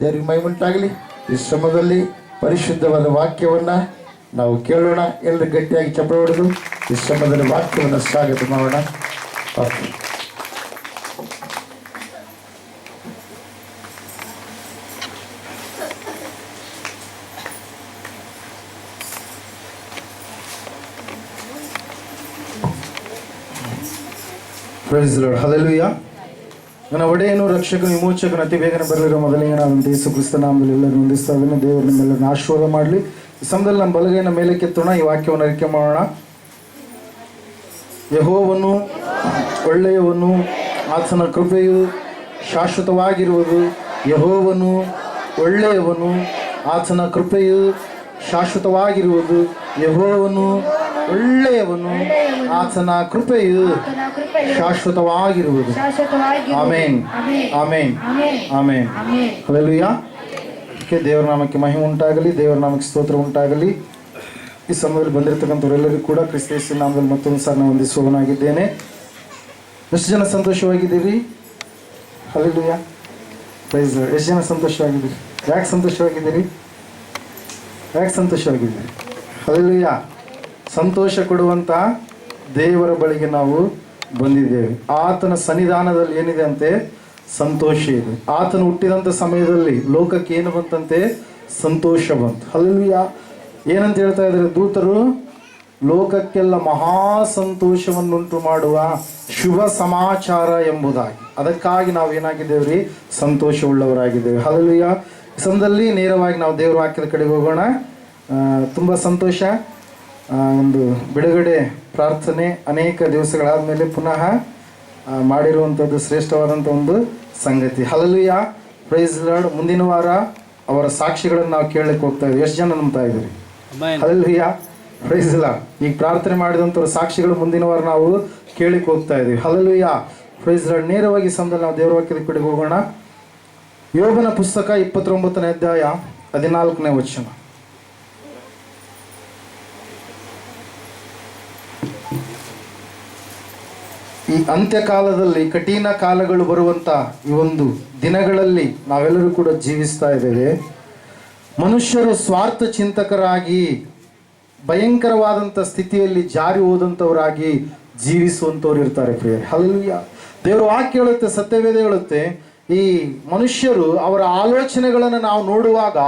ದೇವರಿಗೆ ಮಹಿಮುಂಟಾಗಲಿ. ಈ ಶ್ರಮದಲ್ಲಿ ಪರಿಶುದ್ಧವಾದ ವಾಕ್ಯವನ್ನು ನಾವು ಕೇಳೋಣ. ಎಲ್ಲರೂ ಗಟ್ಟಿಯಾಗಿ ಚಪ್ಪಳ ಹೊಡೆದು ಈ ಶ್ರಮದಲ್ಲಿ ವಾಕ್ಯವನ್ನು ಸ್ವಾಗತ ಮಾಡೋಣ. Okay. Praise the Lord. Hallelujah. ನನ್ನ ಒಡೆಯನು ರಕ್ಷಕನು ವಿಮೋಚಕನು ಅತಿ ಬೇಗನೆ ಬರಲಿರೋ ಮೊದಲಿಗೆ ಯೇಸು ಕ್ರಿಸ್ತ ನಾಮದಲ್ಲಿ ಎಲ್ಲರೂ ಹೊಂದಿಸ್ತಾ ಇದ್ದೇನೆ. ದೇವರು ನಿಮ್ಮೆಲ್ಲರನ್ನು ಆಶೀರ್ವಾದ ಮಾಡಲಿ. ಈ ಸಮಯದಲ್ಲಿ ನಮ್ಮ ಬಲಗೈನ ಮೇಲೆ ಕೆತ್ತೋಣ. ಈ ವಾಕ್ಯವನ್ನು ಅರಿಕೆ ಮಾಡೋಣ. ಯೆಹೋವನು ಒಳ್ಳೆಯವನು, ಆತನ ಕೃಪೆಯು ಶಾಶ್ವತವಾಗಿರುವುದು. ಯೆಹೋವನು ಒಳ್ಳೆಯವನು, ಆತನ ಕೃಪೆಯು ಶಾಶ್ವತವಾಗಿರುವುದು. ಯೆಹೋವನು ಒಳ್ಳೆಯವನು, ಆತನ ಕೃಪೆಯು ಶಾಶ್ವತವಾಗಿರುವುದು. ಆಮೇನ್, ಆಮೇನ್, ಆಮೇನ್. ಹಲ್ಲೆಲೂಯಾ. ದೇವರ ನಾಮಕ್ಕೆ ಮಹಿಮೆ ಉಂಟಾಗಲಿ. ದೇವರ ನಾಮಕ್ಕೆ ಸ್ತೋತ್ರ ಉಂಟಾಗಲಿ. ಈ ಸಮಯದಲ್ಲಿ ಬಂದಿರತಕ್ಕಂಥವರೆಲ್ಲರಿಗೂ ಕೂಡ ಕ್ರಿಸ್ತ ಯೇಸುವಿನ ನಾಮದಲ್ಲಿ ಮತ್ತೊಂದು ಸಾರಿ ನಾನು ವಂದಿಸುವವನಾಗಿದ್ದೇನೆ. ಎಷ್ಟು ಜನ ಸಂತೋಷವಾಗಿದ್ದೀರಿ? ಹಲ್ಲೆಲೂಯಾ. Praise the Lord. ಎಷ್ಟು ಜನ ಸಂತೋಷವಾಗಿದ್ದೀರಿ? ಯಾಕೆ ಸಂತೋಷವಾಗಿದ್ದೀರಿ? ಯಾಕೆ ಸಂತೋಷವಾಗಿದ್ದೀರಿ? ಹಲ್ಲೆಲೂಯಾ. ಸಂತೋಷ ಕೊಡುವಂಥ ದೇವರ ಬಳಿಗೆ ನಾವು ಬಂದಿದ್ದೇವೆ. ಆತನ ಸನ್ನಿಧಾನದಲ್ಲಿ ಏನಿದೆ ಅಂತೆ? ಸಂತೋಷ ಇದೆ. ಆತನು ಹುಟ್ಟಿದಂಥ ಸಮಯದಲ್ಲಿ ಲೋಕಕ್ಕೆ ಏನು ಬಂತಂತೆ? ಸಂತೋಷ ಬಂತು. ಹಲ್ಲೆಲೂಯಾ. ಏನಂತ ಹೇಳ್ತಾ ಇದ್ದಾರೆ ದೂತರು? ಲೋಕಕ್ಕೆಲ್ಲ ಮಹಾ ಸಂತೋಷವನ್ನುಂಟು ಮಾಡುವ ಶುಭ ಸಮಾಚಾರ ಎಂಬುದಾಗಿ. ಅದಕ್ಕಾಗಿ ನಾವು ಏನಾಗಿದ್ದೇವೆ ರೀ? ಸಂತೋಷವುಳ್ಳವರಾಗಿದ್ದೇವೆ. ಹಲ್ಲೆಲೂಯಾ. ಸಮಯದಲ್ಲಿ ನೇರವಾಗಿ ನಾವು ದೇವರ ವಾಕ್ಯದ ಕಡೆಗೆ ಹೋಗೋಣ. ತುಂಬ ಸಂತೋಷ. ಒಂದು ಬಿಡುಗಡೆ ಪ್ರಾರ್ಥನೆ ಅನೇಕ ದಿವಸಗಳಾದ ಮೇಲೆ ಪುನಃ ಮಾಡಿರುವಂಥದ್ದು ಶ್ರೇಷ್ಠವಾದಂಥ ಒಂದು ಸಂಗತಿ. ಹಲ್ಲೆಲೂಯಾ. Praise the Lord. ಮುಂದಿನ ವಾರ ಅವರ ಸಾಕ್ಷಿಗಳನ್ನು ನಾವು ಕೇಳಲಿಕ್ಕೆ ಹೋಗ್ತಾ ಇದ್ದೀವಿ. ಎಷ್ಟು ಜನ ನಂಬ್ತಾ ಇದ್ದೀರಿ? ಹಲ್ಲೆಲೂಯಾ. Praise the Lord. ಈಗ ಪ್ರಾರ್ಥನೆ ಮಾಡಿದಂಥವ್ರ ಸಾಕ್ಷಿಗಳು ಮುಂದಿನ ವಾರ ನಾವು ಕೇಳಲಿಕ್ಕೆ ಹೋಗ್ತಾ ಇದ್ದೀವಿ. ಹಲ್ಲೆಲೂಯಾ. Praise the Lord. ನೇರವಾಗಿ ಸಮಯದಲ್ಲಿ ನಾವು ದೇವರ ವಾಕ್ಯದ ಕಡೆಗೆ ಹೋಗೋಣ. ಯೋಬನ ಪುಸ್ತಕ 29ನೇ ಅಧ್ಯಾಯ 14ನೇ ವಚನ. ಈ ಅಂತ್ಯಕಾಲದಲ್ಲಿ ಕಠಿಣ ಕಾಲಗಳು ಬರುವಂಥ ಈ ಒಂದು ದಿನಗಳಲ್ಲಿ ನಾವೆಲ್ಲರೂ ಕೂಡ ಜೀವಿಸ್ತಾ ಇದ್ದೇವೆ. ಮನುಷ್ಯರು ಸ್ವಾರ್ಥ ಚಿಂತಕರಾಗಿ ಭಯಂಕರವಾದಂಥ ಸ್ಥಿತಿಯಲ್ಲಿ ಜಾರಿ ಹೋದಂಥವರಾಗಿ ಜೀವಿಸುವಂಥವ್ರು ಇರ್ತಾರೆ ಪ್ರಿಯರೇ. ಹಲ್ಲೆಲೂಯಾ. ದೇವರ ವಾಕ್ಯ ಹೇಳುತ್ತೆ, ಸತ್ಯವೇದ ಹೇಳುತ್ತೆ, ಈ ಮನುಷ್ಯರು ಅವರ ಆಲೋಚನೆಗಳನ್ನು ನಾವು ನೋಡುವಾಗ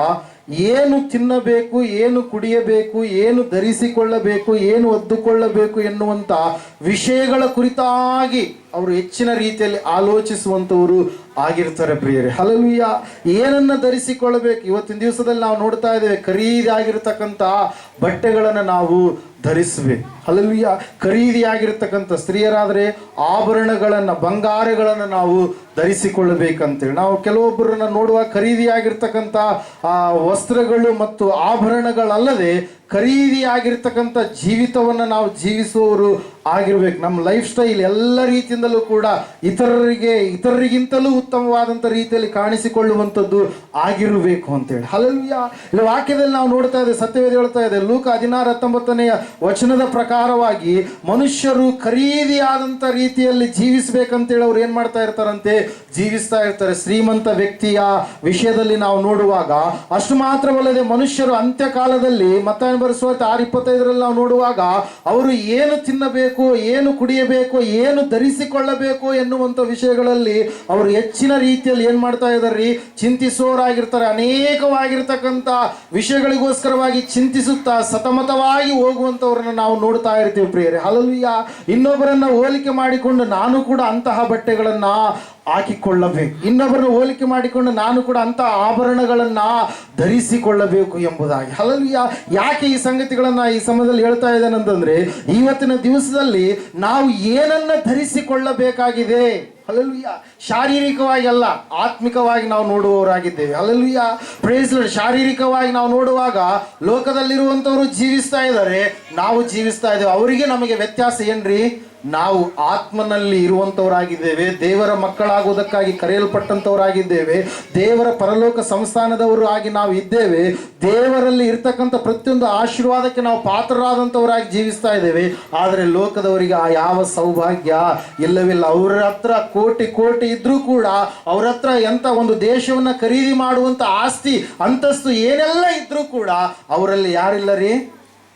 ಏನು ತಿನ್ನಬೇಕು, ಏನು ಕುಡಿಯಬೇಕು, ಏನು ಧರಿಸಿಕೊಳ್ಳಬೇಕು, ಏನು ಒದ್ದುಕೊಳ್ಳಬೇಕು ಎನ್ನುವಂಥ ವಿಷಯಗಳ ಕುರಿತಾಗಿ ಅವರು ಹೆಚ್ಚಿನ ರೀತಿಯಲ್ಲಿ ಆಲೋಚಿಸುವಂಥವರು ಆಗಿರ್ತಾರೆ ಪ್ರಿಯರೇ. ಹಲ್ಲೆಲೂಯಾ. ಏನನ್ನು ಧರಿಸಿಕೊಳ್ಳಬೇಕು? ಇವತ್ತಿನ ದಿವಸದಲ್ಲಿ ನಾವು ನೋಡ್ತಾ ಇದ್ದೇವೆ, ಖರೀದಿಯಾಗಿರ್ತಕ್ಕಂಥ ಬಟ್ಟೆಗಳನ್ನು ನಾವು ಧರಿಸಬೇಕು. ಹಲ್ಲೆಲೂಯಾ. ಖರೀದಿಯಾಗಿರ್ತಕ್ಕಂಥ ಸ್ತ್ರೀಯರಾದರೆ ಆಭರಣಗಳನ್ನು, ಬಂಗಾರಗಳನ್ನು ನಾವು ಧರಿಸಿಕೊಳ್ಳಬೇಕಂತೇಳಿ ನಾವು ಕೆಲವೊಬ್ಬರನ್ನು ನೋಡುವ ಖರೀದಿಯಾಗಿರ್ತಕ್ಕಂಥ ವಸ್ತ್ರಗಳು ಮತ್ತು ಆಭರಣಗಳಲ್ಲದೆ ಖರೀದಿಯಾಗಿರ್ತಕ್ಕಂಥ ಜೀವಿತವನ್ನು ನಾವು ಜೀವಿಸುವವರು ಆಗಿರ್ಬೇಕು. ನಮ್ಮ ಲೈಫ್ ಸ್ಟೈಲ್ ಎಲ್ಲ ರೀತಿಯಿಂದಲೂ ಕೂಡ ಇತರರಿಗಿಂತಲೂ ಉತ್ತಮವಾದಂಥ ರೀತಿಯಲ್ಲಿ ಕಾಣಿಸಿಕೊಳ್ಳುವಂಥದ್ದು ಆಗಿರಬೇಕು ಅಂತೇಳಿ. ಹಲ್ಲೆಲೂಯಾ. ಇಲ್ಲಿ ವಾಕ್ಯದಲ್ಲಿ ನಾವು ನೋಡ್ತಾ ಇದ್ದೇವೆ, ಸತ್ಯವೇದ ಹೇಳ್ತಾ ಇದೆ, ಲೂಕ 16:19 ವಚನದ ಪ್ರಕಾರವಾಗಿ ಮನುಷ್ಯರು ಖರೀದಿಯಾದಂಥ ರೀತಿಯಲ್ಲಿ ಜೀವಿಸಬೇಕಂತೇಳಿ ಅವ್ರು ಏನು ಮಾಡ್ತಾ ಇರ್ತಾರಂತೆ? ಜೀವಿಸ್ತಾ ಇರ್ತಾರೆ. ಶ್ರೀಮಂತ ವ್ಯಕ್ತಿಯ ವಿಷಯದಲ್ಲಿ ನಾವು ನೋಡುವಾಗ ಅಷ್ಟು ಮಾತ್ರವಲ್ಲದೆ ಮನುಷ್ಯರು ಅಂತ್ಯಕಾಲದಲ್ಲಿ ಮತ್ತಾಯ ಬರೆಸುವಂತೆ 6:25 ನಾವು ನೋಡುವಾಗ ಅವರು ಏನು ತಿನ್ನಬೇಕು, ಏನು ಕುಡಿಯಬೇಕು, ಏನು ಧರಿಸಿಕೊಳ್ಳಬೇಕು ಎನ್ನುವಂಥ ವಿಷಯಗಳಲ್ಲಿ ಅವರು ಹೆಚ್ಚಿನ ರೀತಿಯಲ್ಲಿ ಏನು ಮಾಡ್ತಾ ಇದ್ದಾರೆ? ಚಿಂತಿಸೋರಾಗಿರ್ತಾರೆ. ಅನೇಕವಾಗಿರ್ತಕ್ಕಂಥ ವಿಷಯಗಳಿಗೋಸ್ಕರವಾಗಿ ಚಿಂತಿಸುತ್ತಾ ಸತಮತವಾಗಿ ಹೋಗುವಂಥವ್ರನ್ನ ನಾವು ನೋಡ್ತಾ ಇರ್ತೀವಿ ಪ್ರಿಯರೇ. ಹಲ್ಲೆಲೂಯಾ. ಇನ್ನೊಬ್ಬರನ್ನ ಹೋಲಿಕೆ ಮಾಡಿಕೊಂಡು ನಾನು ಕೂಡ ಅಂತಹ ಬಟ್ಟೆಗಳನ್ನು ಹಾಕಿಕೊಳ್ಳಬೇಕು, ಇನ್ನೊಬ್ಬರನ್ನು ಹೋಲಿಕೆ ಮಾಡಿಕೊಂಡು ನಾನು ಕೂಡ ಅಂಥ ಆಭರಣಗಳನ್ನು ಧರಿಸಿಕೊಳ್ಳಬೇಕು ಎಂಬುದಾಗಿ. ಹಲ್ಲೆಲೂಯಾ. ಯಾಕೆ ಈ ಸಂಗತಿಗಳನ್ನು ಈ ಸಮಯದಲ್ಲಿ ಹೇಳ್ತಾ ಇದ್ದೇನೆ ಅಂತಂದರೆ, ಇವತ್ತಿನ ದಿವಸದಲ್ಲಿ ನಾವು ಏನನ್ನು ಧರಿಸಿಕೊಳ್ಳಬೇಕಾಗಿದೆ? ಹಲ್ಲೆಲೂಯಾ. ಶಾರೀರಿಕವಾಗಿ ಅಲ್ಲ, ಆತ್ಮಿಕವಾಗಿ ನಾವು ನೋಡುವವರಾಗಿದ್ದೇವೆ. ಹಲ್ಲೆಲೂಯಾ. Praise the Lord. ಶಾರೀರಿಕವಾಗಿ ನಾವು ನೋಡುವಾಗ ಲೋಕದಲ್ಲಿರುವಂಥವರು ಜೀವಿಸ್ತಾ ಇದ್ದಾರೆ, ನಾವು ಜೀವಿಸ್ತಾ ಇದ್ದೇವೆ. ಅವರಿಗೆ ನಮಗೆ ವ್ಯತ್ಯಾಸ ಏನ್ರಿ? ನಾವು ಆತ್ಮನಲ್ಲಿ ಇರುವಂತವರಾಗಿದ್ದೇವೆ, ದೇವರ ಮಕ್ಕಳಾಗುವುದಕ್ಕಾಗಿ ಕರೆಯಲ್ಪಟ್ಟಂತವರಾಗಿದ್ದೇವೆ, ದೇವರ ಪರಲೋಕ ಸಂಸ್ಥಾನದವರು ಆಗಿ ನಾವು ಇದ್ದೇವೆ, ದೇವರಲ್ಲಿ ಇರ್ತಕ್ಕಂಥ ಪ್ರತಿಯೊಂದು ಆಶೀರ್ವಾದಕ್ಕೆ ನಾವು ಪಾತ್ರರಾದಂಥವರಾಗಿ ಜೀವಿಸ್ತಾ ಇದ್ದೇವೆ. ಆದರೆ ಲೋಕದವರಿಗೆ ಆ ಯಾವ ಸೌಭಾಗ್ಯ ಇಲ್ಲವಿಲ್ಲ. ಅವರ ಹತ್ರ ಕೋಟಿ ಕೋಟಿ ಇದ್ರೂ ಕೂಡ, ಅವ್ರ ಹತ್ರ ಎಂತ ಒಂದು ದೇಶವನ್ನ ಖರೀದಿ ಮಾಡುವಂತ ಆಸ್ತಿ ಅಂತಸ್ತು ಏನೆಲ್ಲ ಇದ್ರೂ ಕೂಡ ಅವರಲ್ಲಿ ಯಾರಿಲ್ಲ ರೀ?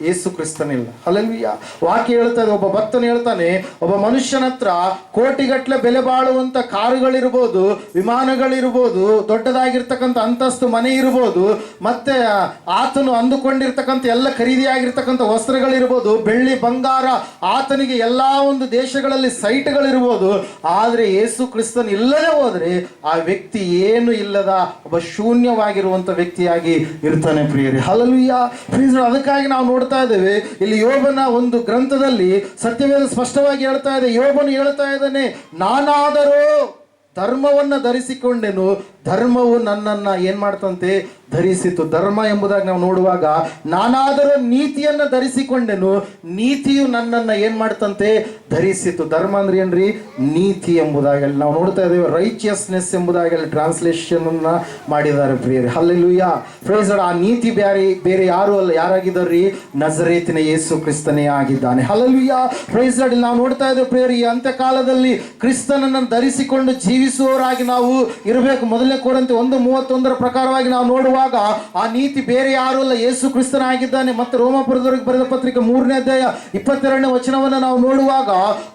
ಯೇಸು ಕ್ರಿಸ್ತನಿಲ್ಲ. ಹಲ್ಲೆಲೂಯಾ. ವಾಕ್ಯ ಹೇಳ್ತದೆ, ಒಬ್ಬ ಭಕ್ತನು ಹೇಳ್ತಾನೆ, ಒಬ್ಬ ಮನುಷ್ಯನ ಹತ್ರ ಕೋಟಿಗಟ್ಟಲೆ ಬೆಲೆ ಬಾಳುವಂತ ಕಾರುಗಳಿರ್ಬೋದು, ವಿಮಾನಗಳಿರ್ಬೋದು, ದೊಡ್ಡದಾಗಿರ್ತಕ್ಕಂಥ ಅಂತಸ್ತು ಮನೆ ಇರ್ಬೋದು, ಮತ್ತೆ ಆತನು ಅಂದುಕೊಂಡಿರ್ತಕ್ಕಂಥ ಎಲ್ಲ ಖರೀದಿಯಾಗಿರ್ತಕ್ಕಂಥ ವಸ್ತ್ರಗಳಿರ್ಬೋದು, ಬೆಳ್ಳಿ ಬಂಗಾರ, ಆತನಿಗೆ ಎಲ್ಲಾ ಒಂದು ದೇಶಗಳಲ್ಲಿ ಸೈಟ್ಗಳಿರ್ಬೋದು. ಆದ್ರೆ ಯೇಸು ಕ್ರಿಸ್ತನ್ ಇಲ್ಲದೆ ಹೋದ್ರೆ ಆ ವ್ಯಕ್ತಿ ಏನು ಇಲ್ಲದ ಒಬ್ಬ ಶೂನ್ಯವಾಗಿರುವಂತ ವ್ಯಕ್ತಿಯಾಗಿ ಇರ್ತಾನೆ ಪ್ರಿಯರೇ. ಹಲ್ಲೆಲೂಯಾ. ಅದಕ್ಕಾಗಿ ನಾವು ನೋಡ್ತಾ ಇದ್ದೇವೆ, ಇಲ್ಲಿ ಯೋಬನ ಒಂದು ಗ್ರಂಥದಲ್ಲಿ ಸತ್ಯವೇದ ಸ್ಪಷ್ಟವಾಗಿ ಹೇಳ್ತಾ ಇದೆ. ಯೋಬನು ಹೇಳ್ತಾ ಇದ್ದಾನೆ, ನಾನಾದರೂ ಧರ್ಮವನ್ನ ಧರಿಸಿಕೊಂಡೆನು, ಧರ್ಮವು ನನ್ನನ್ನ ಏನ್ ಮಾಡ್ತಂತೆ? ಧರಿಸಿತು. ಧರ್ಮ ಎಂಬುದಾಗಿ ನಾವು ನೋಡುವಾಗ, ನಾನಾದರೂ ನೀತಿಯನ್ನ ಧರಿಸಿಕೊಂಡೆನು, ನೀತಿಯು ನನ್ನನ್ನ ಏನ್ ಮಾಡ್ತಂತೆ? ಧರಿಸಿತು. ಧರ್ಮ ಅಂದ್ರೆ ಏನ್ರಿ? ನೀತಿ ಎಂಬುದಾಗಿ ಅಲ್ಲಿ ನಾವು ನೋಡ್ತಾ ಇದ್ದೇವೆ. ರೈಚಿಯಸ್ನೆಸ್ ಎಂಬುದಾಗಿ ಅಲ್ಲಿ ಟ್ರಾನ್ಸ್ಲೇಷನ್ ಅನ್ನ ಮಾಡಿದ್ದಾರೆ ಪ್ರಿಯರೇ. ಹಲ್ಲೆಲೂಯಾ. Praise Lord. ಆ ನೀತಿ ಬೇರೆ ಯಾರು ಅಲ್ಲ, ಯಾರಾಗಿದ್ದಾರ್ರಿ? ನಜರೇತಿನ ಯೇಸು ಕ್ರಿಸ್ತನೇ ಆಗಿದ್ದಾನೆ. ಹಲ್ಲೆಲೂಯಾ. Praise Lord. ಇಲ್ಲಿ ನಾವು ನೋಡ್ತಾ ಇದ್ದೇವೆ ಪ್ರಿಯರೇ, ಈ ಅಂತ್ಯಕಾಲದಲ್ಲಿ ಕ್ರಿಸ್ತನನ್ನು ಧರಿಸಿಕೊಂಡು ಜೀವಿಸುವವರಾಗಿ ನಾವು ಇರಬೇಕು. ಮೊದಲನೇ ಕೊರಿಂಥಿ 1:31 ಪ್ರಕಾರವಾಗಿ ನಾವು ನೋಡುವಾಗ ಆ ನೀತಿ ಬೇರೆ ಯಾರು ಅಲ್ಲ, ಯೇಸು ಕ್ರಿಸ್ತನಾಗಿದ್ದಾನೆ. ಮತ್ತೆ ರೋಮಾಪುರದವರಿಗೆ ಬರೆದ ಪತ್ರಿಕೆ 3ನೇ ಅಧ್ಯಾಯ 22ನೇ ವಚನವನ್ನು ನಾವು ನೋಡುವಾಗ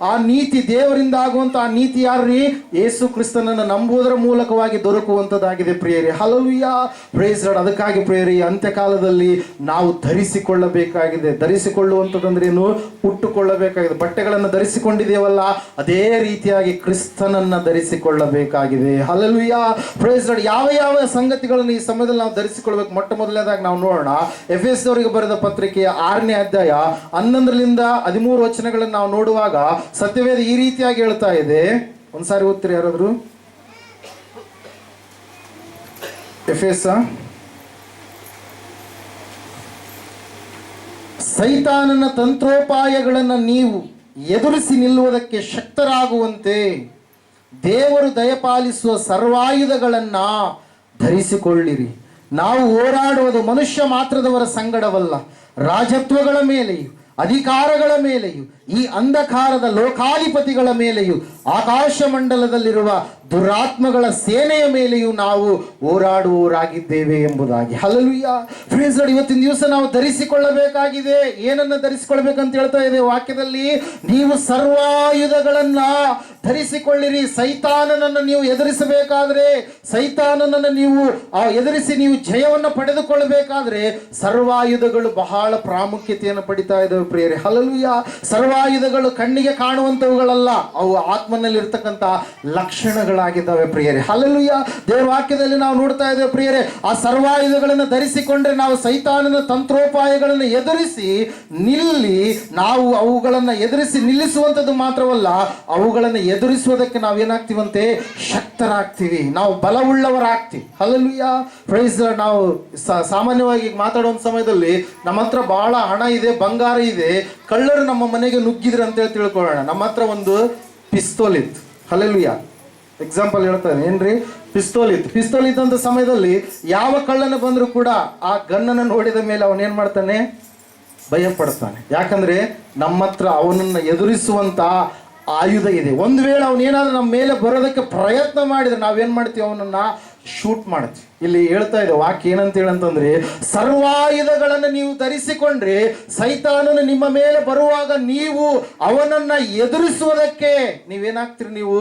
ಆ ನೀತಿ, ದೇವರಿಂದ ಆಗುವಂತ ಆ ನೀತಿ ಯಾರ್ರೀ? ಯೇಸು ಕ್ರಿಸ್ತನನ್ನು ನಂಬುವುದರ ಮೂಲಕವಾಗಿ ದೊರಕುವಂತದ್ದಾಗಿದೆ ಪ್ರಿಯರೇ. ಹಲ್ಲೆಲೂಯಾ. Praise Lord. ಅದಕ್ಕಾಗಿ ಪ್ರಿಯರೇ, ಈ ಅಂತ್ಯಕಾಲದಲ್ಲಿ ನಾವು ಧರಿಸಿಕೊಳ್ಳಬೇಕಾಗಿದೆ. ಧರಿಸಿಕೊಳ್ಳುವಂಥದ್ದಂದ್ರೇನು? ಉಟ್ಟುಕೊಳ್ಳಬೇಕಾಗಿದೆ. ಬಟ್ಟೆಗಳನ್ನು ಧರಿಸಿಕೊಂಡಿದ್ದೇವಲ್ಲ, ಅದೇ ರೀತಿಯಾಗಿ ಕ್ರಿಸ್ತನನ್ನ ಧರಿಸಿಕೊಳ್ಳಬೇಕಾಗಿದೆ. ಹಲ್ಲೆಲೂಯಾ. Praise Lord. ಯಾವ ಯಾವ ಸಂಗತಿಗಳನ್ನು ಈ ಸಮಯದಲ್ಲಿ ನಾವು ಧರಿಸಿಕೊಳ್ಬೇಕು? ಮೊಟ್ಟ ಮೊದಲನೇದಾಗಿ ನಾವು ನೋಡೋಣ, ಎಫೆಸದವರಿಗೆ ಬರೆದ ಪತ್ರಿಕೆಯ 6ನೇ ಅಧ್ಯಾಯ 11ರಿಂದ 13 ವಚನಗಳನ್ನು ನಾವು ನೋಡುವಾಗ ಸತ್ಯವೇದ ಈ ರೀತಿಯಾಗಿ ಹೇಳ್ತಾ ಇದೆ. ಒಂದ್ಸಾರಿ ಓದ್ತೀರಿ ಯಾರಾದ್ರು? ಎಫೆಸ, ಸೈತಾನನ ತಂತ್ರೋಪಾಯಗಳನ್ನು ನೀವು ಎದುರಿಸಿ ನಿಲ್ಲುವುದಕ್ಕೆ ಶಕ್ತರಾಗುವಂತೆ ದೇವರು ದಯಪಾಲಿಸುವ ಸರ್ವಾಯುಧಗಳನ್ನ ಧರಿಸಿಕೊಳ್ಳಿರಿ. ನಾವು ಹೋರಾಡುವುದು ಮನುಷ್ಯ ಮಾತ್ರದವರ ಸಂಗಡವಲ್ಲ, ರಾಜತ್ವಗಳ ಮೇಲೆಯೂ ಅಧಿಕಾರಗಳ ಮೇಲೆಯೂ ಈ ಅಂಧಕಾರದ ಲೋಕಾಧಿಪತಿಗಳ ಮೇಲೆಯೂ ಆಕಾಶ ಮಂಡಲದಲ್ಲಿರುವ ದುರಾತ್ಮಗಳ ಸೇನೆಯ ಮೇಲೆಯೂ ನಾವು ಹೋರಾಡುವವರಾಗಿದ್ದೇವೆ ಎಂಬುದಾಗಿ. ಹಲ್ಲೆಲೂಯಾ. ಫ್ರೆಂಡ್ಸ್, ಇವತ್ತಿನ ದಿವಸ ನಾವು ಧರಿಸಿಕೊಳ್ಳಬೇಕಾಗಿದೆ. ಏನನ್ನ ಧರಿಸಿಕೊಳ್ಬೇಕಂತ ಹೇಳ್ತಾ ಇದೆ ವಾಕ್ಯದಲ್ಲಿ? ನೀವು ಸರ್ವಾಯುಧಗಳನ್ನ ಧರಿಸಿಕೊಳ್ಳಿರಿ. ಸೈತಾನನನ್ನು ನೀವು ಎದುರಿಸಬೇಕಾದ್ರೆ, ಸೈತಾನನನ್ನು ನೀವು ಎದುರಿಸಿ ನೀವು ಜಯವನ್ನು ಪಡೆದುಕೊಳ್ಳಬೇಕಾದ್ರೆ ಸರ್ವಾಯುಧಗಳು ಬಹಳ ಪ್ರಾಮುಖ್ಯತೆಯನ್ನು ಪಡಿತಾ ಇದ್ದಾವೆ ಪ್ರಿಯರೇ. ಹಲ್ಲೆಲೂಯಾ. ಸರ್ವಾಯುಧಗಳು ಕಣ್ಣಿಗೆ ಕಾಣುವಂತವುಗಳಲ್ಲ, ಅವು ಆತ್ಮನಲ್ಲಿ ಇರ್ತಕ್ಕಂಥ ಲಕ್ಷಣಗಳಾಗಿದ್ದಾವೆ ಪ್ರಿಯರೇ. ಹಲ್ಲೆಲೂಯಾ. ದೇವರ ವಾಕ್ಯದಲ್ಲಿ ನಾವು ನೋಡ್ತಾ ಇದ್ದೇವೆ ಪ್ರಿಯರೇ, ಆ ಸರ್ವಾಯುಧಗಳನ್ನು ಧರಿಸಿಕೊಂಡ್ರೆ ನಾವು ಸೈತಾನನ ತಂತ್ರೋಪಾಯಗಳನ್ನು ಎದುರಿಸಿ ನಿಲ್ಲಿ, ನಾವು ಅವುಗಳನ್ನು ಎದುರಿಸಿ ನಿಲ್ಲಿಸುವಂಥದ್ದು ಮಾತ್ರವಲ್ಲ, ಅವುಗಳನ್ನು ಎದುರಿಸುವುದಕ್ಕೆ ನಾವೇನಾಗ್ತೀವಂತೆ? ಶಕ್ತರಾಗ್ತೀವಿ, ನಾವು ಬಲವುಳ್ಳವರಾಗ್ತೀವಿ. ಹಲ್ಲೆಲೂಯಾ. Praise Lord. ನಾವು ಸಾಮಾನ್ಯವಾಗಿ ಮಾತಾಡುವಂಥ ಸಮಯದಲ್ಲಿ ನಮ್ಮ ಹತ್ರ ಬಹಳ ಹಣ ಇದೆ, ಬಂಗಾರ ಇದೆ, ಕಳ್ಳರು ನಮ್ಮ ಮನೆಗೆ ನುಗ್ಗಿದ್ರು ಅಂತೇಳಿ ತಿಳ್ಕೊಳ್ಳೋಣ. ನಮ್ಮ ಹತ್ರ ಒಂದು ಪಿಸ್ತೂಲ್ ಇತ್ತು. ಹಲ್ಲೆಲೂಯಾ. ಎಕ್ಸಾಂಪಲ್ ಹೇಳ್ತಾನೆ, ಏನ್ರಿ? ಪಿಸ್ತೂಲ್ ಇದ್ದಂಥ ಸಮಯದಲ್ಲಿ ಯಾವ ಕಳ್ಳನ ಬಂದರೂ ಕೂಡ ಆ ಗನ್ನನ್ನು ನೋಡಿದ ಮೇಲೆ ಅವನೇನ್ ಮಾಡ್ತಾನೆ? ಭಯ ಪಡ್ತಾನೆ. ಯಾಕಂದ್ರೆ ನಮ್ಮ ಹತ್ರ ಅವನನ್ನು ಎದುರಿಸುವಂತ ಆಯುಧ ಇದೆ. ಒಂದು ವೇಳೆ ಅವನೇನಾದ್ರೂ ನಮ್ಮ ಮೇಲೆ ಬರೋದಕ್ಕೆ ಪ್ರಯತ್ನ ಮಾಡಿದ್ರೆ ನಾವೇನ್ ಮಾಡ್ತೀವಿ? ಅವನನ್ನ ಶೂಟ್ ಮಾಡ್ತೀವಿ. ಇಲ್ಲಿ ಹೇಳ್ತಾ ಇದೆ ವಾಕ್ಯ ಏನಂತ ಹೇಳಂತಂದ್ರೆ, ಸರ್ವಾಯುಧಗಳನ್ನು ನೀವು ಧರಿಸಿಕೊಂಡ್ರೆ ಸೈತಾನನು ನಿಮ್ಮ ಮೇಲೆ ಬರುವಾಗ ನೀವು ಅವನನ್ನ ಎದುರಿಸುವುದಕ್ಕೆ ನೀವೇನಾಗ್ತೀರಿ? ನೀವು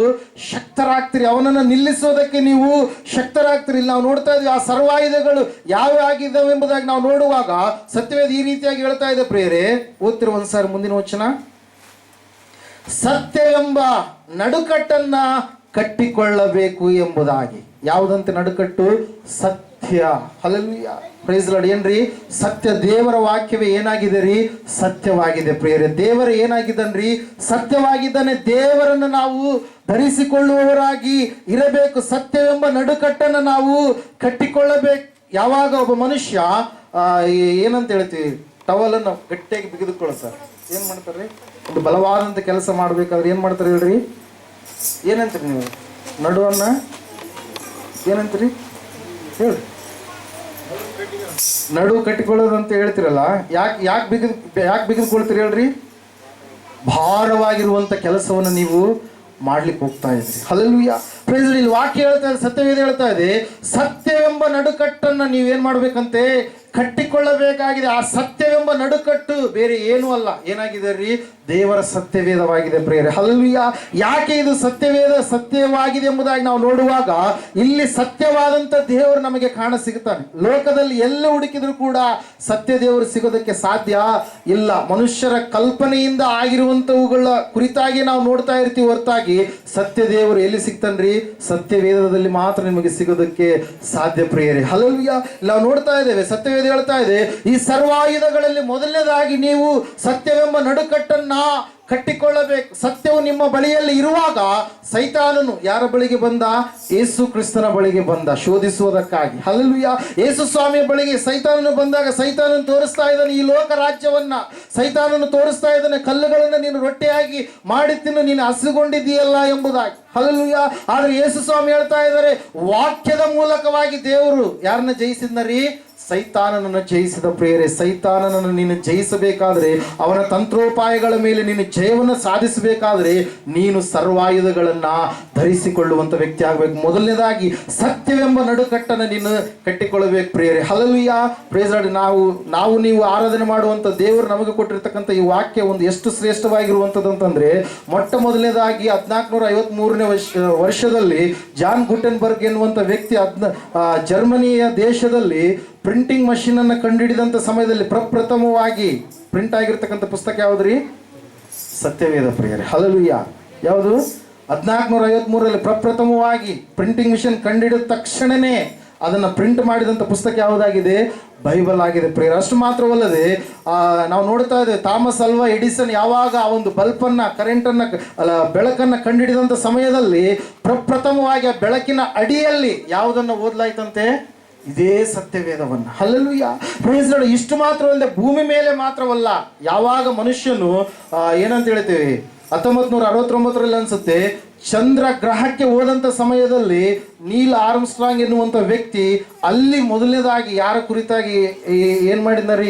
ಶಕ್ತರಾಗ್ತೀರಿ. ಅವನನ್ನು ನಿಲ್ಲಿಸುವುದಕ್ಕೆ ನೀವು ಶಕ್ತರಾಗ್ತೀರಿ. ಇಲ್ಲಿ ನಾವು ನೋಡ್ತಾ ಇದ್ವಿ ಆ ಸರ್ವಾಯುಧಗಳು ಯಾವ ಆಗಿದ್ದಾವೆ ಎಂಬುದಾಗಿ ನಾವು ನೋಡುವಾಗ ಸತ್ಯವೇದ ಈ ರೀತಿಯಾಗಿ ಹೇಳ್ತಾ ಇದೆ ಪ್ರಿಯರೇ. ಓದ್ತಿರುವ ಒಂದ್ಸಾರಿ ಮುಂದಿನ ವಚನ. ಸತ್ಯವೆಂಬ ನಡುಕಟ್ಟನ್ನ ಕಟ್ಟಿಕೊಳ್ಳಬೇಕು ಎಂಬುದಾಗಿ. ಯಾವುದಂತೆ ನಡುಕಟ್ಟು? ಸತ್ಯ. ಹಲ್ಲೆಲೂಯಾ. Praise Lord. ಏನ್ರಿ? ಸತ್ಯ. ದೇವರ ವಾಕ್ಯವೇ ಏನಾಗಿದೆ ರೀ? ಸತ್ಯವಾಗಿದೆ ಪ್ರಿಯರೇ. ದೇವರ ಏನಾಗಿದ್ದಾನ್ರಿ? ಸತ್ಯವಾಗಿದ್ದಾನೆ. ದೇವರನ್ನು ನಾವು ಧರಿಸಿಕೊಳ್ಳುವವರಾಗಿ ಇರಬೇಕು. ಸತ್ಯವೆಂಬ ನಡುಕಟ್ಟನ್ನು ನಾವು ಕಟ್ಟಿಕೊಳ್ಳಬೇಕು. ಯಾವಾಗ ಒಬ್ಬ ಮನುಷ್ಯ ಏನಂತ ಹೇಳ್ತೀವಿ, ಟವಲನ್ನು ಗಟ್ಟಿಯಾಗಿ ಬಿಗಿದುಕೊಳ್ಳುತ್ತಾರೆ, ಏನ್ ಮಾಡ್ತಾರೆ? ಒಂದು ಬಲವಾದಂಥ ಕೆಲಸ ಮಾಡಬೇಕಾದ್ರೆ ಏನು ಮಾಡ್ತಾರೆ ಹೇಳ್ರಿ? ಏನಂತೀರಿ ನೀವು? ನಡುವನ್ನು ಏನಂತೀರಿ ಹೇಳಿ? ನಡು ಕಟ್ಟಿಕೊಳ್ಳೋದು ಅಂತ ಹೇಳ್ತಿರಲ್ಲ, ಯಾಕೆ ಬಿಗಿದುಕೊಳ್ತೀರಿ ಹೇಳ್ರಿ? ಭಾರವಾಗಿರುವಂಥ ಕೆಲಸವನ್ನು ನೀವು ಮಾಡ್ಲಿಕ್ಕೆ ಹೋಗ್ತಾ ಇದ್ರಿ. Hallelujah, praise Lord. ಇಲ್ಲಿ ವಾಕ್ಯ ಹೇಳ್ತಾ ಇದೆ, ಸತ್ಯವೇದ ಹೇಳ್ತಾ ಇದೆ, ಸತ್ಯವೆಂಬ ನಡುಕಟ್ಟನ್ನು ನೀವೇನ್ ಮಾಡ್ಬೇಕಂತೆ? ಕಟ್ಟಿಕೊಳ್ಳಬೇಕಾಗಿದೆ. ಆ ಸತ್ಯವೆಂಬ ನಡುಕಟ್ಟು ಬೇರೆ ಏನೂ ಅಲ್ಲ, ಏನಾಗಿದೆ ರೀ? ದೇವರ ಸತ್ಯವೇದವಾಗಿದೆ ಪ್ರಿಯರೇ. ಹಲ್ಲೆಲೂಯಾ. ಯಾಕೆ ಇದು ಸತ್ಯವೇದ ಸತ್ಯವಾಗಿದೆ ಎಂಬುದಾಗಿ ನಾವು ನೋಡುವಾಗ ಇಲ್ಲಿ ಸತ್ಯವಾದಂಥ ದೇವರು ನಮಗೆ ಕಾಣ ಸಿಗುತ್ತಾನೆ. ಲೋಕದಲ್ಲಿ ಎಲ್ಲಿ ಹುಡುಕಿದ್ರು ಕೂಡ ಸತ್ಯ ದೇವರು ಸಿಗೋದಕ್ಕೆ ಸಾಧ್ಯ ಇಲ್ಲ. ಮನುಷ್ಯರ ಕಲ್ಪನೆಯಿಂದ ಆಗಿರುವಂಥವುಗಳ ಕುರಿತಾಗಿ ನಾವು ನೋಡ್ತಾ ಇರ್ತೀವಿ ಹೊರತಾಗಿ ಸತ್ಯ ದೇವರು ಎಲ್ಲಿ ಸಿಗ್ತಾನ್ರಿ? ಸತ್ಯವೇದದಲ್ಲಿ ಮಾತ್ರ ನಿಮಗೆ ಸಿಗೋದಕ್ಕೆ ಸಾಧ್ಯ ಪ್ರಿಯರೇ. ಹಲ್ಲೆಲೂಯಾ. ನಾವು ನೋಡ್ತಾ ಇದ್ದೇವೆ, ಸತ್ಯವೇದ ಹೇಳ್ತಾ ಇದೆ, ಈ ಸರ್ವಾಯುಧಗಳಲ್ಲಿ ಮೊದಲನೇದಾಗಿ ನೀವು ಸತ್ಯವೆಂಬ ನಡುಕಟ್ಟನ್ನ ಕಟ್ಟಿಕೊಳ್ಳಬೇಕು. ಸತ್ಯವು ನಿಮ್ಮ ಬಳಿಯಲ್ಲಿ ಇರುವಾಗ ಸೈತಾನನು ಯಾರ ಬಳಿಗೆ ಬಂದ? ಯೇಸು ಕ್ರಿಸ್ತನ ಬಳಿಗೆ ಬಂದ ಶೋಧಿಸುವುದಕ್ಕಾಗಿ. ಹಲ್ಲೆಲೂಯಾ. ಯೇಸು ಸ್ವಾಮಿಯ ಬಳಿಗೆ ಸೈತಾನನು ಬಂದಾಗ ಸೈತಾನನು ತೋರಿಸ್ತಾ ಇದ್ದಾನೆ ಈ ಲೋಕ ರಾಜ್ಯವನ್ನ. ಸೈತಾನನು ತೋರಿಸ್ತಾ ಇದ್ದಾನೆ, ಕಲ್ಲುಗಳನ್ನು ನೀನು ರೊಟ್ಟಿಯಾಗಿ ಮಾಡಿ ತಿನ್ನು, ನೀನು ಹಸಿಗೊಂಡಿದ್ದೀಯಲ್ಲ ಎಂಬುದಾಗಿ. ಹಲ್ಲೆಲೂಯಾ. ಆದ್ರೆ ಯೇಸು ಸ್ವಾಮಿ ಹೇಳ್ತಾ ಇದ್ದಾರೆ, ವಾಕ್ಯದ ಮೂಲಕವಾಗಿ ದೇವರು ಯಾರನ್ನ ಜಯಿಸಿದ್ನರಿ? ಸೈತಾನನನ್ನು ಜಯಿಸಿದ ಪ್ರಿಯರೇ. ಸೈತಾನನನ್ನು ನೀನು ಜಯಿಸಬೇಕಾದ್ರೆ, ಅವನ ತಂತ್ರೋಪಾಯಗಳ ಮೇಲೆ ನೀನು ಜಯವನ್ನು ಸಾಧಿಸಬೇಕಾದ್ರೆ ನೀನು ಸರ್ವಾಯುಧಗಳನ್ನ ಧರಿಸಿಕೊಳ್ಳುವಂತ ವ್ಯಕ್ತಿ ಆಗಬೇಕು. ಮೊದಲನೇದಾಗಿ ಸತ್ಯವೆಂಬ ನಡುಕಟ್ಟನ್ನು ನೀನು ಕಟ್ಟಿಕೊಳ್ಳಬೇಕು ಪ್ರಿಯರೇ. Hallelujah, praise Lord. ನಾವು ನೀವು ಆರಾಧನೆ ಮಾಡುವಂತ ದೇವರು ನಮಗೆ ಕೊಟ್ಟಿರ್ತಕ್ಕಂಥ ಈ ವಾಕ್ಯ ಒಂದು ಎಷ್ಟು ಶ್ರೇಷ್ಠವಾಗಿರುವಂಥದ್ದು ಅಂತಂದ್ರೆ, ಮೊಟ್ಟ ಮೊದಲನೇದಾಗಿ 1453ನೇ ವರ್ಷದಲ್ಲಿ ಜಾನ್ ಗುಟೆನ್ಬರ್ಗ್ ಎನ್ನುವಂಥ ವ್ಯಕ್ತಿ ಜರ್ಮನಿಯ ದೇಶದಲ್ಲಿ ಪ್ರಿಂಟಿಂಗ್ ಮಷೀನ್ ಅನ್ನು ಕಂಡುಹಿಡಿದಂಥ ಸಮಯದಲ್ಲಿ ಪ್ರಪ್ರಥಮವಾಗಿ ಪ್ರಿಂಟ್ ಆಗಿರ್ತಕ್ಕಂಥ ಪುಸ್ತಕ ಯಾವುದ್ರಿ? ಸತ್ಯವೇದ ಪ್ರಿಯರೇ. ಹಲ್ಲೆಲೂಯಾ. ಯಾವುದು? 1453ರಲ್ಲಿ ಪ್ರಪ್ರಥಮವಾಗಿ ಪ್ರಿಂಟಿಂಗ್ ಮಿಷನ್ ಕಂಡುಹಿಡಿದ ತಕ್ಷಣನೇ ಅದನ್ನು ಪ್ರಿಂಟ್ ಮಾಡಿದಂಥ ಪುಸ್ತಕ ಯಾವುದಾಗಿದೆ? ಬೈಬಲ್ ಆಗಿದೆ ಪ್ರಿಯರೇ. ಅಷ್ಟು ಮಾತ್ರವಲ್ಲದೆ ನಾವು ನೋಡ್ತಾ ಇದ್ದೇವೆ, ಥಾಮಸ್ ಅಲ್ವಾ ಎಡಿಸನ್ ಯಾವಾಗ ಆ ಒಂದು ಬಲ್ಬನ್ನು, ಕರೆಂಟನ್ನು, ಬೆಳಕನ್ನು ಕಂಡುಹಿಡಿದಂಥ ಸಮಯದಲ್ಲಿ ಪ್ರಪ್ರಥಮವಾಗಿ ಆ ಬೆಳಕಿನ ಅಡಿಯಲ್ಲಿ ಯಾವುದನ್ನು ಓದಲಾಯ್ತಂತೆ? ಇದೇ ಸತ್ಯವೇದವನ್ನು. Hallelujah, praise lord. ಇಷ್ಟು ಮಾತ್ರವಲ್ಲದೆ ಭೂಮಿ ಮೇಲೆ ಮಾತ್ರವಲ್ಲ, ಯಾವಾಗ ಮನುಷ್ಯನು ಏನಂತ ಹೇಳ್ತೇವೆ 1969ರಲ್ಲಿ ಅನ್ಸುತ್ತೆ ಚಂದ್ರ ಗ್ರಹಕ್ಕೆ ಹೋದಂಥ ಸಮಯದಲ್ಲಿ ನೀಲ್ ಆರ್ಮ್ಸ್ಟ್ರಾಂಗ್ ಎನ್ನುವಂಥ ವ್ಯಕ್ತಿ ಅಲ್ಲಿ ಮೊದಲನೇದಾಗಿ ಯಾರ ಕುರಿತಾಗಿ ಏನು ಮಾಡಿದಾರೆ?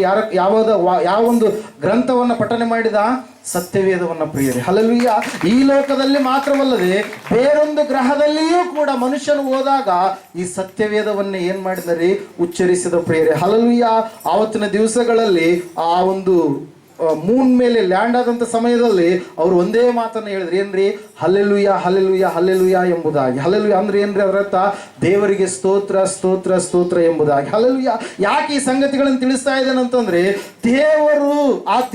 ಯಾವ ಒಂದು ಗ್ರಂಥವನ್ನು ಪಠನೆ ಮಾಡಿದ? ಸತ್ಯವೇದವನ್ನು ಪ್ರಿಯರೇ. ಹಲ್ಲೆಲೂಯಾ. ಈ ಲೋಕದಲ್ಲಿ ಮಾತ್ರವಲ್ಲದೆ ಬೇರೊಂದು ಗ್ರಹದಲ್ಲಿಯೂ ಕೂಡ ಮನುಷ್ಯನು ಹೋದಾಗ ಈ ಸತ್ಯವೇದವನ್ನೇ ಏನು ಮಾಡಿದರೆ? ಉಚ್ಚರಿಸಿದ ಪ್ರಿಯರೇ. ಹಲ್ಲೆಲೂಯಾ. ಆವತ್ತಿನ ದಿವಸಗಳಲ್ಲಿ ಆ ಒಂದು ಮೂನ್ ಮೇಲೆ ಲ್ಯಾಂಡ್ ಆದಂಥ ಸಮಯದಲ್ಲಿ ಅವರು ಒಂದೇ ಮಾತನ್ನು ಹೇಳಿದ್ರು, ಏನ್ರಿ? ಹಲ್ಲೆಲೂಯಾ, ಹಲ್ಲೆಲೂಯಾ, ಹಲ್ಲೆಲೂಯಾ ಎಂಬುದಾಗಿ. ಹಲ್ಲೆಲೂಯಾ ಅಂದ್ರೆ ಏನ್ರಿ? ಅದರ ಅರ್ಥ ದೇವರಿಗೆ ಸ್ತೋತ್ರ, ಸ್ತೋತ್ರ, ಸ್ತೋತ್ರ ಎಂಬುದಾಗಿ. ಹಲ್ಲೆಲೂಯಾ. ಯಾಕೆ ಈ ಸಂಗತಿಗಳನ್ನು ತಿಳಿಸ್ತಾ ಇದ್ದೇನೆ ಅಂತಂದ್ರೆ,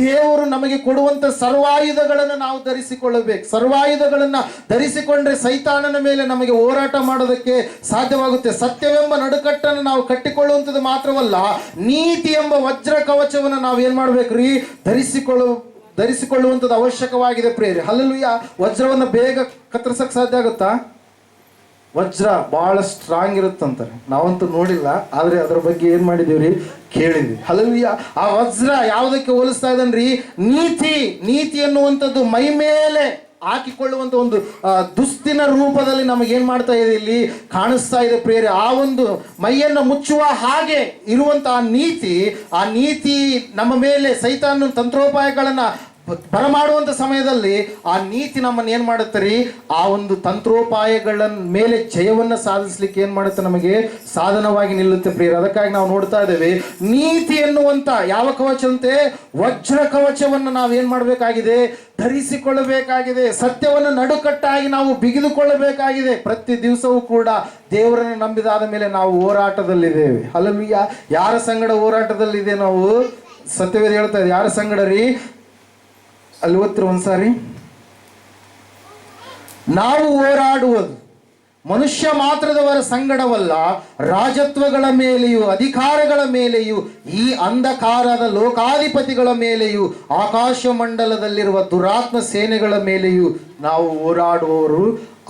ದೇವರು ನಮಗೆ ಕೊಡುವಂತ ಸರ್ವಾಯುಧಗಳನ್ನು ನಾವು ಧರಿಸಿಕೊಳ್ಳಬೇಕು. ಸರ್ವಾಯುಧಗಳನ್ನ ಧರಿಸಿಕೊಂಡ್ರೆ ಸೈತಾನನ ಮೇಲೆ ನಮಗೆ ಹೋರಾಟ ಮಾಡೋದಕ್ಕೆ ಸಾಧ್ಯವಾಗುತ್ತೆ. ಸತ್ಯವೆಂಬ ನಡುಕಟ್ಟನ್ನು ನಾವು ಕಟ್ಟಿಕೊಳ್ಳುವಂಥದ್ದು ಮಾತ್ರವಲ್ಲ, ನೀತಿ ಎಂಬ ವಜ್ರ ಕವಚವನ್ನು ನಾವು ಏನ್ ಮಾಡ್ಬೇಕ್ರಿ? ಧರಿಸಿಕೊಳ್ಳುವಂಥದ್ದು ಅವಶ್ಯಕವಾಗಿದೆ ಪ್ರಿಯರೇ. ಹಲ್ಲೆಲೂಯಾ. ವಜ್ರವನ್ನು ಬೇಗ ಕತ್ತರಿಸಕ್ಕೆ ಸಾಧ್ಯ ಆಗುತ್ತಾ? ವಜ್ರ ಬಹಳ ಸ್ಟ್ರಾಂಗ್ ಇರುತ್ತಂತಾರೆ. ನಾವಂತೂ ನೋಡಿಲ್ಲ, ಆದರೆ ಅದರ ಬಗ್ಗೆ ಏನು ಮಾಡಿದೀವ್ರಿ? ಕೇಳಿದ್ವಿ. ಹಲ್ಲೆಲೂಯಾ. ಆ ವಜ್ರ ಯಾವುದಕ್ಕೆ ಹೋಲಿಸ್ತಾ ಇದ್ದಾನ್ರಿ? ನೀತಿ ಎನ್ನುವಂಥದ್ದು ಮೈ ಮೇಲೆ ಹಾಕಿಕೊಳ್ಳುವಂಥ ಒಂದು ದುಸ್ತಿನ ರೂಪದಲ್ಲಿ ನಮಗೇನು ಮಾಡ್ತಾ ಇದೆ? ಇಲ್ಲಿ ಕಾಣಿಸ್ತಾ ಇದೆ ಪ್ರಿಯರೇ. ಆ ಒಂದು ಮೈಯನ್ನು ಮುಚ್ಚುವ ಹಾಗೆ ಇರುವಂತಹ ಆ ನೀತಿ ನಮ್ಮ ಮೇಲೆ ಸೈತಾನ ತಂತ್ರೋಪಾಯಗಳನ್ನು ಬರಮಾಡುವಂಥ ಸಮಯದಲ್ಲಿ ಆ ನೀತಿ ನಮ್ಮನ್ನು ಏನು ಮಾಡುತ್ತೆ ರೀ? ಆ ಒಂದು ತಂತ್ರೋಪಾಯಗಳ ಮೇಲೆ ಜಯವನ್ನು ಸಾಧಿಸ್ಲಿಕ್ಕೆ ಏನು ಮಾಡುತ್ತೆ? ನಮಗೆ ಸಾಧನವಾಗಿ ನಿಲ್ಲುತ್ತೆ ಪ್ರಿಯರೇ. ಅದಕ್ಕಾಗಿ ನಾವು ನೋಡ್ತಾ ಇದ್ದೇವೆ, ನೀತಿ ಎನ್ನುವಂಥ ಯಾವ ಕವಚ ಅಂತೆ? ವಜ್ರ ಕವಚವನ್ನು ನಾವು ಏನು ಮಾಡಬೇಕಾಗಿದೆ? ಧರಿಸಿಕೊಳ್ಳಬೇಕಾಗಿದೆ. ಸತ್ಯವನ್ನು ನಡುಕಟ್ಟಾಗಿ ನಾವು ಬಿಗಿದುಕೊಳ್ಳಬೇಕಾಗಿದೆ. ಪ್ರತಿ ದಿವಸವೂ ಕೂಡ ದೇವರನ್ನು ನಂಬಿದಾದ ಮೇಲೆ ನಾವು ಹೋರಾಟದಲ್ಲಿದ್ದೇವೆ. ಹಲ್ಲೆಲೂಯಾ. ಯಾರ ಸಂಗಡ ಹೋರಾಟದಲ್ಲಿದೆ ನಾವು? ಸತ್ಯವೇದ ಹೇಳ್ತಾ ಇದೆ. ಯಾರ ಸಂಗಡ ರೀ? ಅಲ್ಲಿ ಓದ್ತಿರ ಒಂದ್ಸಾರಿ. ನಾವು ಹೋರಾಡುವುದು ಮನುಷ್ಯ ಮಾತ್ರದವರ ಸಂಗಡವಲ್ಲ, ರಾಜತ್ವಗಳ ಮೇಲೆಯೂ ಅಧಿಕಾರಗಳ ಮೇಲೆಯೂ ಈ ಅಂಧಕಾರದ ಲೋಕಾಧಿಪತಿಗಳ ಮೇಲೆಯೂ ಆಕಾಶ ಮಂಡಲದಲ್ಲಿರುವ ದುರಾತ್ಮ ಸೇನೆಗಳ ಮೇಲೆಯೂ ನಾವು ಹೋರಾಡುವವರು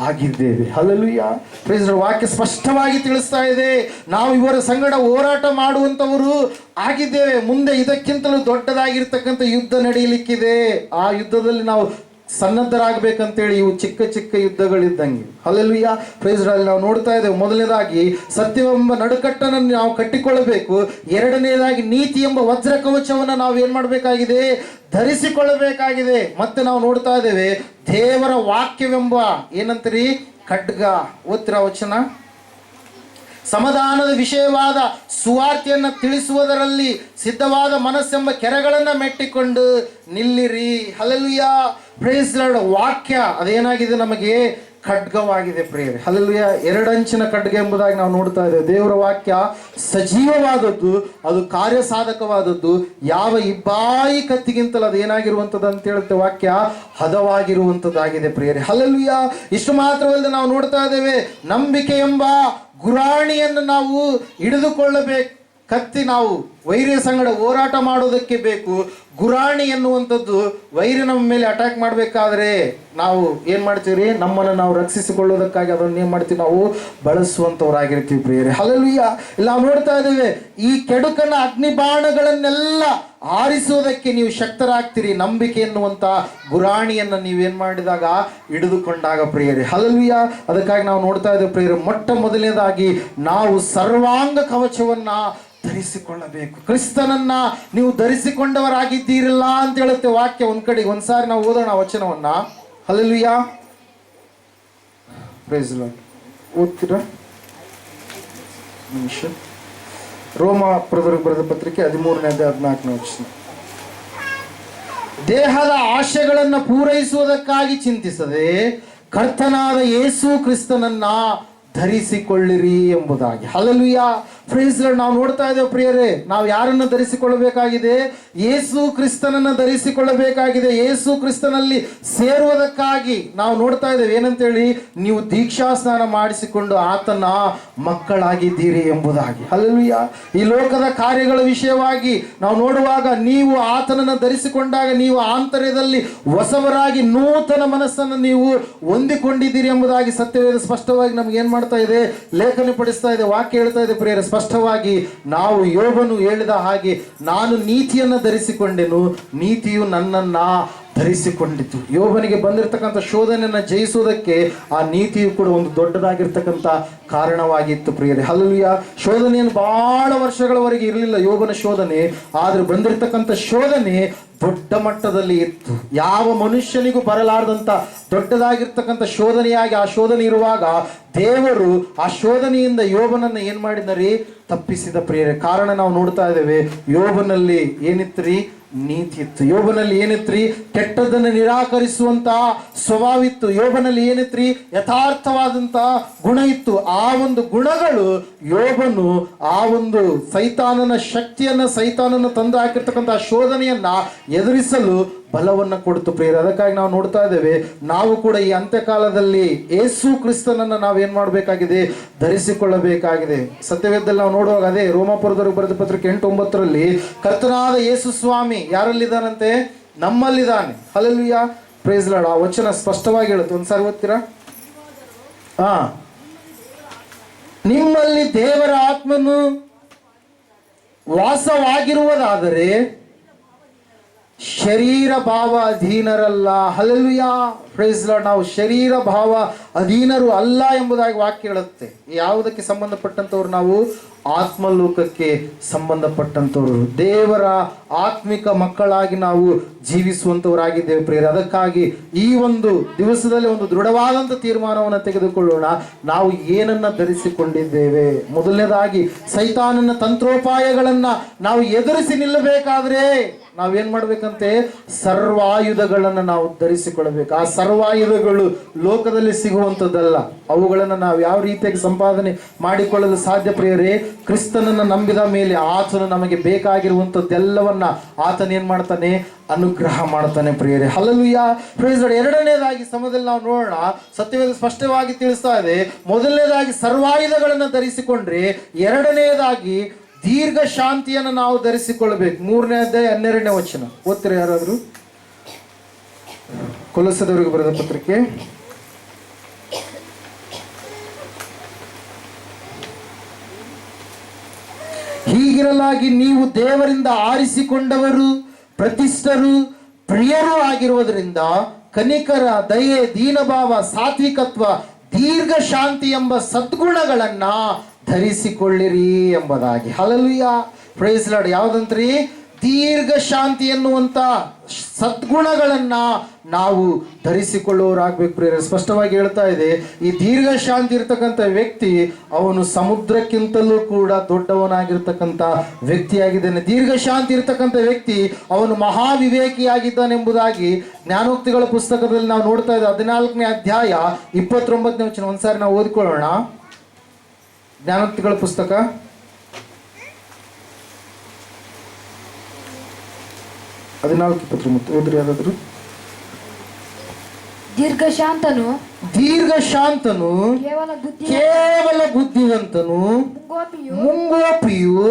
ಆಗಿದ್ದೇವೆ. ಹಲ್ಲೆಲೂಯಾ. Praise the Lord. ವಾಕ್ಯ ಸ್ಪಷ್ಟವಾಗಿ ತಿಳಿಸ್ತಾ ಇದೆ, ನಾವು ಇವರ ಸಂಗಡ ಹೋರಾಟ ಮಾಡುವಂಥವರು ಆಗಿದ್ದೇವೆ. ಮುಂದೆ ಇದಕ್ಕಿಂತಲೂ ದೊಡ್ಡದಾಗಿರ್ತಕ್ಕಂಥ ಯುದ್ಧ ನಡೆಯಲಿಕ್ಕಿದೆ. ಆ ಯುದ್ಧದಲ್ಲಿ ನಾವು ಸನ್ನದ್ಧರಾಗಬೇಕಂತೇಳಿ ಇವು ಚಿಕ್ಕ ಚಿಕ್ಕ ಯುದ್ಧಗಳಿದ್ದಂಗೆ. ಹಲ್ಲೆಲೂಯಾ. Praise the Lord. ನಾವು ನೋಡ್ತಾ ಇದ್ದೇವೆ, ಮೊದಲನೇದಾಗಿ ಸತ್ಯವೆಂಬ ನಡುಕಟ್ಟನ್ನು ನಾವು ಕಟ್ಟಿಕೊಳ್ಳಬೇಕು. ಎರಡನೇದಾಗಿ ನೀತಿ ಎಂಬ ವಜ್ರ ಕವಚವನ್ನು ನಾವು ಏನು ಮಾಡಬೇಕಾಗಿದೆ? ಧರಿಸಿಕೊಳ್ಳಬೇಕಾಗಿದೆ. ಮತ್ತೆ ನಾವು ನೋಡ್ತಾ ಇದ್ದೇವೆ, ದೇವರ ವಾಕ್ಯವೆಂಬ ಏನಂತೀರಿ? ಖಡ್ಗ. ಓದ್ತಿರ ವಚನ. ಸಮಾಧಾನದ ವಿಷಯವಾದ ಸುವಾರ್ತೆಯನ್ನು ತಿಳಿಸುವುದರಲ್ಲಿ ಸಿದ್ಧವಾದ ಮನಸ್ಸೆಂಬ ಕೆರೆಗಳನ್ನು ಮೆಟ್ಟಿಕೊಂಡು ನಿಲ್ಲಿರಿ. ಹಲ್ಲೆಲೂಯಾ. Praise the Lord. ವಾಕ್ಯ ಅದೇನಾಗಿದೆ? ನಮಗೆ ಖಡ್ಗವಾಗಿದೆ ಪ್ರಿಯರೇ. ಹಲ್ಲೆಲೂಯಾ. ಎರಡಂಚಿನ ಖಡ್ಗ ಎಂಬುದಾಗಿ ನಾವು ನೋಡ್ತಾ ಇದ್ದೇವೆ. ದೇವರ ವಾಕ್ಯ ಸಜೀವವಾದದ್ದು, ಅದು ಕಾರ್ಯಸಾಧಕವಾದದ್ದು. ಯಾವ ಇಬ್ಬಾಯಿ ಕತ್ತಿಗಿಂತಲೂ ಅದು ಏನಾಗಿರುವಂಥದ್ದು ಅಂತ ಹೇಳುತ್ತೆ? ವಾಕ್ಯ ಹದವಾಗಿರುವಂಥದ್ದಾಗಿದೆ ಪ್ರಿಯರೇ. ಹಲ್ಲೆಲೂಯಾ. ಇಷ್ಟು ಮಾತ್ರವಲ್ಲದೆ ನಾವು ನೋಡ್ತಾ ಇದ್ದೇವೆ, ನಂಬಿಕೆ ಎಂಬ ಗುರಾಣಿಯನ್ನು ನಾವು ಹಿಡಿದುಕೊಳ್ಳಬೇಕು. ಕತ್ತಿ ನಾವು ವೈರಿಯ ಸಂಗಡ ಹೋರಾಟ ಮಾಡೋದಕ್ಕೆ ಬೇಕು. ಗುರಾಣಿ ಎನ್ನುವಂಥದ್ದು ವೈರಿ ನಮ್ಮ ಮೇಲೆ ಅಟ್ಯಾಕ್ ಮಾಡಬೇಕಾದ್ರೆ ನಾವು ಏನು ಮಾಡ್ತೀವಿ? ನಮ್ಮನ್ನು ನಾವು ರಕ್ಷಿಸಿಕೊಳ್ಳೋದಕ್ಕಾಗಿ ಅದನ್ನು ಏನು ಮಾಡ್ತೀವಿ? ನಾವು ಬಳಸುವಂಥವ್ರಾಗಿರ್ತೀವಿ ಪ್ರಿಯರೇ. ಹಲ್ಲೆಲೂಯಾ. ಇಲ್ಲಿ ನಾವು ನೋಡ್ತಾ ಇದ್ದೇವೆ, ಈ ಕೆಡುಕನ ಅಗ್ನಿಬಾಣಗಳನ್ನೆಲ್ಲ ಆರಿಸುವುದಕ್ಕೆ ನೀವು ಶಕ್ತರಾಗ್ತೀರಿ, ನಂಬಿಕೆ ಎನ್ನುವಂಥ ಗುರಾಣಿಯನ್ನು ನೀವೇನು ಮಾಡಿದಾಗ? ಹಿಡಿದುಕೊಂಡಾಗ ಪ್ರಿಯರೇ. ಹಲ್ಲೆಲೂಯಾ. ಅದಕ್ಕಾಗಿ ನಾವು ನೋಡ್ತಾ ಇದ್ದೇವೆ ಪ್ರಿಯರೇ, ಮೊಟ್ಟ ಮೊದಲನೇದಾಗಿ ನಾವು ಸರ್ವಾಂಗ ಕವಚವನ್ನು ಧರಿಸಿಕೊಳ್ಳಬೇಕು. ಕ್ರಿಸ್ತನನ್ನ ನೀವು ಧರಿಸಿಕೊಂಡವರಾಗಿದ್ದೀರಲ್ಲ ಅಂತ ಹೇಳುತ್ತೆ ವಾಕ್ಯ. ಒಂದ್ ಕಡೆಗೆ ಒಂದ್ಸಾರಿ ನಾವು ಓದೋಣ ವಚನವನ್ನ. ಹಲ್ಲೆಲೂಯಾ. Praise the Lord. ಓದ್ತೀರಾ? ನಿಮಿಷ. ರೋಮಾಪುರದವರಿಗೆ ಬರೆದ ಪತ್ರಿಕೆ 13ನೇ ಅಧ್ಯಾಯ 14ನೇ ವಚನ. ದೇಹದ ಆಶೆಗಳನ್ನು ಪೂರೈಸುವುದಕ್ಕಾಗಿ ಚಿಂತಿಸದೆ ಕರ್ತನಾದ ಯೇಸು ಕ್ರಿಸ್ತನನ್ನ ಧರಿಸಿಕೊಳ್ಳಿರಿ ಎಂಬುದಾಗಿ. ಹಲ್ಲೆಲೂಯಾ. Praise the Lord. ನಾವು ನೋಡ್ತಾ ಇದ್ದೇವೆ ಪ್ರಿಯರೇ, ನಾವು ಯಾರನ್ನು ಧರಿಸಿಕೊಳ್ಳಬೇಕಾಗಿದೆ? ಯೇಸು ಕ್ರಿಸ್ತನನ್ನು ಧರಿಸಿಕೊಳ್ಳಬೇಕಾಗಿದೆ. ಯೇಸು ಕ್ರಿಸ್ತನಲ್ಲಿ ಸೇರುವುದಕ್ಕಾಗಿ ನಾವು ನೋಡ್ತಾ ಇದ್ದೇವೆ ಏನಂತೇಳಿ? ನೀವು ದೀಕ್ಷಾ ಸ್ನಾನ ಮಾಡಿಸಿಕೊಂಡು ಆತನ ಮಕ್ಕಳಾಗಿದ್ದೀರಿ ಎಂಬುದಾಗಿ. ಹಲ್ಲೆಲೂಯಾ. ಈ ಲೋಕದ ಕಾರ್ಯಗಳ ವಿಷಯವಾಗಿ ನಾವು ನೋಡುವಾಗ, ನೀವು ಆತನನ್ನು ಧರಿಸಿಕೊಂಡಾಗ ನೀವು ಆಂತರ್ಯದಲ್ಲಿ ಹೊಸವರಾಗಿ ನೂತನ ಮನಸ್ಸನ್ನು ನೀವು ಹೊಂದಿಕೊಂಡಿದ್ದೀರಿ ಎಂಬುದಾಗಿ ಸತ್ಯವೇದ ಸ್ಪಷ್ಟವಾಗಿ ನಮ್ಗೆ ಏನ್ ಮಾಡ್ತಾ ಇದೆ? ಲೇಖನ ಪಡಿಸ್ತಾ ಇದೆ. ವಾಕ್ಯ ಹೇಳ್ತಾ ಇದೆ ಪ್ರಿಯರೇ ಸ್ಪಷ್ಟವಾಗಿ. ನಾವು ಯೋಬನು ಹೇಳಿದ ಹಾಗೆ, ನಾನು ನೀತಿಯನ್ನು ಧರಿಸಿಕೊಂಡೆನು, ನೀತಿಯು ನನ್ನನ್ನ ಧರಿಸಿಕೊಂಡಿತು. ಯೋಬನಿಗೆ ಬಂದಿರತಕ್ಕಂಥ ಶೋಧನೆಯನ್ನು ಜಯಿಸುವುದಕ್ಕೆ ಆ ನೀತಿಯು ಕೂಡ ಒಂದು ದೊಡ್ಡದಾಗಿರ್ತಕ್ಕಂಥ ಕಾರಣವಾಗಿತ್ತು ಪ್ರಿಯರೇ. ಹಲ್ಲೆಲೂಯಾ. ಶೋಧನೆಯನ್ನು ಬಹಳ ವರ್ಷಗಳವರೆಗೆ ಇರಲಿಲ್ಲ ಯೋಬನ ಶೋಧನೆ, ಆದರೆ ಬಂದಿರತಕ್ಕಂಥ ಶೋಧನೆ ದೊಡ್ಡ ಮಟ್ಟದಲ್ಲಿ ಇತ್ತು. ಯಾವ ಮನುಷ್ಯನಿಗೂ ಬರಲಾರದಂಥ ದೊಡ್ಡದಾಗಿರ್ತಕ್ಕಂಥ ಶೋಧನೆಯಾಗಿ ಆ ಶೋಧನೆ ಇರುವಾಗ ದೇವರು ಆ ಶೋಧನೆಯಿಂದ ಯೋಬನನ್ನು ಏನು ಮಾಡಿದರಿ? ತಪ್ಪಿಸಿದ ಪ್ರಿಯರೇ. ಕಾರಣ ನಾವು ನೋಡ್ತಾ ಇದ್ದೇವೆ, ಯೋಬನಲ್ಲಿ ಏನಿತ್ರಿ? ನೀತಿ ಇತ್ತು. ಯೋಬನಲ್ಲಿ ಏನಿತ್ರಿ? ಕೆಟ್ಟದ್ದನ್ನು ನಿರಾಕರಿಸುವಂತಹ ಸ್ವಭಾವ ಇತ್ತು. ಯೋಬನಲ್ಲಿ ಏನಿತ್ರಿ? ಯಥಾರ್ಥವಾದಂತಹ ಗುಣ ಇತ್ತು. ಆ ಒಂದು ಗುಣಗಳು ಯೋಬನು ಆ ಒಂದು ಸೈತಾನನ ಶಕ್ತಿಯನ್ನ, ಸೈತಾನನ ತಂದು ಹಾಕಿರ್ತಕ್ಕಂಥ ಶೋಧನೆಯನ್ನ ಎದುರಿಸಲು ಬಲವನ್ನು ಕೊಡ್ತು ಪ್ರಿಯರೇ. ಅದಕ್ಕಾಗಿ ನಾವು ನೋಡ್ತಾ ಇದ್ದೇವೆ, ನಾವು ಕೂಡ ಈ ಅಂತ್ಯಕಾಲದಲ್ಲಿ ಯೇಸು ಕ್ರಿಸ್ತನನ್ನು ನಾವೇನ್ ಮಾಡಬೇಕಾಗಿದೆ? ಧರಿಸಿಕೊಳ್ಳಬೇಕಾಗಿದೆ. ಸತ್ಯವೇದದಲ್ಲಿ ನಾವು ನೋಡುವಾಗ ಅದೇ ರೋಮಾಪುರದವರಿಗೆ ಬರೆದ ಪತ್ರಿಕೆ 8:9 ಕರ್ತನಾದ ಯೇಸು ಸ್ವಾಮಿ ಯಾರಲ್ಲಿದ್ದಾನಂತೆ? ನಮ್ಮಲ್ಲಿದ್ದಾನೆ. ಹಲ್ಲೆಲೂಯಾ. Praise the Lord. ಆ ವಚನ ಸ್ಪಷ್ಟವಾಗಿ ಹೇಳುತ್ತೆ. ಒಂದ್ಸಾರಿ ಓದ್ತೀರಾ? ನಿಮ್ಮಲ್ಲಿ ದೇವರ ಆತ್ಮನು ವಾಸವಾಗಿರುವುದಾದರೆ ಶರೀರ ಭಾವ ಅಧೀನರಲ್ಲ. ಹಲ್ಲೆಲೂಯಾ. Praise the Lord. ನಾವು ಶರೀರ ಭಾವ ಅಧೀನರು ಅಲ್ಲ ಎಂಬುದಾಗಿ ವಾಕ್ಯ ಹೇಳುತ್ತೆ. ಯಾವುದಕ್ಕೆ ಸಂಬಂಧಪಟ್ಟಂತವ್ರು? ನಾವು ಆತ್ಮಲೋಕಕ್ಕೆ ಸಂಬಂಧಪಟ್ಟಂತವ್ರು, ದೇವರ ಆತ್ಮಿಕ ಮಕ್ಕಳಾಗಿ ನಾವು ಜೀವಿಸುವಂತವರಾಗಿದ್ದೇವೆ ಪ್ರಿಯರೇ. ಅದಕ್ಕಾಗಿ ಈ ಒಂದು ದಿವಸದಲ್ಲಿ ಒಂದು ದೃಢವಾದಂಥ ತೀರ್ಮಾನವನ್ನು ತೆಗೆದುಕೊಳ್ಳೋಣ. ನಾವು ಏನನ್ನ ಧರಿಸಿಕೊಂಡಿದ್ದೇವೆ? ಮೊದಲನೇದಾಗಿ ಸೈತಾನನ ತಂತ್ರೋಪಾಯಗಳನ್ನ ನಾವು ಎದುರಿಸಿ ನಿಲ್ಲಬೇಕಾದ್ರೆ ನಾವೇನ್ ಮಾಡ್ಬೇಕಂತೆ? ಸರ್ವಾಯುಧಗಳನ್ನು ನಾವು ಧರಿಸಿಕೊಳ್ಳಬೇಕು. ಆ ಸರ್ವಾಯುಧಗಳು ಲೋಕದಲ್ಲಿ ಸಿಗುವಂಥದ್ದಲ್ಲ. ಅವುಗಳನ್ನು ನಾವು ಯಾವ ರೀತಿಯಾಗಿ ಸಂಪಾದನೆ ಮಾಡಿಕೊಳ್ಳಲು ಸಾಧ್ಯ ಪ್ರಿಯರೇ? ಕ್ರಿಸ್ತನನ್ನು ನಂಬಿದ ಮೇಲೆ ಆತನು ನಮಗೆ ಬೇಕಾಗಿರುವಂಥದ್ದೆಲ್ಲವನ್ನ ಆತನ ಏನ್ ಮಾಡ್ತಾನೆ? ಅನುಗ್ರಹ ಮಾಡ್ತಾನೆ ಪ್ರಿಯರೇ. ಹಲ್ಲೆಲೂಯಾ. Praise the Lord. ಎರಡನೇದಾಗಿ ಸಮಯದಲ್ಲಿ ನಾವು ನೋಡೋಣ, ಸತ್ಯವೇದ ಸ್ಪಷ್ಟವಾಗಿ ತಿಳಿಸ್ತಾ ಇದೆ. ಮೊದಲನೇದಾಗಿ ಸರ್ವಾಯುಧಗಳನ್ನು ಧರಿಸಿಕೊಂಡ್ರೆ, ಎರಡನೇದಾಗಿ ದೀರ್ಘ ಶಾಂತಿಯನ್ನು ನಾವು ಧರಿಸಿಕೊಳ್ಳಬೇಕು. 3ನೇ ಅಧ್ಯಾಯ 12ನೇ ವಚನ ಓದ್ತೀರಾ ಯಾರಾದರೂ? ಕೊಲೊಸ್ಸದವರಿಗೆ ಬರೆದ ಪತ್ರಿಕೆ ಹೀಗಿರಲಾಗಿ ನೀವು ದೇವರಿಂದ ಆರಿಸಿಕೊಂಡವರು, ಪ್ರತಿಷ್ಠರು, ಪ್ರಿಯರೂ ಆಗಿರುವುದರಿಂದ ಕನಿಕರ, ದಯೆ, ದೀನಭಾವ, ಸಾತ್ವಿಕತ್ವ, ದೀರ್ಘ ಶಾಂತಿ ಎಂಬ ಸದ್ಗುಣಗಳನ್ನ ಧರಿಸಿಕೊಳ್ಳಿರಿ ಎಂಬುದಾಗಿ. Hallelujah, praise Lord. ಯಾವುದಂತ್ರಿ? ದೀರ್ಘ ಶಾಂತಿ ಎನ್ನುವಂತ ಸದ್ಗುಣಗಳನ್ನ ನಾವು ಧರಿಸಿಕೊಳ್ಳುವವರಾಗಬೇಕು ಪ್ರಿಯರೇ. ಸ್ಪಷ್ಟವಾಗಿ ಹೇಳ್ತಾ ಇದೆ, ಈ ದೀರ್ಘ ಶಾಂತಿ ಇರ್ತಕ್ಕಂಥ ವ್ಯಕ್ತಿ ಅವನು ಸಮುದ್ರಕ್ಕಿಂತಲೂ ಕೂಡ ದೊಡ್ಡವನಾಗಿರ್ತಕ್ಕಂಥ ವ್ಯಕ್ತಿಯಾಗಿದ್ದಾನೆ. ದೀರ್ಘ ಶಾಂತಿ ಇರ್ತಕ್ಕಂಥ ವ್ಯಕ್ತಿ ಅವನು ಮಹಾವಿವೇಕಿಯಾಗಿದ್ದಾನೆಂಬುದಾಗಿ ಜ್ಞಾನೋಕ್ತಿಗಳ ಪುಸ್ತಕದಲ್ಲಿ ನಾವು ನೋಡ್ತಾ ಇದ್ದೇವೆ. 14ನೇ ಅಧ್ಯಾಯ 29ನೇ ವಚನ ಒಂದ್ಸಾರಿ ನಾವು ಓದಿಕೊಳ್ಳೋಣ. ಜ್ಞಾನೋಕ್ತಿಗಳ ಪುಸ್ತಕ 14:29 ಓದ್ರಿ ಯಾರಾದ್ರು. ದೀರ್ಘ ಶಾಂತನು ಕೇವಲ ಬುದ್ಧಿವಂತನು, ಮುಂಗೋಪಿಯು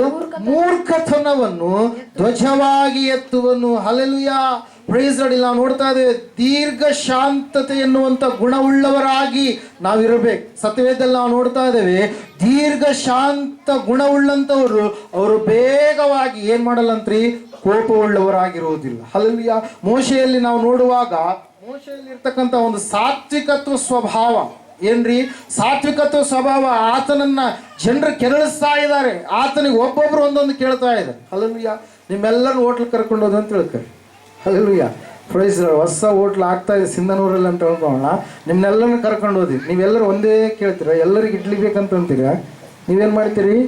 ಮೂರ್ಖತನವನ್ನು ಧ್ವಜವಾಗಿ ಎತ್ತುವನು. Hallelujah, praise Lord. ನಾವು ನೋಡ್ತಾ ಇದ್ದೇವೆ, ದೀರ್ಘ ಶಾಂತತೆ ಎನ್ನುವಂತ ಗುಣವುಳ್ಳವರಾಗಿ ನಾವಿರಬೇಕು. ಸತ್ಯವೇದದಲ್ಲಿ ನಾವು ನೋಡ್ತಾ ಇದ್ದೇವೆ, ದೀರ್ಘ ಶಾಂತ ಗುಣವುಳ್ಳಂತವರು ಅವರು ಬೇಗವಾಗಿ ಏನ್ ಮಾಡಲ್ಲಂತ್ರಿ? ಕೋಪವುಳ್ಳವರಾಗಿರುವುದಿಲ್ಲ. ಹಲ್ಲೆಲೂಯಾ. ಮೋಶೆಯಲ್ಲಿ ನಾವು ನೋಡುವಾಗ ಮೋಶೆಯಲ್ಲಿ ಇರ್ತಕ್ಕಂಥ ಒಂದು ಸಾತ್ವಿಕತ್ವ ಸ್ವಭಾವ ಏನ್ರಿ? ಸಾತ್ವಿಕತ್ವ ಸ್ವಭಾವ. ಆತನನ್ನ ಜನರು ಕೆರಳಿಸ್ತಾ ಇದ್ದಾರೆ, ಆತನಿಗೆ ಒಬ್ಬೊಬ್ರು ಒಂದೊಂದು ಕೇಳ್ತಾ ಇದ್ದಾರೆ. ಹಲ್ಲೆಲೂಯಾ. ನಿಮ್ಮೆಲ್ಲರೂ ಹೋಟ್ಲ್ ಕರ್ಕೊಂಡು ಹೋದ ಅಂತ ಹೇಳ್ತಾರೆ. Hallelujah, praise Lord. ಹೊಸ ಹೋಟ್ಲ್ ಆಗ್ತಾ ಇದೆ ಸಿಂಧನೂರಲ್ಲಿ ಅಂತ ಹೇಳ್ಕೊಳ್ಳೋಣ. ನಿಮ್ನೆಲ್ಲರೂ ಕರ್ಕೊಂಡು ಹೋದಿ, ನೀವೆಲ್ಲರೂ ಒಂದೇ ಕೇಳ್ತೀರಾ? ಎಲ್ಲರಿಗೆ ಇಡ್ಲಿ ಬೇಕಂತೀರಾ? ನೀವೇನು ಮಾಡ್ತೀರಿ?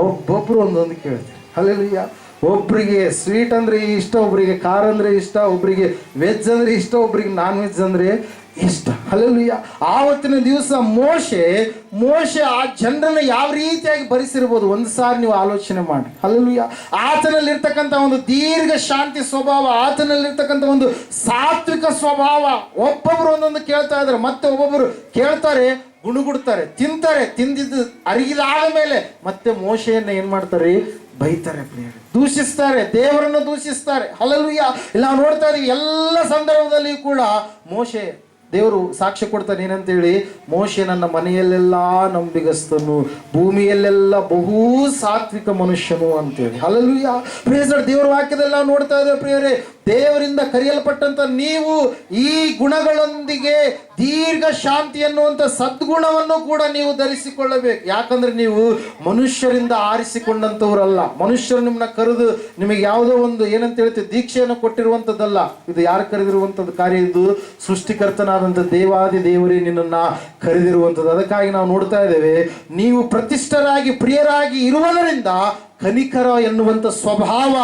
ಒಬ್ಬೊಬ್ರು ಒಂದೊಂದು ಕೇಳ್ತೀರಿ. ಹಲ್ಲೆಲೂಯಾ. ಒಬ್ರಿಗೆ ಸ್ವೀಟ್ ಅಂದರೆ ಇಷ್ಟ, ಒಬ್ರಿಗೆ ಖಾರ ಅಂದರೆ ಇಷ್ಟ, ಒಬ್ರಿಗೆ ವೆಜ್ ಅಂದರೆ ಇಷ್ಟ, ಒಬ್ರಿಗೆ ನಾನ್ ವೆಜ್ ಅಂದರೆ ಇಷ್ಟ. ಹಲ್ಲೆಲೂಯಾ. ಆವತ್ತಿನ ದಿವಸ ಮೋಶೆ ಆ ಜನರನ್ನ ಯಾವ ರೀತಿಯಾಗಿ ಭರಿಸಿರ್ಬೋದು ಒಂದು ಸಾರಿ ನೀವು ಆಲೋಚನೆ ಮಾಡಿ. ಹಲ್ಲೆಲೂಯಾ. ಆತನಲ್ಲಿರ್ತಕ್ಕಂಥ ಒಂದು ದೀರ್ಘ ಶಾಂತಿ ಸ್ವಭಾವ, ಆತನಲ್ಲಿರ್ತಕ್ಕಂಥ ಒಂದು ಸಾತ್ವಿಕ ಸ್ವಭಾವ. ಒಬ್ಬೊಬ್ರು ಒಂದೊಂದು ಕೇಳ್ತಾ ಇದ್ದಾರೆ, ಮತ್ತೆ ಒಬ್ಬೊಬ್ಬರು ಕೇಳ್ತಾರೆ, ಗುಣಗುಡ್ತಾರೆ, ತಿಂತಾರೆ. ತಿಂದಿದ್ದು ಅರಿಗಿದಾದ ಮೇಲೆ ಮತ್ತೆ ಮೋಶೆಯನ್ನ ಏನ್ ಮಾಡ್ತಾರೆ? ಬೈತಾರೆ ಪ್ರಿಯರೇ, ದೂಷಿಸ್ತಾರೆ, ದೇವರನ್ನು ದೂಷಿಸ್ತಾರೆ. ಹಲ್ಲೆಲೂಯಾ. ಇಲ್ಲಿ ನಾವು ನೋಡ್ತಾ ಇದೀವಿ, ಎಲ್ಲ ಸಂದರ್ಭದಲ್ಲಿಯೂ ಕೂಡ ಮೋಶೆ ದೇವರು ಸಾಕ್ಷ್ಯ ಕೊಡ್ತಾನೆ ಏನಂತೇಳಿ, ಮೋಶೆ ನನ್ನ ಮನೆಯಲ್ಲೆಲ್ಲ ನಂಬಿಗಸ್ತನು, ಭೂಮಿಯಲ್ಲೆಲ್ಲ ಬಹು ಸಾತ್ವಿಕ ಮನುಷ್ಯನು ಅಂತೇಳಿ. ಹಲ್ಲೆಲೂಯಾ. ಪ್ರಿಯರೇ, ದೇವರ ವಾಕ್ಯದಲ್ಲಿ ನಾವು ನೋಡ್ತಾ ಇದ್ದೇವೆ ಪ್ರಿಯರೇ, ದೇವರಿಂದ ಕರೆಯಲ್ಪಟ್ಟಂತ ನೀವು ಈ ಗುಣಗಳೊಂದಿಗೆ ದೀರ್ಘ ಶಾಂತಿ ಎನ್ನುವಂಥ ಸದ್ಗುಣವನ್ನು ಕೂಡ ನೀವು ಧರಿಸಿಕೊಳ್ಳಬೇಕು. ಯಾಕಂದ್ರೆ ನೀವು ಮನುಷ್ಯರಿಂದ ಆರಿಸಿಕೊಂಡಂಥವ್ರಲ್ಲ. ಮನುಷ್ಯರು ನಿಮ್ಮನ್ನ ಕರೆದು ನಿಮಗೆ ಯಾವುದೋ ಒಂದು ಏನಂತ ಹೇಳ್ತೀವಿ ದೀಕ್ಷೆಯನ್ನು ಕೊಟ್ಟಿರುವಂಥದ್ದಲ್ಲ. ಇದು ಯಾರು ಕರೆದಿರುವಂಥದ್ದು ಕಾರ್ಯ? ಇದು ಸೃಷ್ಟಿಕರ್ತನಾದಂಥ ದೇವಾದಿ ದೇವರೇ ನಿನ್ನನ್ನು ಕರೆದಿರುವಂಥದ್ದು. ಅದಕ್ಕಾಗಿ ನಾವು ನೋಡ್ತಾ ಇದ್ದೇವೆ, ನೀವು ಪ್ರತಿಷ್ಠರಾಗಿ ಪ್ರಿಯರಾಗಿ ಇರುವುದರಿಂದ ಕನಿಕರ ಎನ್ನುವಂಥ ಸ್ವಭಾವ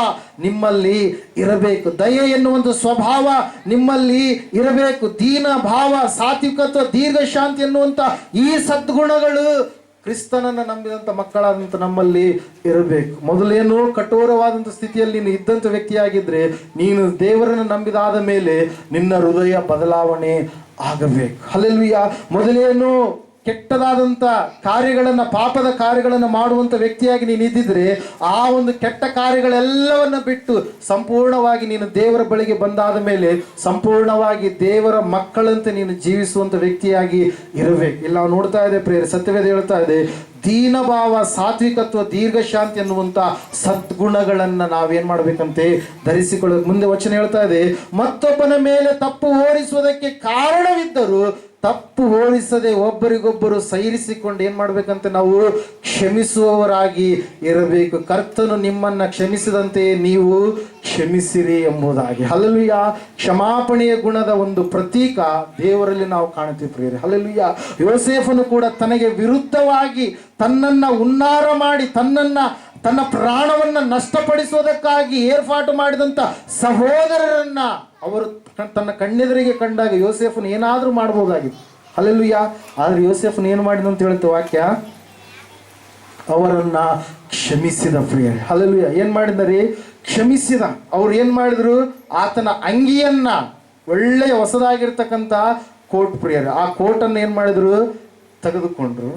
ನಿಮ್ಮಲ್ಲಿ ಇರಬೇಕು. ದಯೆ ಎನ್ನುವಂಥ ಸ್ವಭಾವ ನಿಮ್ಮಲ್ಲಿ ಇರಬೇಕು. ದೀನ ಭಾವ, ಸಾತ್ವಿಕತ್ವ, ದೀರ್ಘ ಶಾಂತಿ ಎನ್ನುವಂಥ ಈ ಸದ್ಗುಣಗಳು ಕ್ರಿಸ್ತನನ್ನು ನಂಬಿದಂಥ ಮಕ್ಕಳಾದಂಥ ನಮ್ಮಲ್ಲಿ ಇರಬೇಕು. ಮೊದಲೇನು ಕಠೋರವಾದಂಥ ಸ್ಥಿತಿಯಲ್ಲಿ ನೀನು ಇದ್ದಂಥ ವ್ಯಕ್ತಿಯಾಗಿದ್ದರೆ, ನೀನು ದೇವರನ್ನು ನಂಬಿದಾದ ಮೇಲೆ ನಿನ್ನ ಹೃದಯ ಬದಲಾವಣೆ ಆಗಬೇಕು. ಹಲ್ಲೆಲೂಯಾ. ಮೊದಲೇನು ಕೆಟ್ಟದಾದಂಥ ಕಾರ್ಯಗಳನ್ನು, ಪಾಪದ ಕಾರ್ಯಗಳನ್ನು ಮಾಡುವಂಥ ವ್ಯಕ್ತಿಯಾಗಿ ನೀನು ಇದ್ದಿದ್ರೆ, ಆ ಒಂದು ಕೆಟ್ಟ ಕಾರ್ಯಗಳೆಲ್ಲವನ್ನು ಬಿಟ್ಟು ಸಂಪೂರ್ಣವಾಗಿ ನೀನು ದೇವರ ಬಳಿಗೆ ಬಂದಾದ ಮೇಲೆ ಸಂಪೂರ್ಣವಾಗಿ ದೇವರ ಮಕ್ಕಳಂತೆ ನೀನು ಜೀವಿಸುವಂಥ ವ್ಯಕ್ತಿಯಾಗಿ ಇರಬೇಕು. ಇಲ್ಲ ನಾವು ನೋಡ್ತಾ ಇದೆ ಪ್ರಿಯರೇ, ಸತ್ಯವೇದ ಹೇಳ್ತಾ ಇದೆ, ದೀನಭಾವ, ಸಾತ್ವಿಕತ್ವ, ದೀರ್ಘ ಶಾಂತಿ ಎನ್ನುವಂಥ ಸದ್ಗುಣಗಳನ್ನು ನಾವೇನು ಮಾಡಬೇಕಂತೆ? ಧರಿಸಿಕೊಳ್ಳಬೇಕು. ಮುಂದೆ ವಚನ ಹೇಳ್ತಾ ಇದೆ, ಮತ್ತೊಬ್ಬನ ಮೇಲೆ ತಪ್ಪು ಹೊರಿಸುವುದಕ್ಕೆ ಕಾರಣವಿದ್ದರೂ ತಪ್ಪು ಹೋಲಿಸದೆ ಒಬ್ಬರಿಗೊಬ್ಬರು ಸೈರಿಸಿಕೊಂಡು ಏನ್ ಮಾಡ್ಬೇಕಂತ? ನಾವು ಕ್ಷಮಿಸುವವರಾಗಿ ಇರಬೇಕು. ಕರ್ತನು ನಿಮ್ಮನ್ನ ಕ್ಷಮಿಸಿದಂತೆ ನೀವು ಕ್ಷಮಿಸಿರಿ ಎಂಬುದಾಗಿ. ಹಲ್ಲೆಲೂಯಾ. ಕ್ಷಮಾಪಣೆಯ ಗುಣದ ಒಂದು ಪ್ರತೀಕ ದೇವರಲ್ಲಿ ನಾವು ಕಾಣುತ್ತೀವಿ ಪ್ರಿಯರೇ. ಹಲ್ಲೆಲೂಯಾ. ಯೋಸೇಫನು ಕೂಡ ತನಗೆ ವಿರುದ್ಧವಾಗಿ ತನ್ನನ್ನ ಉನ್ನಾರ ಮಾಡಿ ತನ್ನ ಪ್ರಾಣವನ್ನ ನಷ್ಟಪಡಿಸುವುದಕ್ಕಾಗಿ ಏರ್ಪಾಟು ಮಾಡಿದಂಥ ಸಹೋದರರನ್ನ ಅವರು ತನ್ನ ಕಣ್ಣೆದುರಿಗೆ ಕಂಡಾಗ ಯೋಸೇಫನು ಏನಾದರೂ ಮಾಡ್ಬೋದಾಗಿತ್ತು. ಹಲ್ಲೆಲೂಯಾ. ಆದ್ರೆ ಯೋಸೇಫನು ಏನು ಮಾಡಿದ ಅಂತ ಹೇಳ್ತು ವಾಕ್ಯ, ಅವರನ್ನ ಕ್ಷಮಿಸಿದ ಪ್ರಿಯರೇ. ಹಲ್ಲೆಲೂಯಾ. ಏನ್ ಮಾಡಿದರಿ? ಕ್ಷಮಿಸಿದ. ಅವ್ರು ಏನ್ ಮಾಡಿದ್ರು? ಆತನ ಅಂಗಿಯನ್ನ, ಒಳ್ಳೆಯ ಹೊಸದಾಗಿರ್ತಕ್ಕಂಥ ಕೋಟ್ ಪ್ರಿಯರೇ, ಆ ಕೋಟನ್ನು ಏನ್ ಮಾಡಿದ್ರು? ತೆಗೆದುಕೊಂಡ್ರು.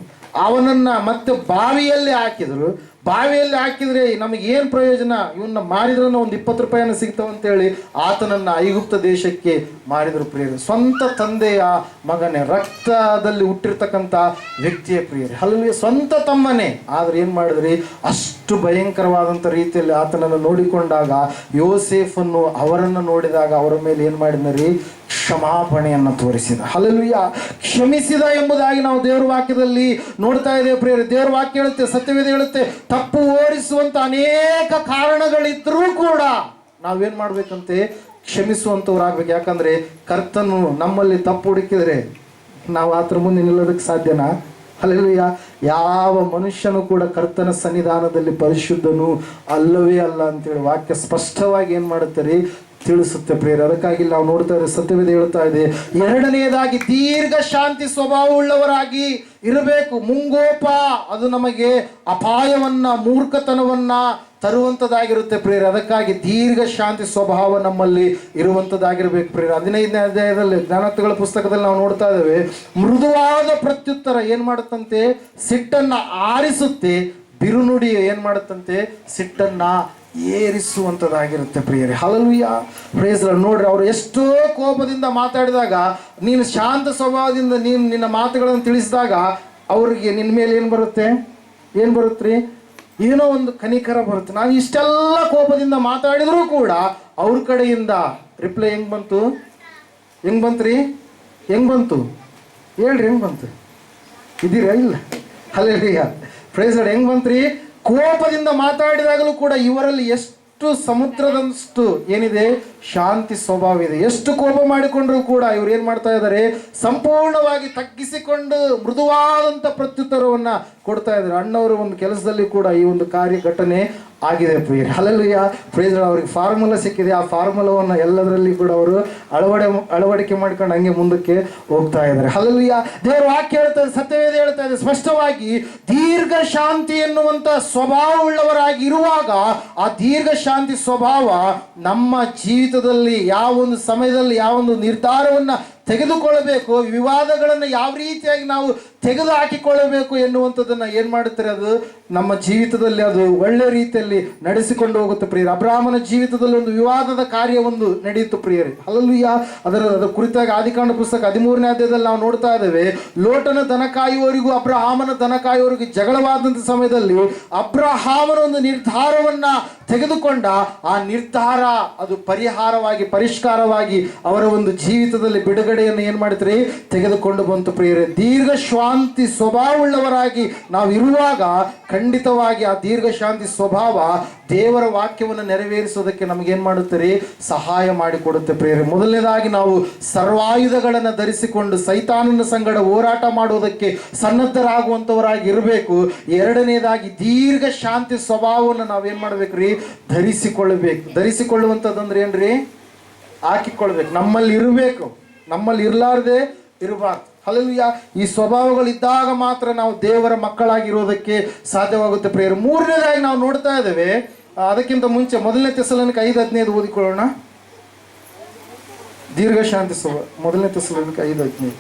ಅವನನ್ನ ಮತ್ತೆ ಬಾವಿಯಲ್ಲಿ ಹಾಕಿದ್ರು. ಬಾವಿಯಲ್ಲಿ ಹಾಕಿದ್ರೆ ನಮಗೆ ಏನು ಪ್ರಯೋಜನ, ಇವನ್ನ ಮಾರಿದ್ರೂ ಒಂದು 20 ರೂಪಾಯಿನ ಸಿಗ್ತಾವಂತೇಳಿ ಆತನನ್ನು ಐಗುಪ್ತ ದೇಶಕ್ಕೆ ಮಾರಿದ್ರು ಪ್ರಿಯರೇ. ಸ್ವಂತ ತಂದೆಯ ಮಗನೇ, ರಕ್ತದಲ್ಲಿ ಹುಟ್ಟಿರ್ತಕ್ಕಂಥ ವ್ಯಕ್ತಿಯ ಪ್ರಿಯರೇ, ಅಲ್ಲಿ ಸ್ವಂತ ತಮ್ಮನೇ. ಆದ್ರೆ ಏನು ಮಾಡಿದ್ರಿ, ಅಷ್ಟು ಭಯಂಕರವಾದಂಥ ರೀತಿಯಲ್ಲಿ ಆತನನ್ನು ನೋಡಿಕೊಂಡಾಗ ಯೋಸೇಫನ್ನು ಅವರನ್ನು ನೋಡಿದಾಗ ಅವರ ಮೇಲೆ ಏನು ಮಾಡಿದ್ರಿ, ಕ್ಷಮಾಪಣೆಯನ್ನು ತೋರಿಸಿದ. ಹಲ್ಲೆಲೂಯಾ, ಕ್ಷಮಿಸಿದ ಎಂಬುದಾಗಿ ನಾವು ದೇವರ ವಾಕ್ಯದಲ್ಲಿ ನೋಡ್ತಾ ಇದ್ದೇವೆ ಪ್ರಿಯರೇ. ದೇವರ ವಾಕ್ಯ ಹೇಳುತ್ತೆ, ಸತ್ಯವೇದ ಹೇಳುತ್ತೆ, ತಪ್ಪು ಓಡಿಸುವಂತ ಅನೇಕ ಕಾರಣಗಳಿದ್ರೂ ಕೂಡ ನಾವೇನ್ ಮಾಡ್ಬೇಕಂತೆ, ಕ್ಷಮಿಸುವಂತವ್ರಾಗ್ಬೇಕು. ಯಾಕಂದ್ರೆ ಕರ್ತನು ನಮ್ಮಲ್ಲಿ ತಪ್ಪು ಹುಡುಕಿದ್ರೆ ನಾವು ಆತರ ಮುಂದೆ ನಿಲ್ಲೋದಕ್ಕೆ ಸಾಧ್ಯನಾ? ಹಲ್ಲೆಲೂಯಾ. ಯಾವ ಮನುಷ್ಯನು ಕೂಡ ಕರ್ತನ ಸನ್ನಿಧಾನದಲ್ಲಿ ಪರಿಶುದ್ಧನು ಅಲ್ಲವೇ ಅಲ್ಲ ಅಂತೇಳಿ ವಾಕ್ಯ ಸ್ಪಷ್ಟವಾಗಿ ಏನ್ ಮಾಡುತ್ತಾರೆ, ತಿಳಿಸುತ್ತೆ ಪ್ರಿಯರೇ. ಅದಕ್ಕಾಗಿ ನಾವು ನೋಡ್ತಾ ಇದ್ದೇವೆ, ಸತ್ಯವೇದ ಹೇಳ್ತಾ ಇದೆ, ಎರಡನೆಯದಾಗಿ ದೀರ್ಘ ಶಾಂತಿ ಸ್ವಭಾವವುಳ್ಳವರಾಗಿ ಇರಬೇಕು. ಮುಂಗೋಪ ಅದು ನಮಗೆ ಅಪಾಯವನ್ನ, ಮೂರ್ಖತನವನ್ನ ತರುವಂಥದ್ದಾಗಿರುತ್ತೆ ಪ್ರಿಯರೇ. ಅದಕ್ಕಾಗಿ ದೀರ್ಘ ಶಾಂತಿ ಸ್ವಭಾವ ನಮ್ಮಲ್ಲಿ ಇರುವಂಥದ್ದಾಗಿರ್ಬೇಕು ಪ್ರಿಯರೇ. 15ನೇ ಅಧ್ಯಾಯದಲ್ಲಿ ಜ್ಞಾನೋಕ್ತಿಗಳ ಪುಸ್ತಕದಲ್ಲಿ ನಾವು ನೋಡ್ತಾ ಇದ್ದೇವೆ, ಮೃದುವಾದ ಪ್ರತ್ಯುತ್ತರ ಏನ್ ಮಾಡುತ್ತಂತೆ, ಸಿಟ್ಟನ್ನ ಆರಿಸುತ್ತೆ, ಬಿರುನುಡಿ ಏನ್ ಮಾಡುತ್ತಂತೆ, ಸಿಟ್ಟನ್ನ ಏರಿಸುವಂಥದ್ದಾಗಿರುತ್ತೆ ಪ್ರಿಯರೇ. Hallelujah, praise Lord. ನೋಡ್ರಿ, ಅವರು ಎಷ್ಟೋ ಕೋಪದಿಂದ ಮಾತಾಡಿದಾಗ ನೀನು ಶಾಂತ ಸ್ವಭಾವದಿಂದ ನೀನು ನಿನ್ನ ಮಾತುಗಳನ್ನು ತಿಳಿಸಿದಾಗ ಅವ್ರಿಗೆ ನಿನ್ನ ಮೇಲೆ ಏನು ಬರುತ್ತೆ, ಏನು ಬರುತ್ತೆ, ಏನೋ ಒಂದು ಕನಿಕರ ಬರುತ್ತೆ. ನಾನು ಇಷ್ಟೆಲ್ಲ ಕೋಪದಿಂದ ಮಾತಾಡಿದರೂ ಕೂಡ ಅವ್ರ ಕಡೆಯಿಂದ ರಿಪ್ಲೈ ಹೆಂಗ್ ಬಂತು, ಹೆಂಗ್ ಬಂತ್ರಿ, ಹೆಂಗ್ ಬಂತು ಹೇಳ್ರಿ, ಹೆಂಗ್ ಬಂತು, ಇದ್ದೀರಾ ಇಲ್ಲ? Hallelujah, praise Lord. ಹೆಂಗ್ ಬಂತ್ರಿ, ಕೋಪದಿಂದ ಮಾತಾಡಿದಾಗಲೂ ಕೂಡ ಇವರಲ್ಲಿ ಎಷ್ಟು ಸಮುದ್ರದಷ್ಟು ಏನಿದೆ, ಶಾಂತಿ ಸ್ವಭಾವ ಇದೆ. ಎಷ್ಟು ಕೋಪ ಮಾಡಿಕೊಂಡ್ರು ಕೂಡ ಇವ್ರು ಏನ್ ಮಾಡ್ತಾ ಇದ್ದಾರೆ, ಸಂಪೂರ್ಣವಾಗಿ ತಗ್ಗಿಸಿಕೊಂಡು ಮೃದುವಾದಂಥ ಪ್ರತ್ಯುತ್ತರವನ್ನ ಕೊಡ್ತಾ ಇದ್ದಾರೆ. ಅಣ್ಣವರು ಒಂದು ಕೆಲಸದಲ್ಲಿ ಕೂಡ ಈ ಒಂದು ಕಾರ್ಯ ಘಟನೆ ಆಗಿದೆ ಪ್ರಿಯರೇ. Hallelujah, praise Lord. ಅವ್ರಿಗೆ ಫಾರ್ಮುಲಾ ಸಿಕ್ಕಿದೆ. ಆ ಫಾರ್ಮುಲಾವನ್ನು ಎಲ್ಲದರಲ್ಲಿ ಕೂಡ ಅವರು ಅಳವಡಿಕೆ ಮಾಡ್ಕೊಂಡು ಹಂಗೆ ಮುಂದಕ್ಕೆ ಹೋಗ್ತಾ ಇದ್ದಾರೆ. ಹಲ್ಲೆಲೂಯಾ. ದೇವರ ವಾಕ್ಯ ಹೇಳ್ತಾ ಇದೆ, ಸತ್ಯವೇದ ಹೇಳ್ತಾ ಇದೆ ಸ್ಪಷ್ಟವಾಗಿ, ದೀರ್ಘ ಶಾಂತಿ ಎನ್ನುವಂತ ಸ್ವಭಾವವುಳ್ಳವರಾಗಿ ಇರುವಾಗ ಆ ದೀರ್ಘ ಶಾಂತಿ ಸ್ವಭಾವ ನಮ್ಮ ಜೀವಿತದಲ್ಲಿ ಯಾವೊಂದು ಸಮಯದಲ್ಲಿ ಯಾವೊಂದು ನಿರ್ಧಾರವನ್ನ ತೆಗೆದುಕೊಳ್ಳಬೇಕು, ವಿವಾದಗಳನ್ನು ಯಾವ ರೀತಿಯಾಗಿ ನಾವು ತೆಗೆದು ಹಾಕಿಕೊಳ್ಳಬೇಕು ಎನ್ನುವಂಥದ್ದನ್ನ ಏನ್ ಮಾಡುತ್ತಾರೆ, ಅದು ನಮ್ಮ ಜೀವಿತದಲ್ಲಿ ಅದು ಒಳ್ಳೆ ರೀತಿಯಲ್ಲಿ ನಡೆಸಿಕೊಂಡು ಹೋಗುತ್ತೆ ಪ್ರಿಯರೇ. ಅಬ್ರಹಾಮನ ಜೀವಿತದಲ್ಲಿ ಒಂದು ವಿವಾದದ ಕಾರ್ಯವೊಂದು ನಡೆಯಿತು ಪ್ರಿಯರೇ. ಹಲ್ಲೆಲೂಯಾ. ಅದರ ಕುರಿತಾಗಿ ಆದಿಕಾಂಡ ಪುಸ್ತಕ 13ನೇ ಅಧ್ಯಾಯದಲ್ಲಿ ನಾವು ನೋಡ್ತಾ ಇದ್ದೇವೆ, ಲೋಟನ ದನ ಕಾಯುವವರಿಗೂ ಅಬ್ರಹಾಮನ ದನ ಕಾಯುವವರಿಗೂ ಜಗಳವಾದಂಥ ಸಮಯದಲ್ಲಿ ಅಬ್ರಹಾಮನ ಒಂದು ನಿರ್ಧಾರವನ್ನ ತೆಗೆದುಕೊಂಡ. ಆ ನಿರ್ಧಾರ ಅದು ಪರಿಷ್ಕಾರವಾಗಿ ಅವರ ಒಂದು ಜೀವಿತದಲ್ಲಿ ಬಿಡುಗಡೆಯನ್ನು ಏನ್ ಮಾಡ್ತೀರಿ, ತೆಗೆದುಕೊಂಡು ಬಂತು ಪ್ರಿಯರೇ. ದೀರ್ಘ ಶಾಂತಿ ಸ್ವಭಾವವುಳ್ಳವರಾಗಿ ನಾವು ಇರುವಾಗ ಖಂಡಿತವಾಗಿ ಆ ದೀರ್ಘ ಶಾಂತಿ ಸ್ವಭಾವ ದೇವರ ವಾಕ್ಯವನ್ನು ನೆರವೇರಿಸೋದಕ್ಕೆ ನಮಗೇನ್ ಮಾಡುತ್ತಾರೆ, ಸಹಾಯ ಮಾಡಿಕೊಡುತ್ತೆ ಪ್ರಿಯರೇ. ಮೊದಲನೇದಾಗಿ ನಾವು ಸರ್ವಾಯುಧಗಳನ್ನು ಧರಿಸಿಕೊಂಡು ಸೈತಾನನ ಸಂಗಡ ಹೋರಾಟ ಮಾಡುವುದಕ್ಕೆ ಸನ್ನದ್ಧರಾಗುವಂಥವರಾಗಿ ಇರಬೇಕು. ಎರಡನೇದಾಗಿ ದೀರ್ಘ ಶಾಂತಿ ಸ್ವಭಾವವನ್ನು ನಾವೇನ್ ಮಾಡ್ಬೇಕ್ರಿ, ಧರಿಸಿಕೊಳ್ಳಬೇಕು. ಧರಿಸಿಕೊಳ್ಳುವಂಥದ್ದಂದ್ರೆ ಏನ್ರಿ, ಹಾಕಿಕೊಳ್ಬೇಕು, ನಮ್ಮಲ್ಲಿ ಇರಬೇಕು, ನಮ್ಮಲ್ಲಿ ಇರಲಾರ್ದೆ ಇರಬಾರ್ದು. ಹಲ್ಲೆಲೂಯಾ. ಈ ಸ್ವಭಾವಗಳಿದ್ದಾಗ ಮಾತ್ರ ನಾವು ದೇವರ ಮಕ್ಕಳಾಗಿರೋದಕ್ಕೆ ಸಾಧ್ಯವಾಗುತ್ತೆ ಪ್ರಿಯರು. ಮೂರನೇದಾಗಿ ನಾವು ನೋಡ್ತಾ ಇದ್ದೇವೆ, ಅದಕ್ಕಿಂತ ಮುಂಚೆ 1 ಥೆಸಲೋನಿಕ 5:15 ಓದಿಕೊಳ್ಳೋಣ. ದೀರ್ಘ ಶಾಂತಿ ಸ್ವಭಾವ 1 ಥೆಸಲೋನಿಕ 5:15.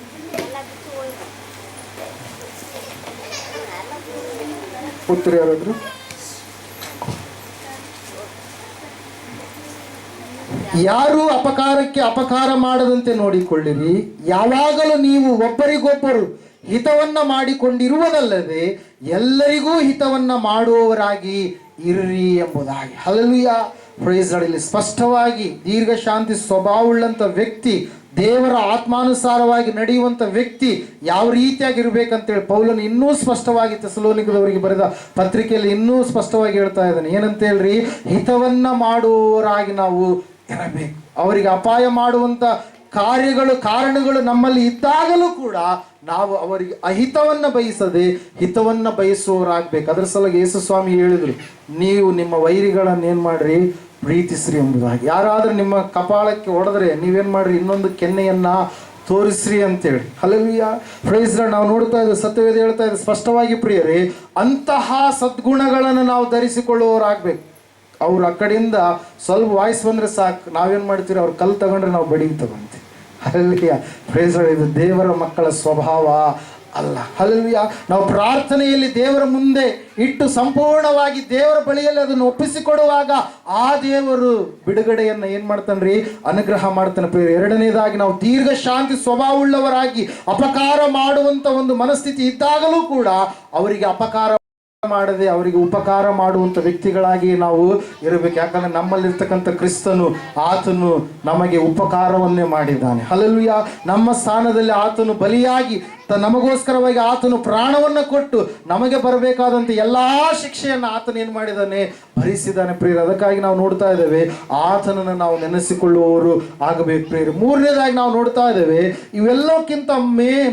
ಉತ್ತರ ಯಾರಾದ್ರು? ಯಾರು ಅಪಕಾರಕ್ಕೆ ಅಪಕಾರ ಮಾಡದಂತೆ ನೋಡಿಕೊಳ್ಳಿರಿ, ಯಾವಾಗಲೂ ನೀವು ಒಬ್ಬರಿಗೊಬ್ಬರು ಹಿತವನ್ನ ಮಾಡಿಕೊಂಡಿರುವುದಲ್ಲದೆ ಎಲ್ಲರಿಗೂ ಹಿತವನ್ನ ಮಾಡುವವರಾಗಿ ಇರ್ರಿ ಎಂಬುದಾಗಿ. Hallelujah, praise Lord. ಇಲ್ಲಿ ಸ್ಪಷ್ಟವಾಗಿ ದೀರ್ಘ ಶಾಂತಿ ಸ್ವಭಾವವುಳ್ಳಂಥ ವ್ಯಕ್ತಿ, ದೇವರ ಆತ್ಮಾನುಸಾರವಾಗಿ ನಡೆಯುವಂಥ ವ್ಯಕ್ತಿ ಯಾವ ರೀತಿಯಾಗಿ ಇರಬೇಕಂತೇಳಿ ಪೌಲನು ಇನ್ನೂ ಸ್ಪಷ್ಟವಾಗಿ ಥೆಸಲೋನಿಕದವರಿಗೆ ಬರೆದ ಪತ್ರಿಕೆಯಲ್ಲಿ ಇನ್ನೂ ಸ್ಪಷ್ಟವಾಗಿ ಹೇಳ್ತಾ ಇದ್ದಾನೆ. ಏನಂತ ಹೇಳ್ರಿ, ಹಿತವನ್ನ ಮಾಡುವವರಾಗಿ ನಾವು ಇರಬೇಕು. ಅವರಿಗೆ ಅಪಾಯ ಮಾಡುವಂಥ ಕಾರಣಗಳು ನಮ್ಮಲ್ಲಿ ಇದ್ದಾಗಲೂ ಕೂಡ ನಾವು ಅವರಿಗೆ ಅಹಿತವನ್ನ ಬಯಸದೆ ಹಿತವನ್ನ ಬಯಸುವವರಾಗಬೇಕು. ಅದರ ಸಲುವಾಗಿ ಯೇಸು ಸ್ವಾಮಿ ಹೇಳಿದ್ರು, ನೀವು ನಿಮ್ಮ ವೈರಿಗಳನ್ನು ಏನ್ ಮಾಡ್ರಿ, ಪ್ರೀತಿಸ್ರಿ ಎಂಬುದಾಗಿ. ಯಾರಾದ್ರೂ ನಿಮ್ಮ ಕಪಾಳಕ್ಕೆ ಹೊಡೆದ್ರೆ ನೀವೇನ್ ಮಾಡ್ರಿ, ಇನ್ನೊಂದು ಕೆನ್ನೆಯನ್ನ ತೋರಿಸ್ರಿ ಅಂತೇಳಿ. Hallelujah, praise Lord. ನಾವು ನೋಡ್ತಾ ಇದ್ದೇವೆ, ಸತ್ಯವೇದ ಹೇಳ್ತಾ ಇದೆ ಸ್ಪಷ್ಟವಾಗಿ ಪ್ರಿಯರೇ, ಅಂತಹ ಸದ್ಗುಣಗಳನ್ನು ನಾವು ಧರಿಸಿಕೊಳ್ಳುವವರಾಗಬೇಕು. ಅವ್ರು ಆ ಕಡೆಯಿಂದ ಸ್ವಲ್ಪ ವಾಯ್ಸ್ ಬಂದರೆ ಸಾಕು, ನಾವೇನು ಮಾಡ್ತೀವಿ, ಅವ್ರು ಕಲ್ಲು ತಗೊಂಡ್ರೆ ನಾವು ಬಡಿಗೆ ತಗೊಂತೀವಿ. Hallelujah, praise lord. ಇದು ದೇವರ ಮಕ್ಕಳ ಸ್ವಭಾವ ಅಲ್ಲ. ಹಲ್ಲೆಲೂಯಾ. ನಾವು ಪ್ರಾರ್ಥನೆಯಲ್ಲಿ ದೇವರ ಮುಂದೆ ಇಟ್ಟು ಸಂಪೂರ್ಣವಾಗಿ ದೇವರ ಬಳಿಯಲ್ಲಿ ಅದನ್ನು ಒಪ್ಪಿಸಿಕೊಡುವಾಗ ಆ ದೇವರು ಬಿಡುಗಡೆಯನ್ನು ಏನ್ ಮಾಡ್ತಾನ್ರಿ, ಅನುಗ್ರಹ ಮಾಡ್ತಾನೆ ಪ್ರಿಯರೇ. ಎರಡನೇದಾಗಿ ನಾವು ದೀರ್ಘ ಶಾಂತಿ ಸ್ವಭಾವವುಳ್ಳವರಾಗಿ ಅಪಕಾರ ಮಾಡುವಂತ ಒಂದು ಮನಸ್ಥಿತಿ ಇದ್ದಾಗಲೂ ಕೂಡ ಅವರಿಗೆ ಅಪಕಾರ ಮಾಡದೆ ಅವರಿಗೆ ಉಪಕಾರ ಮಾಡುವಂತ ವ್ಯಕ್ತಿಗಳಾಗಿ ನಾವು ಇರಬೇಕು. ಯಾಕಂದ್ರೆ ನಮ್ಮಲ್ಲಿರ್ತಕ್ಕಂಥ ಕ್ರಿಸ್ತನು, ಆತನು ನಮಗೆ ಉಪಕಾರವನ್ನೇ ಮಾಡಿದ್ದಾನೆ. ಹಲ್ಲೆಲೂಯಾ. ನಮ್ಮ ಸ್ಥಾನದಲ್ಲಿ ಆತನು ಬಲಿಯಾಗಿ ನಮಗೋಸ್ಕರವಾಗಿ ಆತನು ಪ್ರಾಣವನ್ನು ಕೊಟ್ಟು ನಮಗೆ ಬರಬೇಕಾದಂಥ ಎಲ್ಲಾ ಶಿಕ್ಷೆಯನ್ನು ಆತನು ಏನು ಮಾಡಿದ್ದಾನೆ, ಭರಿಸಿದ್ದಾನೆ ಪ್ರಿಯರು. ಅದಕ್ಕಾಗಿ ನಾವು ನೋಡ್ತಾ ಇದ್ದೇವೆ ಆತನನ್ನು ನಾವು ನೆನೆಸಿಕೊಳ್ಳುವವರು ಆಗಬೇಕು ಪ್ರಿಯರು. ಮೂರನೇದಾಗಿ ನಾವು ನೋಡ್ತಾ ಇದ್ದೇವೆ ಇವೆಲ್ಲಕ್ಕಿಂತ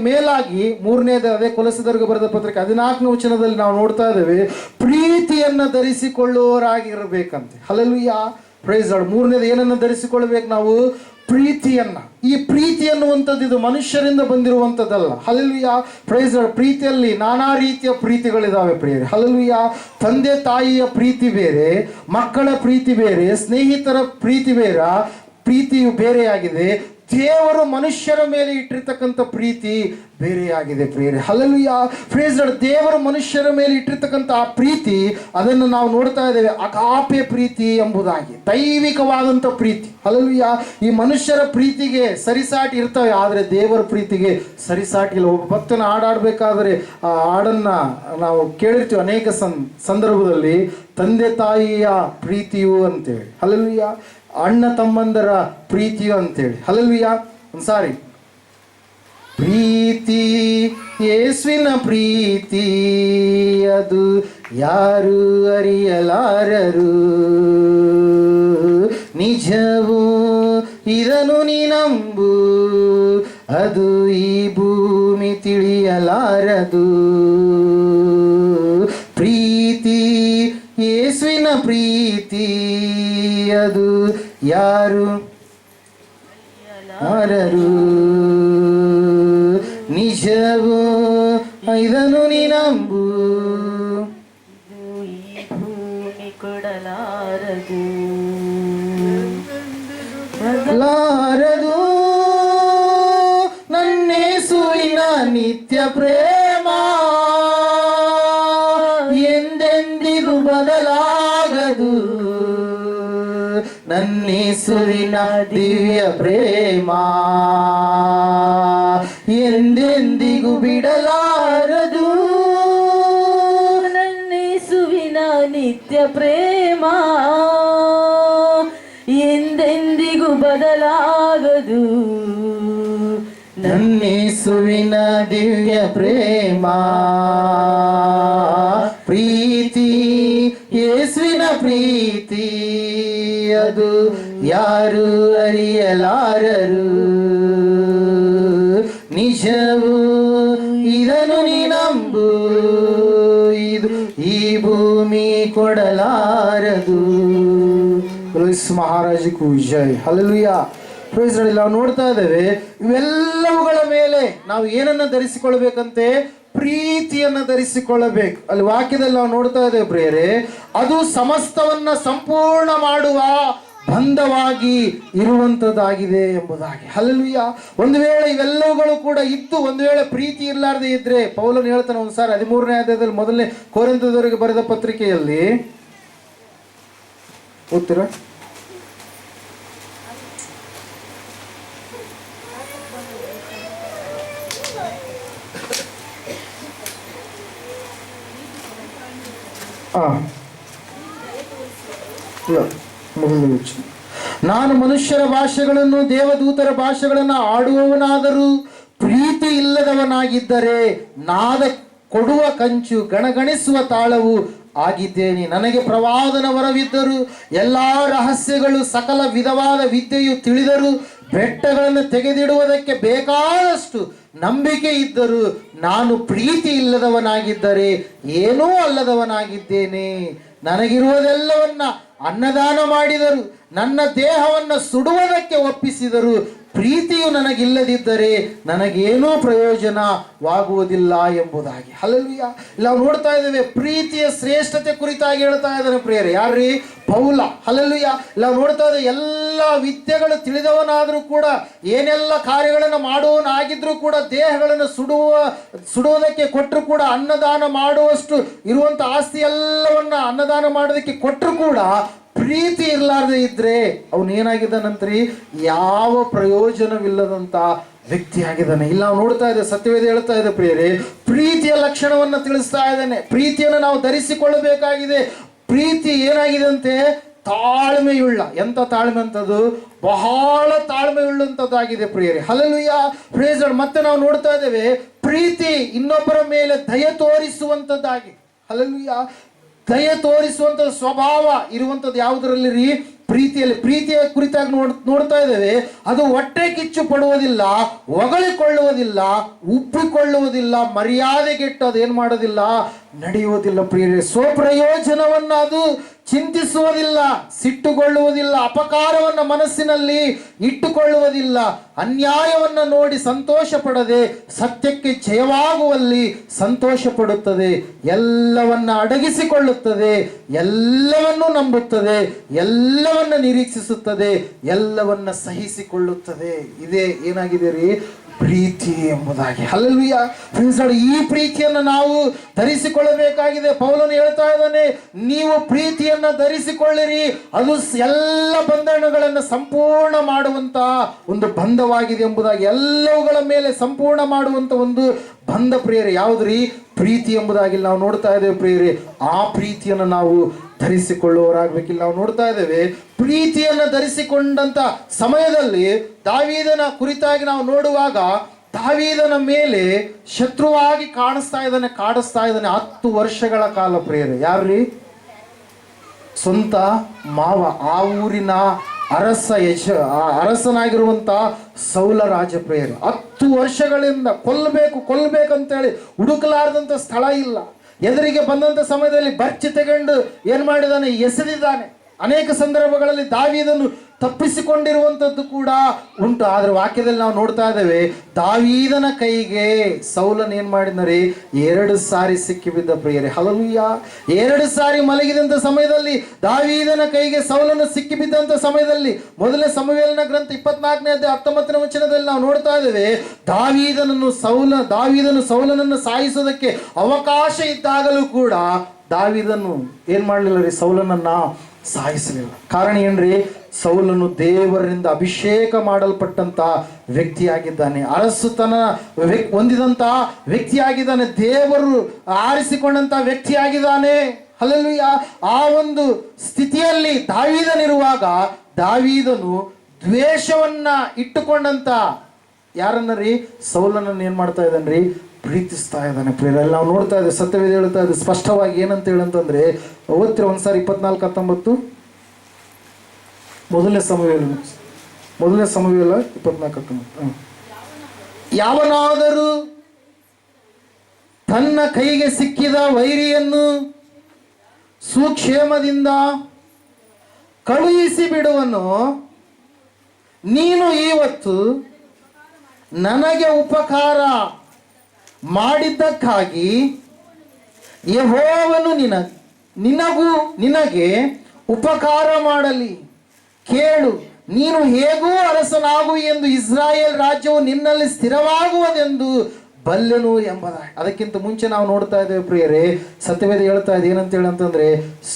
ಮೇಲಾಗಿ ಮೂರನೇದು ಅದೇ ಕೊಲೊಸ್ಸದವರಿಗೆ ಬರೆದ ಪತ್ರಿಕೆ 14ನೇ ವಚನದಲ್ಲಿ ನಾವು ನೋಡ್ತಾ ಇದ್ದೇವೆ ಪ್ರೀತಿಯನ್ನು ಧರಿಸಿಕೊಳ್ಳುವವರಾಗಿರಬೇಕಂತೆ. ಹಲ್ಲೆಲೂಯಾ. Praise lord. ಮೂರನೇದು ಏನನ್ನು ಧರಿಸಿಕೊಳ್ಳಬೇಕು ನಾವು? ಪ್ರೀತಿಯನ್ನ. ಈ ಪ್ರೀತಿ ಅನ್ನುವಂಥದ್ದು ಇದು ಮನುಷ್ಯರಿಂದ ಬಂದಿರುವಂಥದ್ದಲ್ಲ. ಹಲ್ಲೆಲೂಯಾ. Praise lord. ಪ್ರೀತಿಯಲ್ಲಿ ನಾನಾ ರೀತಿಯ ಪ್ರೀತಿಗಳಿದಾವೆ ಪ್ರಿಯರೇ. ಹಲ್ಲೆಲೂಯಾ. ತಂದೆ ತಾಯಿಯ ಪ್ರೀತಿ ಬೇರೆ, ಮಕ್ಕಳ ಪ್ರೀತಿ ಬೇರೆ, ಸ್ನೇಹಿತರ ಪ್ರೀತಿಯು ಬೇರೆಯಾಗಿದೆ. ದೇವರು ಮನುಷ್ಯರ ಮೇಲೆ ಇಟ್ಟಿರ್ತಕ್ಕಂಥ ಪ್ರೀತಿ ಬೇರೆಯಾಗಿದೆ ಪ್ರಿಯರೇ. ಹಲ್ಲೆಲೂಯಾ. Praise Lord. ದೇವರು ಮನುಷ್ಯರ ಮೇಲೆ ಇಟ್ಟಿರ್ತಕ್ಕಂಥ ಆ ಪ್ರೀತಿ, ಅದನ್ನು ನಾವು ನೋಡ್ತಾ ಇದ್ದೇವೆ ಅಗಾಪೆ ಪ್ರೀತಿ ಎಂಬುದಾಗಿ, ದೈವಿಕವಾದಂಥ ಪ್ರೀತಿ. ಹಲ್ಲೆಲೂಯಾ. ಈ ಮನುಷ್ಯರ ಪ್ರೀತಿಗೆ ಸರಿಸಾಟಿ ಇರ್ತವೆ, ಆದರೆ ದೇವರ ಪ್ರೀತಿಗೆ ಸರಿಸಾಟಿ ಇಲ್ಲ. ಒಬ್ಬ ಭಕ್ತನ ಹಾಡಾಡಬೇಕಾದ್ರೆ ಆ ಹಾಡನ್ನು ನಾವು ಕೇಳಿರ್ತೀವಿ ಅನೇಕ ಸಂದರ್ಭದಲ್ಲಿ, ತಂದೆ ತಾಯಿಯ ಪ್ರೀತಿಯು ಅಂತೇಳಿ. ಹಲ್ಲೆಲೂಯಾ. ಅಣ್ಣ ತಮ್ಮಂದರ ಪ್ರೀತಿಯು ಅಂತೇಳಿ. ಹಲ್ಲೆಲೂಯಾ. ಒಂದ್ಸಾರಿ ಪ್ರೀತಿ ಯೇಸುವಿನ ಪ್ರೀತಿ ಅದು ಯಾರು ಅರಿಯಲಾರರು, ನಿಜವು ಇದನ್ನು ನೀ ನಂಬು, ಅದು ಈ ಭೂಮಿ ತಿಳಿಯಲಾರದು. ಪ್ರೀತಿ ಯೇಸುವಿನ ಪ್ರೀತಿ ಅದು ಯಾರು ಅರಿಯಲಾರರು, ನಿಜವು ಇದನ್ನು ನೀ ನಂಬು, ಈ ಭೂಮಿ ಕೊಡಲಾರದು ಲಾರದು ನನ್ನೇಸುವಿನ ನಿತ್ಯ ಪ್ರೇಮ ಎಂದೆಂದಿಗೂ ಬದಲಾಗದು. ನನ್ನೇಸುವಿನ ದಿವ್ಯ ಪ್ರೇಮ ಎಂದೆಂದಿಗೂ ಬಿಡಲಾರದು. ನನ್ನೇಸುವಿನ ನಿತ್ಯ ಪ್ರೇಮ ಎಂದೆಂದಿಗೂ ಬದಲಾಗದು. ನನ್ನೇಸುವಿನ ದಿವ್ಯ ಪ್ರೇಮ ಪ್ರೀತಿ ಯೇಸುವಿನ ಪ್ರೀತಿ ಅದು ಯಾರು ಅರಿಯಲಾರರು, ನಿಜವು ಇದನ್ನು ನೀ ನಂಬು, ಇದು ಈ ಭೂಮಿ ಕೊಡಲಾರದು. ಮಹಾರಾಜಕ್ಕೂ ಜೈ. ಹಲ್ಲೆಲೂಯಾ. Praise Lord. ನಾವು ನೋಡ್ತಾ ಇದ್ದೇವೆ ಇವೆಲ್ಲವುಗಳ ಮೇಲೆ ನಾವು ಏನನ್ನ ಧರಿಸಿಕೊಳ್ಬೇಕಂತೆ? ಪ್ರೀತಿಯನ್ನ ಧರಿಸಿಕೊಳ್ಳಬೇಕು. ಅಲ್ಲಿ ವಾಕ್ಯದಲ್ಲಿ ನಾವು ನೋಡ್ತಾ ಇದ್ದೇವೆ ಪ್ರಿಯರೇ, ಅದು ಸಮಸ್ತವನ್ನ ಸಂಪೂರ್ಣ ಮಾಡುವ ಬಂಧವಾಗಿ ಇರುವಂತದ್ದಾಗಿದೆ ಎಂಬುದಾಗಿ. ಹಲ್ಲೆಲೂಯಾ. ಒಂದು ವೇಳೆ ಇವೆಲ್ಲವುಗಳು ಕೂಡ ಇದ್ದು ಒಂದು ವೇಳೆ ಪ್ರೀತಿ ಇರಲಾರದೆ ಇದ್ರೆ, ಪೌಲನು ಹೇಳ್ತಾನೆ ಒಂದ್ಸಾರಿ 13ನೇ ಅಧ್ಯಾಯದಲ್ಲಿ 1ನೇ ಕೊರಿಂಥದವರಿಗೆ ಬರೆದ ಪತ್ರಿಕೆಯಲ್ಲಿ, ಓದ್ತೀರಾ? ನಾನು ಮನುಷ್ಯರ ಭಾಷೆಗಳನ್ನು ದೇವದೂತರ ಭಾಷೆಗಳನ್ನು ಆಡುವವನಾದರೂ ಪ್ರೀತಿ ಇಲ್ಲದವನಾಗಿದ್ದರೆ ನಾದ ಕೊಡುವ ಕಂಚು ಗಣಗಣಿಸುವ ತಾಳವು ಆಗಿದ್ದೇನೆ. ನನಗೆ ಪ್ರವಾದನ ವರವಿದ್ದರು, ಎಲ್ಲಾ ರಹಸ್ಯಗಳು ಸಕಲ ವಿಧವಾದ ವಿದ್ಯೆಯು ತಿಳಿದರು, ಬೆಟ್ಟಗಳನ್ನು ತೆಗೆದಿಡುವುದಕ್ಕೆ ಬೇಕಾದಷ್ಟು ನಂಬಿಕೆ ಇದ್ದರು, ನಾನು ಪ್ರೀತಿ ಇಲ್ಲದವನಾಗಿದ್ದರೆ ಏನೂ ಅಲ್ಲದವನಾಗಿದ್ದೇನೆ. ನನಗಿರುವುದೆಲ್ಲವನ್ನ ಅನ್ನದಾನ ಮಾಡಿದರು, ನನ್ನ ದೇಹವನ್ನು ಸುಡುವುದಕ್ಕೆ ಒಪ್ಪಿಸಿದರು, ಪ್ರೀತಿಯು ನನಗಿಲ್ಲದಿದ್ದರೆ ನನಗೇನೂ ಪ್ರಯೋಜನವಾಗುವುದಿಲ್ಲ ಎಂಬುದಾಗಿ. ಹಲ್ಲೆಲೂಯಾ. ನಾವು ನೋಡ್ತಾ ಇದ್ದೇವೆ ಪ್ರೀತಿಯ ಶ್ರೇಷ್ಠತೆ ಕುರಿತಾಗಿ ಹೇಳ್ತಾ ಇದ್ದಾನೆ ಪ್ರಿಯರೇ. ಯಾರ್ರೀ? ಪೌಲ. ಹಲ್ಲೆಲೂಯಾ. ನಾವು ನೋಡ್ತಾ ಇದ್ದೇವೆ ಎಲ್ಲ ವಿದ್ಯೆಗಳು ತಿಳಿದವನಾದರೂ ಕೂಡ, ಏನೆಲ್ಲ ಕಾರ್ಯಗಳನ್ನು ಮಾಡುವವನಾಗಿದ್ರೂ ಕೂಡ, ದೇಹಗಳನ್ನು ಸುಡುವುದಕ್ಕೆ ಕೊಟ್ಟರು ಕೂಡ, ಅನ್ನದಾನ ಮಾಡುವಷ್ಟು ಇರುವಂತ ಆಸ್ತಿ ಎಲ್ಲವನ್ನ ಅನ್ನದಾನ ಮಾಡೋದಕ್ಕೆ ಕೊಟ್ಟರು ಕೂಡ ಪ್ರೀತಿ ಇರಲಾರ್ದೆ ಇದ್ರೆ ಅವನೇನಾಗಿದ್ದಾನಂತ್ರಿ? ಯಾವ ಪ್ರಯೋಜನವಿಲ್ಲದಂತ ವ್ಯಕ್ತಿಯಾಗಿದ್ದಾನೆ. ಇಲ್ಲಿ ನಾವು ನೋಡ್ತಾ ಇದ್ದೇವೆ, ಸತ್ಯವೇದ ಹೇಳ್ತಾ ಇದೆ ಪ್ರಿಯರೇ, ಪ್ರೀತಿಯ ಲಕ್ಷಣವನ್ನು ತಿಳಿಸ್ತಾ ಇದ್ದಾನೆ. ಪ್ರೀತಿಯನ್ನು ನಾವು ಧರಿಸಿಕೊಳ್ಳಬೇಕಾಗಿದೆ. ಪ್ರೀತಿ ಏನಾಗಿದೆ ಅಂತೆ? ತಾಳ್ಮೆಯುಳ್ಳ. ಎಂತ ತಾಳ್ಮೆ ಅಂತದ್ದು? ಬಹಳ ತಾಳ್ಮೆಯುಳ್ಳಂತದ್ದಾಗಿದೆ ಪ್ರಿಯರೇ. Hallelujah, praise Lord. ಮತ್ತೆ ನಾವು ನೋಡ್ತಾ ಇದ್ದೇವೆ ಪ್ರೀತಿ ಇನ್ನೊಬ್ಬರ ಮೇಲೆ ದಯೆ ತೋರಿಸುವಂತದ್ದಾಗಿ. ಹಲ್ಲೆಲೂಯಾ. ದಯೆ ತೋರಿಸುವಂತ ಸ್ವಭಾವ ಇರುವಂತದ್ದು ಯಾವುದರಲ್ಲಿ ರೀ? ಪ್ರೀತಿಯಲ್ಲಿ. ಪ್ರೀತಿಯ ಕುರಿತಾಗಿ ನೋಡ್ತಾ ಇದ್ದೇವೆ, ಅದು ಹೊಟ್ಟೆ ಕಿಚ್ಚು ಪಡುವುದಿಲ್ಲ, ಹೊಗಳಿಕೊಳ್ಳುವುದಿಲ್ಲ, ಉಬ್ಬಿಕೊಳ್ಳುವುದಿಲ್ಲ, ಮರ್ಯಾದೆಗೆಟ್ಟು ಅದೇನು ಮಾಡೋದಿಲ್ಲ, ನಡೆಯುವುದಿಲ್ಲ ಪ್ರಿಯರೇ. ಸ್ವಪ್ರಯೋಜನವನ್ನ ಅದು ಚಿಂತಿಸುವುದಿಲ್ಲ, ಸಿಟ್ಟುಗೊಳ್ಳುವುದಿಲ್ಲ, ಅಪಕಾರವನ್ನ ಮನಸ್ಸಿನಲ್ಲಿ ಇಟ್ಟುಕೊಳ್ಳುವುದಿಲ್ಲ, ಅನ್ಯಾಯವನ್ನ ನೋಡಿ ಸಂತೋಷ ಪಡದೆ ಸತ್ಯಕ್ಕೆ ಜಯವಾಗುವಲ್ಲಿ ಸಂತೋಷ ಪಡುತ್ತದೆ, ಎಲ್ಲವನ್ನ ಅಡಗಿಸಿಕೊಳ್ಳುತ್ತದೆ, ಎಲ್ಲವನ್ನೂ ನಂಬುತ್ತದೆ, ಎಲ್ಲವನ್ನ ನಿರೀಕ್ಷಿಸುತ್ತದೆ, ಎಲ್ಲವನ್ನ ಸಹಿಸಿಕೊಳ್ಳುತ್ತದೆ. ಇದೇ ಏನಾಗಿದೆ ರೀ? ಪ್ರೀತಿ ಎಂಬುದಾಗಿ. ಹಲ್ಲೆಲೂಯಾ. ಫ್ರೆಂಡ್ಸ್, ಈ ಪ್ರೀತಿಯನ್ನು ನಾವು ಧರಿಸಿಕೊಳ್ಳಬೇಕಾಗಿದೆ. ಪೌಲನು ಹೇಳ್ತಾ ಇದ್ದಾನೆ, ನೀವು ಪ್ರೀತಿಯನ್ನ ಧರಿಸಿಕೊಳ್ಳಿರಿ, ಅದು ಎಲ್ಲ ಬಂಧನಗಳನ್ನು ಸಂಪೂರ್ಣ ಮಾಡುವಂತ ಒಂದು ಬಂಧವಾಗಿದೆ ಎಂಬುದಾಗಿ. ಎಲ್ಲವುಗಳ ಮೇಲೆ ಸಂಪೂರ್ಣ ಮಾಡುವಂತ ಒಂದು ಬಂಧ ಪ್ರಿಯರೇ. ಯಾವುದ್ರಿ? ಪ್ರೀತಿ ಎಂಬುದಾಗಿ ನಾವು ನೋಡ್ತಾ ಇದ್ದೇವೆ ಪ್ರಿಯರೇ. ಆ ಪ್ರೀತಿಯನ್ನು ನಾವು ಧರಿಸಿಕೊಳ್ಳುವವರಾಗಬೇಕಿಲ್ಲ. ನಾವು ನೋಡ್ತಾ ಇದ್ದೇವೆ ಪ್ರೀತಿಯನ್ನು ಧರಿಸಿಕೊಂಡಂತ ಸಮಯದಲ್ಲಿ ದಾವೀದನ ಕುರಿತಾಗಿ ನಾವು ನೋಡುವಾಗ, ದಾವೀದನ ಮೇಲೆ ಶತ್ರುವಾಗಿ ಕಾಣಿಸ್ತಾ ಇದ್ದಾನೆ 10 ವರ್ಷಗಳ ಕಾಲ ಪ್ರಿಯರೇ. ಯಾರ್ರೀ? ಸ್ವಂತ ಮಾವ, ಆ ಊರಿನ ಅರಸನಾಗಿರುವಂತ ಸೌಲ ರಾಜ ಪ್ರಿಯರೇ. 10 ವರ್ಷಗಳಿಂದ ಕೊಲ್ಲಬೇಕಂತೇಳಿ ಹುಡುಕಲಾರದಂತ ಸ್ಥಳ ಇಲ್ಲ. ಎದುರಿಗೆ ಬಂದಂತ ಸಮಯದಲ್ಲಿ ಬರ್ಚಿ ತಗೊಂಡು ಏನ್ ಮಾಡಿದಾನೆ? ಎಸೆದಿದ್ದಾನೆ. ಅನೇಕ ಸಂದರ್ಭಗಳಲ್ಲಿ ದಾವೀದನು ತಪ್ಪಿಸಿಕೊಂಡಿರುವಂಥದ್ದು ಕೂಡ ಉಂಟು. ಆದ್ರೆ ವಾಕ್ಯದಲ್ಲಿ ನಾವು ನೋಡ್ತಾ ಇದ್ದೇವೆ, ದಾವೀದನ ಕೈಗೆ ಸೌಲನ್ ಏನ್ ಮಾಡಿದ್ನರಿ? 2 ಸಾರಿ ಸಿಕ್ಕಿಬಿದ್ದ ಪ್ರಿಯರೇ. ಹಲ್ಲೆಲೂಯಾ. 2 ಸಾರಿ ಮಲಗಿದಂತ ಸಮಯದಲ್ಲಿ ದಾವೀದನ ಕೈಗೆ ಸೌಲನು ಸಿಕ್ಕಿಬಿದ್ದಂತ ಸಮಯದಲ್ಲಿ, ಮೊದಲನೇ ಸಮುವೇಲನ ಗ್ರಂಥ 24ನೇ ಅಧ್ಯಾಯ 19ನೇ ವಚನದಲ್ಲಿ ನಾವು ನೋಡ್ತಾ ಇದ್ದೇವೆ, ದಾವೀದನು ಸೌಲನನ್ನು ಸಾಯಿಸೋದಕ್ಕೆ ಅವಕಾಶ ಇದ್ದಾಗಲೂ ಕೂಡ ದಾವೀದನು ಏನ್ ಮಾಡ್ಲಿಲ್ಲ ರೀ? ಸೌಲನನ್ನ ಸಾಯಿಸಲಿಲ್ಲ. ಕಾರಣ ಏನ್ರಿ? ಸೌಲನು ದೇವರಿಂದ ಅಭಿಷೇಕ ಮಾಡಲ್ಪಟ್ಟಂತ ವ್ಯಕ್ತಿಯಾಗಿದ್ದಾನೆ, ಅರಸುತನ ಹೊಂದಿದಂತ ವ್ಯಕ್ತಿಯಾಗಿದ್ದಾನೆ, ದೇವರು ಆರಿಸಿಕೊಂಡಂತ ವ್ಯಕ್ತಿಯಾಗಿದ್ದಾನೆ. ಹಲ್ಲೆಲೂಯಾ. ಆ ಒಂದು ಸ್ಥಿತಿಯಲ್ಲಿ ದಾವೀದನಿರುವಾಗ, ದಾವೀದನು ದ್ವೇಷವನ್ನ ಇಟ್ಟುಕೊಂಡಂತ ಯಾರನ್ನ ರೀ? ಸೌಲನನ್ನು ಏನ್ ಮಾಡ್ತಾ ಇದ್ದಾನ್ರಿ? ಪ್ರೀತಿಸ್ತಾ ಇದ್ದಾನೆ ಪ್ರಿಯರಲ್ಲಿ. ನಾವು ನೋಡ್ತಾ ಇದ್ದೇವೆ, ಸತ್ಯವೇದ ಹೇಳ್ತಾ ಇದೆ ಸ್ಪಷ್ಟವಾಗಿ. ಏನಂತ ಹೇಳಂತಂದ್ರೆ, ಓದ್ತಿರ ಒಂದ್ಸಾರಿ 24:19 ಮೊದಲನೇ ಸಮುವೇಲ 24:19. ಯಾವನಾದರೂ ತನ್ನ ಕೈಗೆ ಸಿಕ್ಕಿದ ವೈರಿಯನ್ನು ಸುಕ್ಷೇಮದಿಂದ ಕಳುಹಿಸಿ ಬಿಡುವನು, ನೀನು ಇವತ್ತು ನನಗೆ ಉಪಕಾರ ಮಾಡಿದ್ದಕ್ಕಾಗಿ ಯೆಹೋವನು ನಿನಗೆ ಉಪಕಾರ ಮಾಡಲಿ. ಕೇಳು, ನೀನು ಹೇಗೂ ಅರಸನಾಗು ಎಂದು ಇಸ್ರಾಯೇಲ್ ರಾಜ್ಯವು ನಿನ್ನಲ್ಲಿ ಸ್ಥಿರವಾಗುವುದೆಂದು ಬಲ್ಲೆನು ಎಂಬುದಾಗಿ. ಅದಕ್ಕಿಂತ ಮುಂಚೆ ನಾವು ನೋಡ್ತಾ ಇದ್ದೇವೆ ಪ್ರಿಯರೇ, ಸತ್ಯವೇದ ಹೇಳ್ತಾ ಇದೆ ಏನಂತ ಹೇಳಂತಂದ್ರೆ,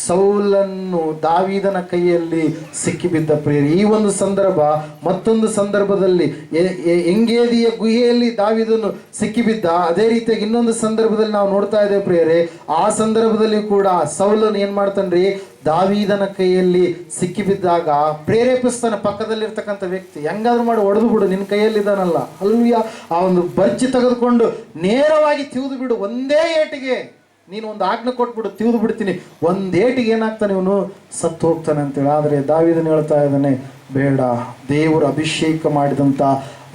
ಸೌಲನ್ನು ದಾವೀದನ ಕೈಯಲ್ಲಿ ಸಿಕ್ಕಿಬಿದ್ದ ಪ್ರಿಯರೇ. ಈ ಒಂದು ಸಂದರ್ಭ ಮತ್ತೊಂದು ಸಂದರ್ಭದಲ್ಲಿ ಎಂಗೇದಿಯ ಗುಹೆಯಲ್ಲಿ ದಾವೀದನು ಸಿಕ್ಕಿಬಿದ್ದ. ಅದೇ ರೀತಿಯಾಗಿ ಇನ್ನೊಂದು ಸಂದರ್ಭದಲ್ಲಿ ನಾವು ನೋಡ್ತಾ ಇದ್ದೇವೆ ಪ್ರಿಯರೇ, ಆ ಸಂದರ್ಭದಲ್ಲಿ ಕೂಡ ಸೌಲನು ಏನ್ ಮಾಡ್ತಾನ್ರಿ? ದಾವೀದನ ಕೈಯಲ್ಲಿ ಸಿಕ್ಕಿಬಿದ್ದಾಗ ಪ್ರೇರೇಪಿಸ್ತಾನೆ ಪಕ್ಕದಲ್ಲಿರ್ತಕ್ಕಂಥ ವ್ಯಕ್ತಿ, ಹೆಂಗಾದ್ರೂ ಮಾಡಿ ಹೊಡೆದು ಬಿಡು, ನಿನ್ನ ಕೈಯಲ್ಲಿದ್ದಾನಲ್ಲ. ಹಲ್ಲೆಲೂಯಾ. ಆ ಒಂದು ಬರ್ಚಿ ತೆಗೆದುಕೊಂಡು ನೇರವಾಗಿ ತಿವಿದು ಬಿಡು, ಒಂದೇ ಏಟಿಗೆ ನೀನು ಒಂದು ಆಜ್ಞೆ ಕೊಟ್ಬಿಡು, ತಿವಿದು ಬಿಡ್ತೀನಿ. ಒಂದೇಟಿಗೆ ಏನಾಗ್ತಾನೆ? ಇವನು ಸತ್ತು ಹೋಗ್ತಾನೆ ಅಂತೇಳಿ. ಆದರೆ ದಾವೀದನು ಹೇಳ್ತಾ ಇದ್ದಾನೆ, ಬೇಡ, ದೇವರು ಅಭಿಷೇಕ ಮಾಡಿದಂತ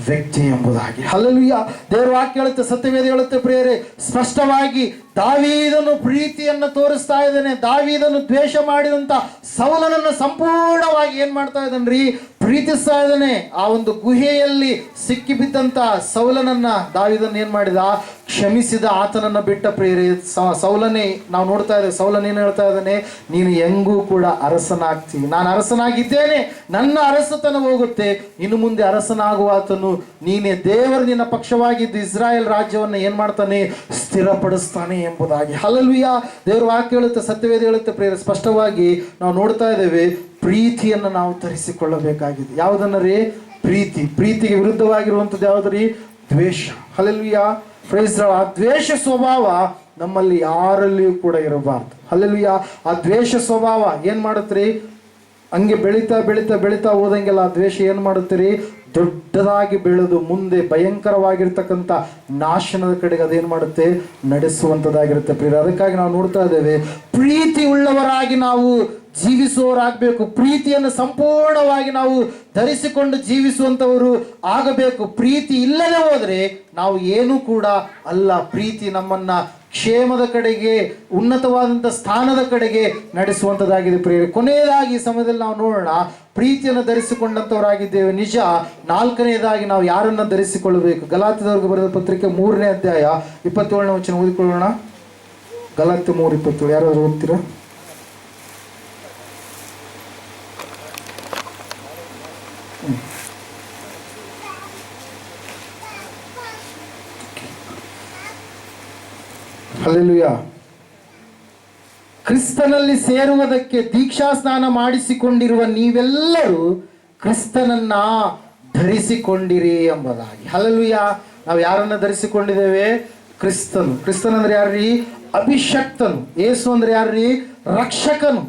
ವ್ಯಕ್ತಿ ಎಂಬುದಾಗಿ. ಹಲ್ಲೆಲೂಯಾ. ದೇವರ ವಾಕ್ಯ ಹೇಳುತ್ತೆ, ಸತ್ಯವೇದ ಹೇಳುತ್ತೆ ಪ್ರಿಯರೇ ಸ್ಪಷ್ಟವಾಗಿ, ದಾವೀದನು ಪ್ರೀತಿಯನ್ನು ತೋರಿಸ್ತಾ ಇದ್ದಾನೆ. ದಾವೀದನು ದ್ವೇಷ ಮಾಡಿದಂತ ಸೌಲನನ್ನು ಸಂಪೂರ್ಣವಾಗಿ ಏನ್ ಮಾಡ್ತಾ ಇದ್ದಾನ್ರಿ, ಪ್ರೀತಿಸ್ತಾ ಇದ್ದಾನೆ. ಆ ಒಂದು ಗುಹೆಯಲ್ಲಿ ಸಿಕ್ಕಿಬಿದ್ದಂತ ಸೌಲನನ್ನ ದಾವೀದನ್ ಏನ್ ಮಾಡಿದ, ಕ್ಷಮಿಸಿದ, ಆತನನ್ನ ಬಿಟ್ಟ. ಪ್ರಿಯರೇ, ಸೌಲನೇ ನಾವು ನೋಡ್ತಾ ಇದ್ದೇವೆ. ಸೌಲನ್ ಏನ್ ಹೇಳ್ತಾ ಇದ್ದಾನೆ, ನೀನು ಹೆಂಗೂ ಕೂಡ ಅರಸನಾಗ್ತೀನಿ, ನಾನು ಅರಸನಾಗಿದ್ದೇನೆ, ನನ್ನ ಅರಸತನ ಹೋಗುತ್ತೆ, ಇನ್ನು ಮುಂದೆ ಅರಸನಾಗುವ ಆತನು ನೀನೇ. ದೇವರು ನಿನ್ನ ಪಕ್ಷವಾಗಿದ್ದು ಇಸ್ರಾಯೇಲ್ ರಾಜ್ಯವನ್ನು ಏನ್ ಮಾಡ್ತಾನೆ, ಸ್ಥಿರಪಡಿಸ್ತಾನೆ ಎಂಬುದಾಗಿ. ಹಲ್ಲೆಲೂಯಾ. ದೇವರು ವಾಕ್ಯ ಹೇಳುತ್ತೆ, ಸತ್ಯವೇದ ಹೇಳುತ್ತೆ. ಪ್ರಿಯರೇ, ಸ್ಪಷ್ಟವಾಗಿ ನಾವು ನೋಡ್ತಾ ಇದ್ದೇವೆ. ಪ್ರೀತಿಯನ್ನು ನಾವು ಧರಿಸಿಕೊಳ್ಳಬೇಕಾಗಿದೆ. ಯಾವುದನ್ನ ರೀ? ಪ್ರೀತಿ. ಪ್ರೀತಿಗೆ ವಿರುದ್ಧವಾಗಿರುವಂಥದ್ದು ಯಾವುದ್ರಿ? ದ್ವೇಷ. ಹಲ್ಲೆಲೂಯಾ. Praise Lord. ಆ ದ್ವೇಷ ಸ್ವಭಾವ ನಮ್ಮಲ್ಲಿ ಯಾರಲ್ಲಿಯೂ ಕೂಡ ಇರಬಾರ್ದು. ಹಲ್ಲೆಲೂಯಾ. ಆ ದ್ವೇಷ ಸ್ವಭಾವ ಏನ್ ಮಾಡುತ್ತೀರಿ, ಹಂಗೆ ಬೆಳೀತಾ ಬೆಳೀತಾ ಬೆಳೀತಾ ಹೋದಂಗೆಲ್ಲ ಆ ದ್ವೇಷ ಏನ್ ಮಾಡುತ್ತೀರಿ, ದೊಡ್ಡದಾಗಿ ಬೆಳೆದು ಮುಂದೆ ಭಯಂಕರವಾಗಿರ್ತಕ್ಕಂಥ ನಾಶನದ ಕಡೆಗೆ ಅದೇನು ಮಾಡುತ್ತೆ, ನಡೆಸುವಂಥದ್ದಾಗಿರುತ್ತೆ. ಪ್ರಿಯರೇ, ಅದಕ್ಕಾಗಿ ನಾವು ನೋಡ್ತಾ ಇದ್ದೇವೆ, ಪ್ರೀತಿ ಉಳ್ಳವರಾಗಿ ನಾವು ಜೀವಿಸುವವರಾಗಬೇಕು. ಪ್ರೀತಿಯನ್ನು ಸಂಪೂರ್ಣವಾಗಿ ನಾವು ಧರಿಸಿಕೊಂಡು ಜೀವಿಸುವಂಥವರು ಆಗಬೇಕು. ಪ್ರೀತಿ ಇಲ್ಲದೆ ಹೋದರೆ ನಾವು ಏನೂ ಕೂಡ ಅಲ್ಲ. ಪ್ರೀತಿ ನಮ್ಮನ್ನ ಕ್ಷೇಮದ ಕಡೆಗೆ, ಉನ್ನತವಾದಂಥ ಸ್ಥಾನದ ಕಡೆಗೆ ನಡೆಸುವಂಥದ್ದಾಗಿದೆ. ಪ್ರಿಯರೇ, ಕೊನೆಯದಾಗಿ ಈ ಸಮಯದಲ್ಲಿ ನಾವು ನೋಡೋಣ, ಪ್ರೀತಿಯನ್ನು ಧರಿಸಿಕೊಂಡಂಥವರಾಗಿದ್ದೇವೆ ನಿಜ. ನಾಲ್ಕನೆಯದಾಗಿ ನಾವು ಯಾರನ್ನ ಧರಿಸಿಕೊಳ್ಳಬೇಕು? ಗಲಾತ್ಯದವರಿಗೆ ಬರೆದ ಪತ್ರಿಕೆ 3ನೇ ಅಧ್ಯಾಯ 27ನೇ ವಚನ ಓದಿಕೊಳ್ಳೋಣ. ಗಲಾತ್ಯ 3:27 ಯಾರಾದರೂ ಓದ್ತೀರಾ? ಹಲ್ಲೆಲೂಯಾ. ಕ್ರಿಸ್ತನಲ್ಲಿ ಸೇರುವುದಕ್ಕೆ ದೀಕ್ಷಾ ಸ್ನಾನ ಮಾಡಿಸಿಕೊಂಡಿರುವ ನೀವೆಲ್ಲರೂ ಕ್ರಿಸ್ತನನ್ನ ಧರಿಸಿಕೊಂಡಿರಿ ಎಂಬುದಾಗಿ. ಹಲ್ಲೆಲೂಯಾ. ನಾವು ಯಾರನ್ನ ಧರಿಸಿಕೊಂಡಿದ್ದೇವೆ? ಕ್ರಿಸ್ತನು. ಕ್ರಿಸ್ತನಂದ್ರೆ ಯಾರ್ರೀ? ಅಭಿಷಕ್ತನು. ಯೇಸು ಅಂದ್ರೆ ಯಾರ್ರೀ? ರಕ್ಷಕನು.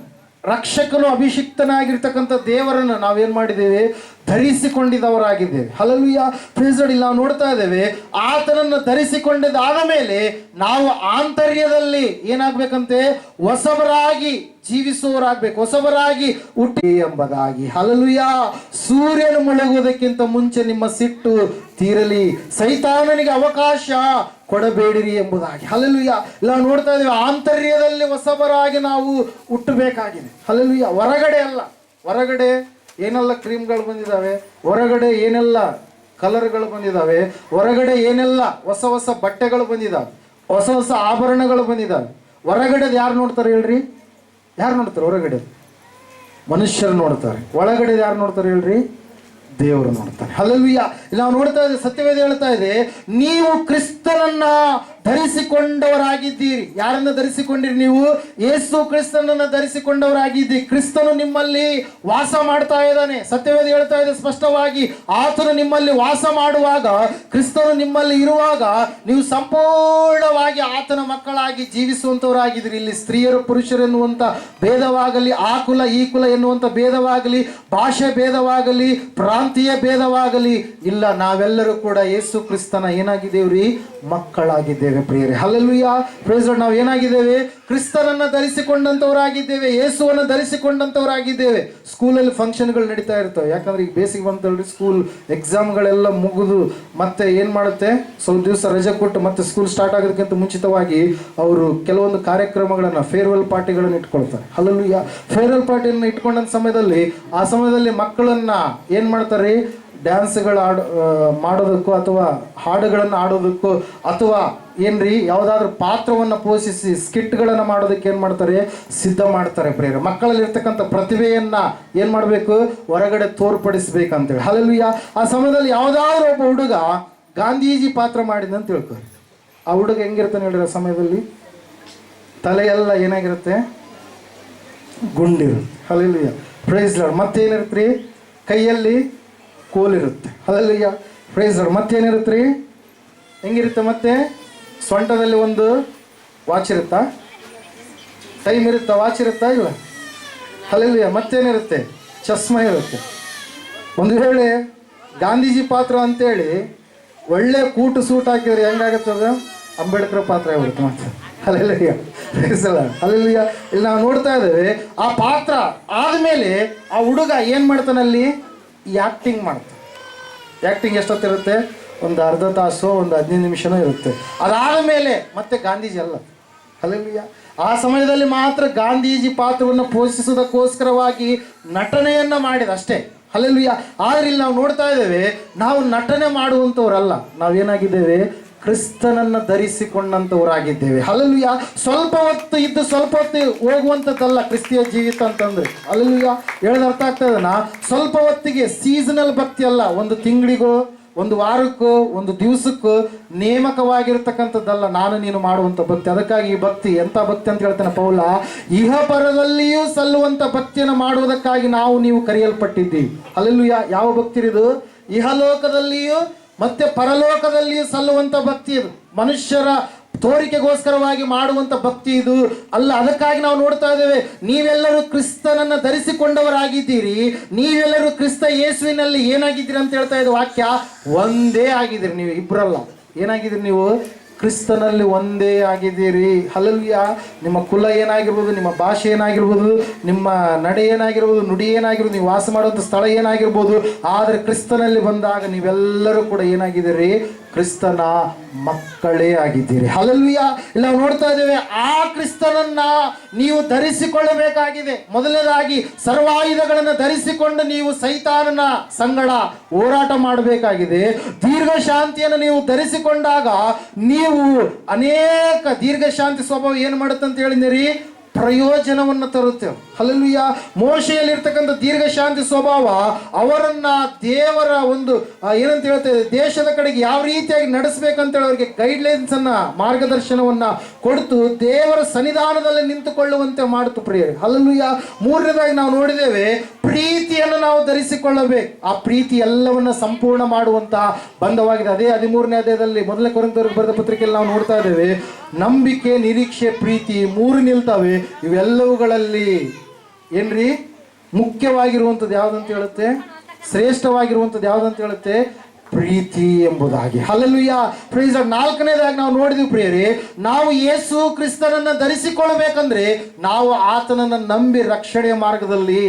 ರಕ್ಷಕನು, ಅಭಿಷಿಕ್ತನಾಗಿರ್ತಕ್ಕಂಥ ದೇವರನ್ನು ನಾವೇನ್ ಮಾಡಿದ್ದೇವೆ? ಧರಿಸಿಕೊಂಡಿದ್ದವರಾಗಿದ್ದೇವೆ. ಹಲ್ಲೆಲೂಯಾ. Praise Lord. ಇಲ್ಲಿ ನಾವು ನೋಡ್ತಾ ಇದ್ದೇವೆ, ಆತನನ್ನು ಧರಿಸಿಕೊಂಡಿದ್ದಾದ ಮೇಲೆ ನಾವು ಆಂತರ್ಯದಲ್ಲಿ ಏನಾಗ್ಬೇಕಂತೆ? ಹೊಸಬರಾಗಿ ಜೀವಿಸುವವರಾಗಬೇಕು, ಹೊಸಬರಾಗಿ ಹುಟ್ಟಿ ಎಂಬುದಾಗಿ. ಹಲ್ಲೆಲೂಯಾ. ಸೂರ್ಯನು ಮುಳುಗುವುದಕ್ಕಿಂತ ಮುಂಚೆ ನಿಮ್ಮ ಸಿಟ್ಟು ತೀರಲಿ, ಸೈತಾನನಿಗೆ ಅವಕಾಶ ಕೊಡಬೇಡಿರಿ ಎಂಬುದಾಗಿ. ಹಲ್ಲೆಲೂಯಾ. ಇಲ್ಲ ನೋಡ್ತಾ ಇದ್ದೇವೆ, ಆಂತರ್ಯದಲ್ಲಿ ಹೊಸಬರಾಗಿ ನಾವು ಹುಟ್ಟಬೇಕಾಗಿದೆ. ಹಲ್ಲೆಲೂಯಾ. ಹೊರಗಡೆ ಅಲ್ಲ. ಹೊರಗಡೆ ಏನೆಲ್ಲ ಕ್ರೀಮ್ಗಳು ಬಂದಿದ್ದಾವೆ, ಹೊರಗಡೆ ಏನೆಲ್ಲ ಕಲರ್ಗಳು ಬಂದಿದ್ದಾವೆ, ಹೊರಗಡೆ ಏನೆಲ್ಲ ಹೊಸ ಹೊಸ ಬಟ್ಟೆಗಳು ಬಂದಿದ್ದಾವೆ, ಹೊಸ ಹೊಸ ಆಭರಣಗಳು ಬಂದಿದ್ದಾವೆ. ಹೊರಗಡೆದು ಯಾರು ನೋಡ್ತಾರೆ ಹೇಳ್ರಿ? ಯಾರು ನೋಡ್ತಾರೆ? ಹೊರಗಡೆ ಮನುಷ್ಯರು ನೋಡ್ತಾರೆ. ಒಳಗಡೆ ಯಾರು ನೋಡ್ತಾರೆ ಹೇಳ್ರಿ? ದೇವರು ನೋಡ್ತಾನೆ. ಹಲ್ಲೆಲೂಯಾ. ಇಲ್ಲಿ ನಾವು ನೋಡ್ತಾ ಇದ್ದೇವೆ, ಸತ್ಯವೇದ ಹೇಳ್ತಾ ಇದೆ, ನೀವು ಕ್ರಿಸ್ತನನ್ನ ಧರಿಸಿಕೊಂಡವರಾಗಿದ್ದೀರಿ. ಯಾರನ್ನ ಧರಿಸಿಕೊಂಡಿರಿ? ನೀವು ಯೇಸು ಕ್ರಿಸ್ತನನ್ನ ಧರಿಸಿಕೊಂಡವರಾಗಿದ್ದೀರಿ. ಕ್ರಿಸ್ತನು ನಿಮ್ಮಲ್ಲಿ ವಾಸ ಮಾಡ್ತಾ ಇದ್ದಾನೆ. ಸತ್ಯವೇದ ಹೇಳ್ತಾ ಇದೆ ಸ್ಪಷ್ಟವಾಗಿ, ಆತನು ನಿಮ್ಮಲ್ಲಿ ವಾಸ ಮಾಡುವಾಗ, ಕ್ರಿಸ್ತನು ನಿಮ್ಮಲ್ಲಿ ಇರುವಾಗ ನೀವು ಸಂಪೂರ್ಣವಾಗಿ ಆತನ ಮಕ್ಕಳಾಗಿ ಜೀವಿಸುವಂತವರಾಗಿದ್ದೀರಿ. ಇಲ್ಲಿ ಸ್ತ್ರೀಯರು ಪುರುಷರು ಎನ್ನುವಂತ ಭೇದವಾಗಲಿ, ಆ ಕುಲ ಈ ಕುಲ ಎನ್ನುವಂತ ಭೇದವಾಗಲಿ, ಭಾಷೆ ಭೇದವಾಗಲಿ, ಪ್ರಾಂತೀಯ ಭೇದವಾಗಲಿ ಇಲ್ಲ. ನಾವೆಲ್ಲರೂ ಕೂಡ ಯೇಸು ಕ್ರಿಸ್ತನ ಏನಾಗಿದ್ದೇವ್ರಿ? ಮಕ್ಕಳಾಗಿದ್ದೇವೆ. ಪ್ರಿಯರೇ, ಹಲ್ಲೆಲೂಯಾ. Praise Lord. ನಾವು ಏನಾಗಿದ್ದೇವೆ? ಕ್ರಿಸ್ತನನ್ನ ಧರಿಸಿಕೊಂಡಂತವರಾಗಿದ್ದೇವೆ, ಯೇಸುವನ್ನ ಧರಿಸಿಕೊಂಡಂತವರಾಗಿದ್ದೇವೆ. ಸ್ಕೂಲಲ್ಲಿ ಫಂಕ್ಷನ್ಗಳು ನಡೀತಾ ಇರ್ತವೆ. ಯಾಕಂದ್ರೆ ಈಗ ಬೇಸಿಗೆ ಬಂತಲ್ರಿ, ಸ್ಕೂಲ್ ಎಕ್ಸಾಮ್ಗಳೆಲ್ಲ ಮುಗಿದು ಮತ್ತೆ ಏನ್ ಮಾಡುತ್ತೆ, ಸ್ವಲ್ಪ ದಿವಸ ರಜೆ ಕೊಟ್ಟು ಮತ್ತೆ ಸ್ಕೂಲ್ ಸ್ಟಾರ್ಟ್ ಆಗೋದಕ್ಕಿಂತ ಮುಂಚಿತವಾಗಿ ಅವರು ಕೆಲವೊಂದು ಕಾರ್ಯಕ್ರಮಗಳನ್ನ, ಫೇರ್ವೆಲ್ ಪಾರ್ಟಿಗಳನ್ನು ಇಟ್ಕೊಳ್ತಾರೆ. ಹಲ್ಲೆಲೂಯಾ. ಫೇರ್ವೆಲ್ ಪಾರ್ಟಿಯನ್ನು ಇಟ್ಕೊಂಡ ಸಮಯದಲ್ಲಿ, ಆ ಸಮಯದಲ್ಲಿ ಮಕ್ಕಳನ್ನ ಏನ್ ಮಾಡ್ತಾರೆ? ಡ್ಯಾನ್ಸ್ಗಳು ಮಾಡೋದಕ್ಕೂ ಅಥವಾ ಹಾಡುಗಳನ್ನು ಆಡೋದಕ್ಕೂ ಅಥವಾ ಏನ್ರಿ ಯಾವುದಾದ್ರೂ ಪಾತ್ರವನ್ನು ಪೋಷಿಸಿ ಸ್ಕಿಟ್ಗಳನ್ನು ಮಾಡೋದಕ್ಕೆ ಏನು ಮಾಡ್ತಾರೆ? ಸಿದ್ಧ ಮಾಡ್ತಾರೆ. ಪ್ರೇರ ಮಕ್ಕಳಲ್ಲಿ ಇರ್ತಕ್ಕಂಥ ಪ್ರತಿಭೆಯನ್ನ ಏನು ಮಾಡಬೇಕು? ಹೊರಗಡೆ ತೋರ್ಪಡಿಸ್ಬೇಕಂತೇಳಿ. ಹಲ್ಲೆಲೂಯಾ. ಆ ಸಮಯದಲ್ಲಿ ಯಾವುದಾದ್ರೂ ಒಬ್ಬ ಹುಡುಗ ಗಾಂಧೀಜಿ ಪಾತ್ರ ಮಾಡಿದಂತ ತಿಳ್ಕೊಳ್ಳಿ. ಆ ಹುಡುಗ ಹೆಂಗಿರ್ತಾನೆ ಹೇಳಿರೋ ಸಮಯದಲ್ಲಿ? ತಲೆಯೆಲ್ಲ ಏನಾಗಿರುತ್ತೆ? ಗುಂಡಿರುತ್ತೆ. ಹಲ್ಲೆಲೂಯಾ. Praise Lord. ಮತ್ತೇನಿರುತ್ತೆ? ಕೈಯಲ್ಲಿ ಕೋಲಿರುತ್ತೆ. ಹಲ್ಲೆಲೂಯಾ. Praise Lord. ಮತ್ತೇನಿರುತ್ತೆ ರೀ? ಹೆಂಗಿರುತ್ತೆ? ಮತ್ತೆ ಸೊಂಟದಲ್ಲಿ ಒಂದು ವಾಚ್ ಇರುತ್ತಾ? ಟೈಮ್ ಇರುತ್ತಾ? ವಾಚ್ ಇರುತ್ತಾ? ಇಲ್ಲ. ಹಲ್ಲೆಲೂಯಾ. ಮತ್ತೇನಿರುತ್ತೆ? ಚಸ್ಮಾ ಇರುತ್ತೆ. ಒಂದು ವೇಳೆ ಗಾಂಧೀಜಿ ಪಾತ್ರ ಅಂತೇಳಿ ಒಳ್ಳೆ ಕೂಟು ಸೂಟ್ ಹಾಕಿದ್ರೆ ಹೆಂಗಾಗುತ್ತದ? ಅಂಬೇಡ್ಕರ್ ಪಾತ್ರ ಆಗ್ಬಿಡುತ್ತೆ ಮತ್ತೆ. ಹಲ್ಲೆಲೂಯಾ. Praise Lord. ಹಲ್ಲೆಲೂಯಾ. ಇಲ್ಲಿ ನಾವು ನೋಡ್ತಾ ಇದ್ದೇವೆ, ಆ ಪಾತ್ರ ಆದಮೇಲೆ ಆ ಹುಡುಗ ಏನು ಮಾಡ್ತಾನಲ್ಲಿ? ಆ್ಯಕ್ಟಿಂಗ್ ಮಾಡ್ತಾನೆ. ಆ್ಯಕ್ಟಿಂಗ್ ಎಷ್ಟೊತ್ತಿರುತ್ತೆ? ಒಂದು ಅರ್ಧ ತಾಸು, ಒಂದು 15 ನಿಮಿಷನೂ ಇರುತ್ತೆ. ಅದಾದ ಮೇಲೆ ಮತ್ತೆ ಗಾಂಧೀಜಿ ಅಲ್ಲ, ಹಲ್ಲೆಲೂಯಾ. ಆ ಸಮಯದಲ್ಲಿ ಮಾತ್ರ ಗಾಂಧೀಜಿ ಪಾತ್ರವನ್ನು ಪೋಷಿಸುವುದಕ್ಕೋಸ್ಕರವಾಗಿ ನಟನೆಯನ್ನ ಮಾಡಿದ ಅಷ್ಟೇ. ಹಲ್ಲೆಲೂಯಾ. ಆದರೆ ಇಲ್ಲಿ ನಾವು ನೋಡ್ತಾ ಇದ್ದೇವೆ, ನಾವು ನಟನೆ ಮಾಡುವಂಥವ್ರಲ್ಲ, ನಾವೇನಾಗಿದ್ದೇವೆ, ಕ್ರಿಸ್ತನನ್ನು ಧರಿಸಿಕೊಂಡಂಥವರಾಗಿದ್ದೇವೆ. ಹಲ್ಲೆಲೂಯಾ. ಸ್ವಲ್ಪ ಹೊತ್ತು ಇದ್ದು ಸ್ವಲ್ಪ ಹೊತ್ತು ಹೋಗುವಂಥದ್ದಲ್ಲ ಕ್ರಿಸ್ತಿಯ ಜೀವಿತ ಅಂತಂದ್ರೆ. ಹಲ್ಲೆಲೂಯಾ. ಹೇಳೋದು ಅರ್ಥ ಆಗ್ತದನ? ಸ್ವಲ್ಪ ಹೊತ್ತಿಗೆ ಸೀಸನಲ್ ಭಕ್ತಿ ಅಲ್ಲ, ಒಂದು ತಿಂಗಳಿಗೋ ಒಂದು ವಾರಕ್ಕೋ ಒಂದು ದಿವಸಕ್ಕೋ ನೇಮಕವಾಗಿರ್ತಕ್ಕಂಥದ್ದಲ್ಲ ನಾನು ನೀನು ಮಾಡುವಂಥ ಭಕ್ತಿ. ಅದಕ್ಕಾಗಿ ಈ ಭಕ್ತಿ ಎಂಥ ಭಕ್ತಿ ಅಂತ ಹೇಳ್ತಾನೆ ಪೌಲ, ಇಹ ಪರದಲ್ಲಿಯೂ ಸಲ್ಲುವಂಥ ಭಕ್ತಿಯನ್ನು ಮಾಡುವುದಕ್ಕಾಗಿ ನಾವು ನೀವು ಕರೆಯಲ್ಪಟ್ಟಿದ್ದೀವಿ. ಹಲ್ಲೆಲೂಯಾ. ಯಾವ ಭಕ್ತಿ ಇದು? ಇಹಲೋಕದಲ್ಲಿಯೂ ಮತ್ತೆ ಪರಲೋಕದಲ್ಲಿಯೂ ಸಲ್ಲುವಂಥ ಭಕ್ತಿ ಇದು. ಮನುಷ್ಯರ ತೋರಿಕೆಗೋಸ್ಕರವಾಗಿ ಮಾಡುವಂಥ ಭಕ್ತಿ ಇದು ಅಲ್ಲ. ಅದಕ್ಕಾಗಿ ನಾವು ನೋಡ್ತಾ ಇದ್ದೇವೆ, ನೀವೆಲ್ಲರೂ ಕ್ರಿಸ್ತನನ್ನು ಧರಿಸಿಕೊಂಡವರಾಗಿದ್ದೀರಿ, ನೀವೆಲ್ಲರೂ ಕ್ರಿಸ್ತ ಯೇಸುವಿನಲ್ಲಿ ಏನಾಗಿದ್ದೀರಿ ಅಂತ ಹೇಳ್ತಾ ಇದ್ದ ವಾಕ್ಯ, ಒಂದೇ ಆಗಿದ್ದೀರಿ. ನೀವು ಇಬ್ಬರಲ್ಲ, ಏನಾಗಿದ್ದೀರಿ ನೀವು? ಕ್ರಿಸ್ತನಲ್ಲಿ ಒಂದೇ ಆಗಿದ್ದೀರಿ. ಹಲ್ಲೆಲೂಯಾ. ನಿಮ್ಮ ಕುಲ ಏನಾಗಿರ್ಬೋದು, ನಿಮ್ಮ ಭಾಷೆ ಏನಾಗಿರ್ಬೋದು, ನಿಮ್ಮ ನಡೆ ಏನಾಗಿರ್ಬೋದು, ನುಡಿ ಏನಾಗಿರ್ಬೋದು, ನೀವು ವಾಸ ಮಾಡುವಂಥ ಸ್ಥಳ ಏನಾಗಿರ್ಬೋದು, ಆದರೆ ಕ್ರಿಸ್ತನಲ್ಲಿ ಬಂದಾಗ ನೀವೆಲ್ಲರೂ ಕೂಡ ಏನಾಗಿದ್ದೀರಿ? ಕ್ರಿಸ್ತನ ಮಕ್ಕಳೇ ಆಗಿದ್ದೀರಿ. ಹಲ್ಲೆಲೂಯಾ. ಇಲ್ಲಿ ನಾವು ನೋಡ್ತಾ ಇದ್ದೇವೆ, ಆ ಕ್ರಿಸ್ತನನ್ನ ನೀವು ಧರಿಸಿಕೊಳ್ಳಬೇಕಾಗಿದೆ. ಮೊದಲನೇದಾಗಿ ಸರ್ವಾಯುಧಗಳನ್ನು ಧರಿಸಿಕೊಂಡು ನೀವು ಸೈತಾನನ ಸಂಗಡ ಹೋರಾಟ ಮಾಡಬೇಕಾಗಿದೆ. ದೀರ್ಘ ಶಾಂತಿಯನ್ನು ನೀವು ಧರಿಸಿಕೊಂಡಾಗ ನೀವು ಅನೇಕ ದೀರ್ಘ ಶಾಂತಿ ಸ್ವಭಾವ ಏನು ಮಾಡುತ್ತೆ ಅಂತ ಹೇಳಿದಿರಿ? ಪ್ರಯೋಜನವನ್ನು ತರುತ್ತೇವೆ. ಹಲ್ಲೆಲೂಯಾ. ಮೋಶೆಯಲ್ಲಿರ್ತಕ್ಕಂಥ ದೀರ್ಘ ಶಾಂತಿ ಸ್ವಭಾವ ಅವರನ್ನ ದೇವರ ಒಂದು ಏನಂತ ಹೇಳ್ತೇವೆ, ದೇಶದ ಕಡೆಗೆ ಯಾವ ರೀತಿಯಾಗಿ ನಡೆಸಬೇಕಂತೇಳಿ ಅವರಿಗೆ ಗೈಡ್ಲೈನ್ಸ್ ಅನ್ನ, ಮಾರ್ಗದರ್ಶನವನ್ನ ಕೊಡ್ತು ದೇವರ ಸನ್ನಿಧಾನದಲ್ಲಿ ನಿಂತುಕೊಳ್ಳುವಂತೆ ಮಾಡಿತು ಪ್ರಿಯರೇ. ಹಲ್ಲೆಲೂಯಾ. ಮೂರನೇದಾಗಿ ನಾವು ನೋಡಿದ್ದೇವೆ, ಪ್ರೀತಿಯನ್ನು ನಾವು ಧರಿಸಿಕೊಳ್ಳಬೇಕು. ಆ ಪ್ರೀತಿ ಎಲ್ಲವನ್ನ ಸಂಪೂರ್ಣ ಮಾಡುವಂತಹ ಬಂಧವಾಗಿದೆ. ಅದೇ 13ನೇ ಅಧ್ಯಾಯದಲ್ಲಿ 1 ಕೊರಿಂಥದವರಿಗೆ ಬರೆದ ಪತ್ರಿಕೆಯಲ್ಲಿ ನಾವು ನೋಡ್ತಾ ಇದ್ದೇವೆ, ನಂಬಿಕೆ, ನಿರೀಕ್ಷೆ, ಪ್ರೀತಿ ಮೂರು ನಿಲ್ತವೆ. ಇವೆಲ್ಲವುಗಳಲ್ಲಿ ಏನ್ರಿ ಮುಖ್ಯವಾಗಿರುವಂಥದ್ದು ಯಾವುದಂತ ಹೇಳುತ್ತೆ? ಶ್ರೇಷ್ಠವಾಗಿರುವಂಥದ್ದು ಯಾವುದಂತ ಹೇಳುತ್ತೆ? ಪ್ರೀತಿ ಎಂಬುದಾಗಿ. ಹಲ್ಲೆಲೂಯಾ. Praise lord. 4ನೇದಾಗಿ ನಾವು ನೋಡಿದ್ವಿ ಪ್ರಿಯರೇ, ನಾವು ಯೇಸು ಕ್ರಿಸ್ತನನ್ನ ಧರಿಸಿಕೊಳ್ಳಬೇಕಂದ್ರೆ ನಾವು ಆತನನ್ನ ನಂಬಿ ರಕ್ಷಣೆಯ ಮಾರ್ಗದಲ್ಲಿ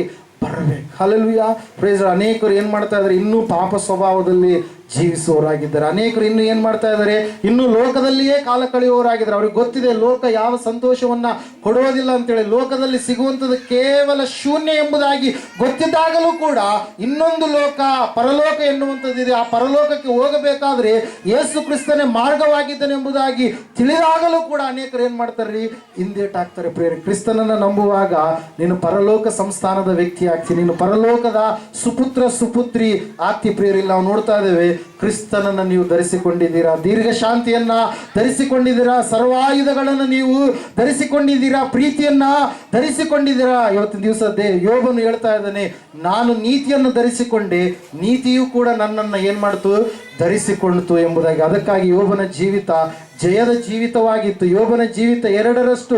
ಬರಬೇಕು. ಹಲ್ಲೆಲೂಯಾ. Praise Lord. ಅನೇಕರು ಏನ್ ಮಾಡ್ತಾ ಇದ್ದಾರೆ? ಇನ್ನೂ ಪಾಪ ಸ್ವಭಾವದಲ್ಲಿ ಜೀವಿಸುವವರಾಗಿದ್ದಾರೆ. ಅನೇಕರು ಇನ್ನು ಏನ್ ಮಾಡ್ತಾ ಇದ್ದಾರೆ? ಇನ್ನು ಲೋಕದಲ್ಲಿಯೇ ಕಾಲ ಕಳೆಯುವವರಾಗಿದ್ದಾರೆ. ಅವ್ರಿಗೆ ಗೊತ್ತಿದೆ ಲೋಕ ಯಾವ ಸಂತೋಷವನ್ನ ಕೊಡುವುದಿಲ್ಲ ಅಂತೇಳಿ, ಲೋಕದಲ್ಲಿ ಸಿಗುವಂಥದ್ದು ಕೇವಲ ಶೂನ್ಯ ಎಂಬುದಾಗಿ ಗೊತ್ತಿದ್ದಾಗಲೂ ಕೂಡ ಇನ್ನೊಂದು ಲೋಕ, ಪರಲೋಕ ಎನ್ನುವಂಥದ್ದಿದೆ. ಆ ಪರಲೋಕಕ್ಕೆ ಹೋಗಬೇಕಾದ್ರೆ ಯೇಸು ಕ್ರಿಸ್ತನೇ ಮಾರ್ಗವಾಗಿದ್ದಾನೆ ಎಂಬುದಾಗಿ ತಿಳಿದಾಗಲೂ ಕೂಡ ಅನೇಕರು ಏನ್ ಮಾಡ್ತಾರ್ರಿ? ಹಿಂದೇಟಾಗ್ತಾರೆ ಪ್ರಿಯರೇ. ಕ್ರಿಸ್ತನನ್ನ ನಂಬುವಾಗ ನೀನು ಪರಲೋಕ ಸಂಸ್ಥಾನದ ವ್ಯಕ್ತಿ ಆಗ್ತಿ, ನೀನು ಪರಲೋಕದ ಸುಪುತ್ರ ಸುಪುತ್ರಿ ಆಗ್ತಿ ಪ್ರಿಯರಿಲ್ಲ. ನಾವು ನೋಡ್ತಾ ಇದ್ದೇವೆ, ಕ್ರಿಸ್ತನನ್ನು ನೀವು ಧರಿಸಿಕೊಂಡಿದ್ದೀರಾ, ದೀರ್ಘ ಶಾಂತಿಯನ್ನ ಧರಿಸಿಕೊಂಡಿದ್ದೀರಾ, ಸರ್ವಾಯುಧಗಳನ್ನು ನೀವು ಧರಿಸಿಕೊಂಡಿದ್ದೀರಾ, ಪ್ರೀತಿಯನ್ನ ಧರಿಸಿಕೊಂಡಿದ್ದೀರಾ. ಇವತ್ತಿನ ದಿವಸ ಯೋಬನು ಹೇಳ್ತಾ ಇದ್ದಾನೆ, ನಾನು ನೀತಿಯನ್ನು ಧರಿಸಿಕೊಂಡೆ, ನೀತಿಯು ಕೂಡ ನನ್ನನ್ನು ಏನ್ ಮಾಡ್ತು? ಧರಿಸಿಕೊಂಡಿತು ಎಂಬುದಾಗಿ. ಅದಕ್ಕಾಗಿ ಯೋಬನ ಜೀವಿತ ಜಯದ ಜೀವಿತವಾಗಿತ್ತು. ಯೋಬನ ಜೀವಿತ 2ರಷ್ಟು